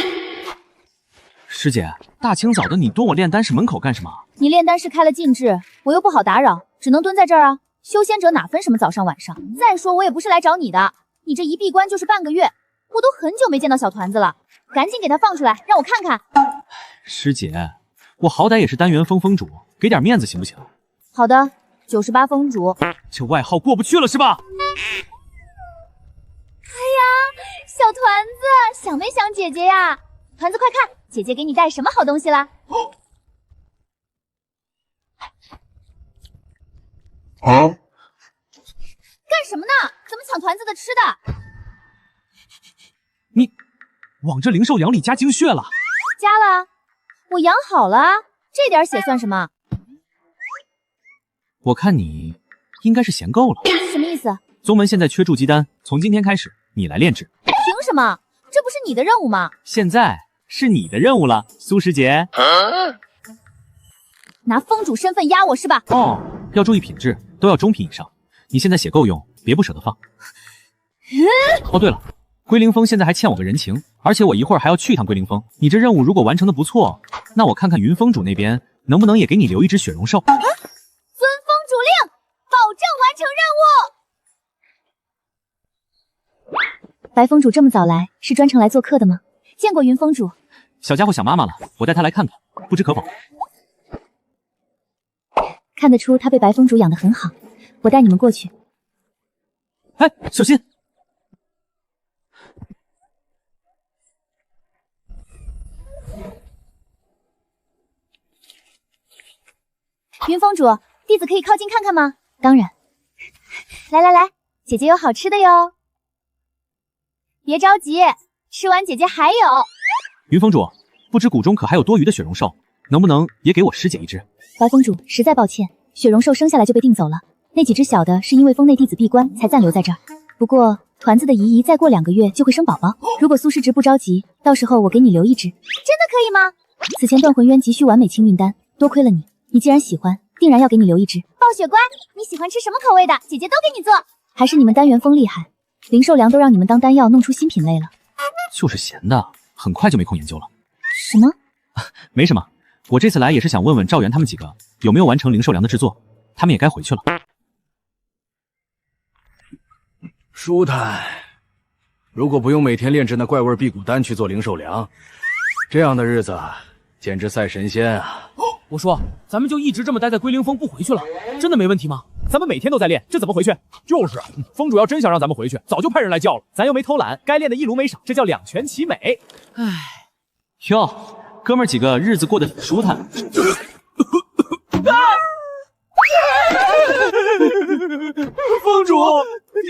师姐，大清早的你蹲我炼丹室门口干什么？你炼丹室开了禁制，我又不好打扰，只能蹲在这儿啊。修仙者哪分什么早上晚上？再说我也不是来找你的，你这一闭关就是半个月，我都很久没见到小团子了，赶紧给他放出来，让我看看。师姐，我好歹也是丹元峰峰主，给点面子行不行？好的，98峰主。这外号过不去了是吧？哎呀，小团子，想没想姐姐呀？团子快看，姐姐给你带什么好东西啦？干什么呢？怎么抢团子的吃的？你往这零售粮里加精血了？加了，我养好了，这点血算什么？我看你应该是嫌够了。什么意思？宗门现在缺筑基丹，从今天开始你来炼制。凭什么？这不是你的任务吗？现在是你的任务了，苏师姐。拿峰主身份压我是吧？哦，要注意品质，都要中品以上。你现在血够用，别不舍得放。哦，对了，龟灵峰现在还欠我个人情，而且我一会儿还要去一趟龟灵峰。你这任务如果完成的不错，那我看看云峰主那边能不能也给你留一只血容兽。遵峰主令，保证完成任务。白峰主这么早来，是专程来做客的吗？见过云峰主。小家伙想妈妈了，我带他来看看，不知可否？看得出他被白峰主养得很好，我带你们过去。哎，小心！云峰主，弟子可以靠近看看吗？当然。来来来，姐姐有好吃的哟。别着急，吃完姐姐还有。云峰主，不知谷中可还有多余的血容兽，能不能也给我师姐一只？白峰主，实在抱歉，血容兽生下来就被订走了。那几只小的是因为峰内弟子闭关才暂留在这儿。不过团子的姨姨再过2个月就会生宝宝，如果苏师侄不着急，到时候我给你留一只。真的可以吗？此前断魂渊急需完美清运丹，多亏了你，你既然喜欢，定然要给你留一只。暴雪乖，你喜欢吃什么口味的，姐姐都给你做。还是你们丹元峰厉害，零售粮都让你们当丹药弄出新品类了。就是闲的，很快就没空研究了。什么？没什么，我这次来也是想问问赵元他们几个有没有完成零售粮的制作，他们也该回去了。舒坦，如果不用每天炼制那怪味辟谷丹去做零售粮，这样的日子简直赛神仙啊！我说，咱们就一直这么待在龟灵峰不回去了，真的没问题吗？咱们每天都在练，这怎么回去？就是啊，峰主要真想让咱们回去，早就派人来叫了，咱又没偷懒，该练的一炉没少，这叫两全其美。唉，哟，哥们儿几个日子过得挺舒坦。峰主，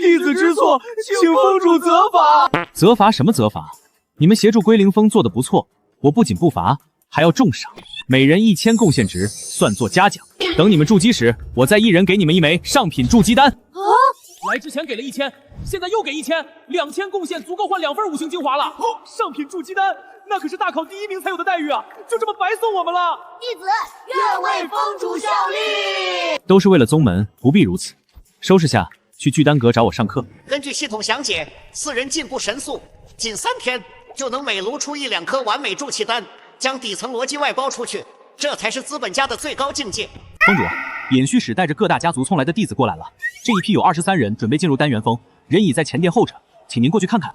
弟子知错，请峰主责罚。责罚什么责罚？你们协助龟灵峰做得不错，我不仅不罚，还要重赏，每人1000贡献值，算作嘉奖。等你们筑基时，我再一人给你们一枚上品筑基丹。啊！来之前给了1000，现在又给1000，2000贡献足够换2份5星精华了。上品筑基丹，那可是大考第1名才有的待遇啊！就这么白送我们了。弟子愿为峰主效力。都是为了宗门，不必如此。收拾下，去聚丹阁找我上课。根据系统详解，4人进步神速，仅3天就能每炉出1、2颗完美筑气丹，将底层逻辑外包出去，这才是资本家的最高境界。峰主，尹虚使带着各大家族送来的弟子过来了，这一批有23人，准备进入丹元峰，人已在前殿候着，请您过去看看。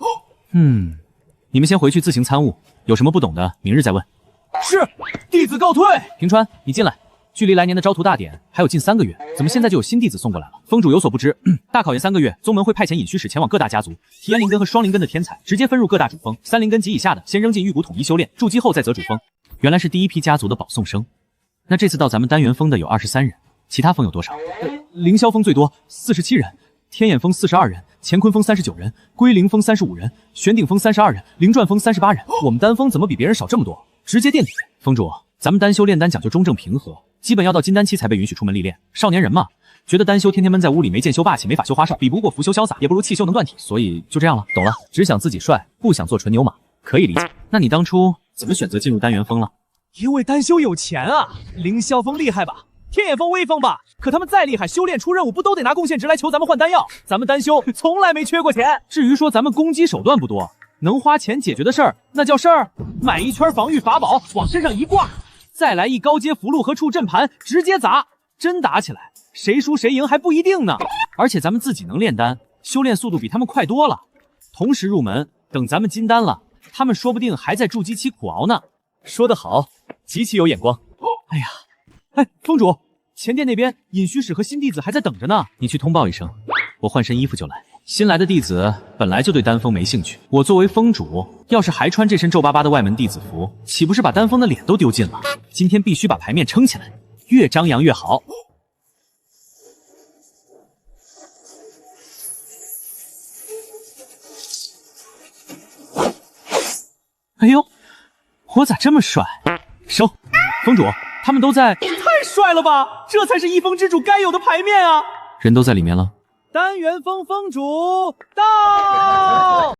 你们先回去自行参悟，有什么不懂的，明日再问。是，弟子告退。平川，你进来，距离来年的招徒大典还有近3个月，怎么现在就有新弟子送过来了？封主有所不知，大考研3个月，宗门会派遣隐虚使前往各大家族，体验灵根和双灵根的天才，直接分入各大主峰，3灵根及以下的先扔进玉谷统一修炼，筑基后再择主峰。原来是第一批家族的保送生。那这次到咱们丹元峰的有23人，其他峰有多少？凌霄峰最多47人，天眼峰42人，乾坤峰39人，龟灵峰35人，玄顶峰32人，灵转峰38人。我们丹峰怎么比别人少这么多？直接垫底。峰主，咱们丹修炼丹讲究中正平和，基本要到金丹期才被允许出门历练。少年人嘛，觉得丹修天天闷在屋里，没剑修霸气，没法修花哨，比不过拂修潇洒，也不如气修能断体，所以就这样了。懂了，只想自己帅，不想做纯牛马，可以理解。那你当初怎么选择进入丹元峰了？因为丹修有钱啊，凌霄峰厉害吧，天眼峰威风吧，可他们再厉害，修炼出任务不都得拿贡献值来求咱们换丹药？咱们丹修从来没缺过钱。至于说咱们攻击手段不多，能花钱解决的事儿，那叫事儿。买一圈防御法宝，往身上一挂，再来一高阶符箓和触阵盘，直接砸。真打起来，谁输谁赢还不一定呢。而且咱们自己能炼丹，修炼速度比他们快多了。同时入门，等咱们金丹了，他们说不定还在筑基期苦熬呢。说得好，极其有眼光。哎呀，哎，峰主，前殿那边隐虚使和新弟子还在等着呢，你去通报一声，我换身衣服就来。新来的弟子本来就对丹峰没兴趣，我作为峰主，要是还穿这身皱巴巴的外门弟子服，岂不是把丹峰的脸都丢尽了？今天必须把牌面撑起来，越张扬越好。哎呦，我咋这么帅？收，峰主，他们都在。太帅了吧，这才是一峰之主该有的牌面啊！人都在里面了。丹元峰峰主到。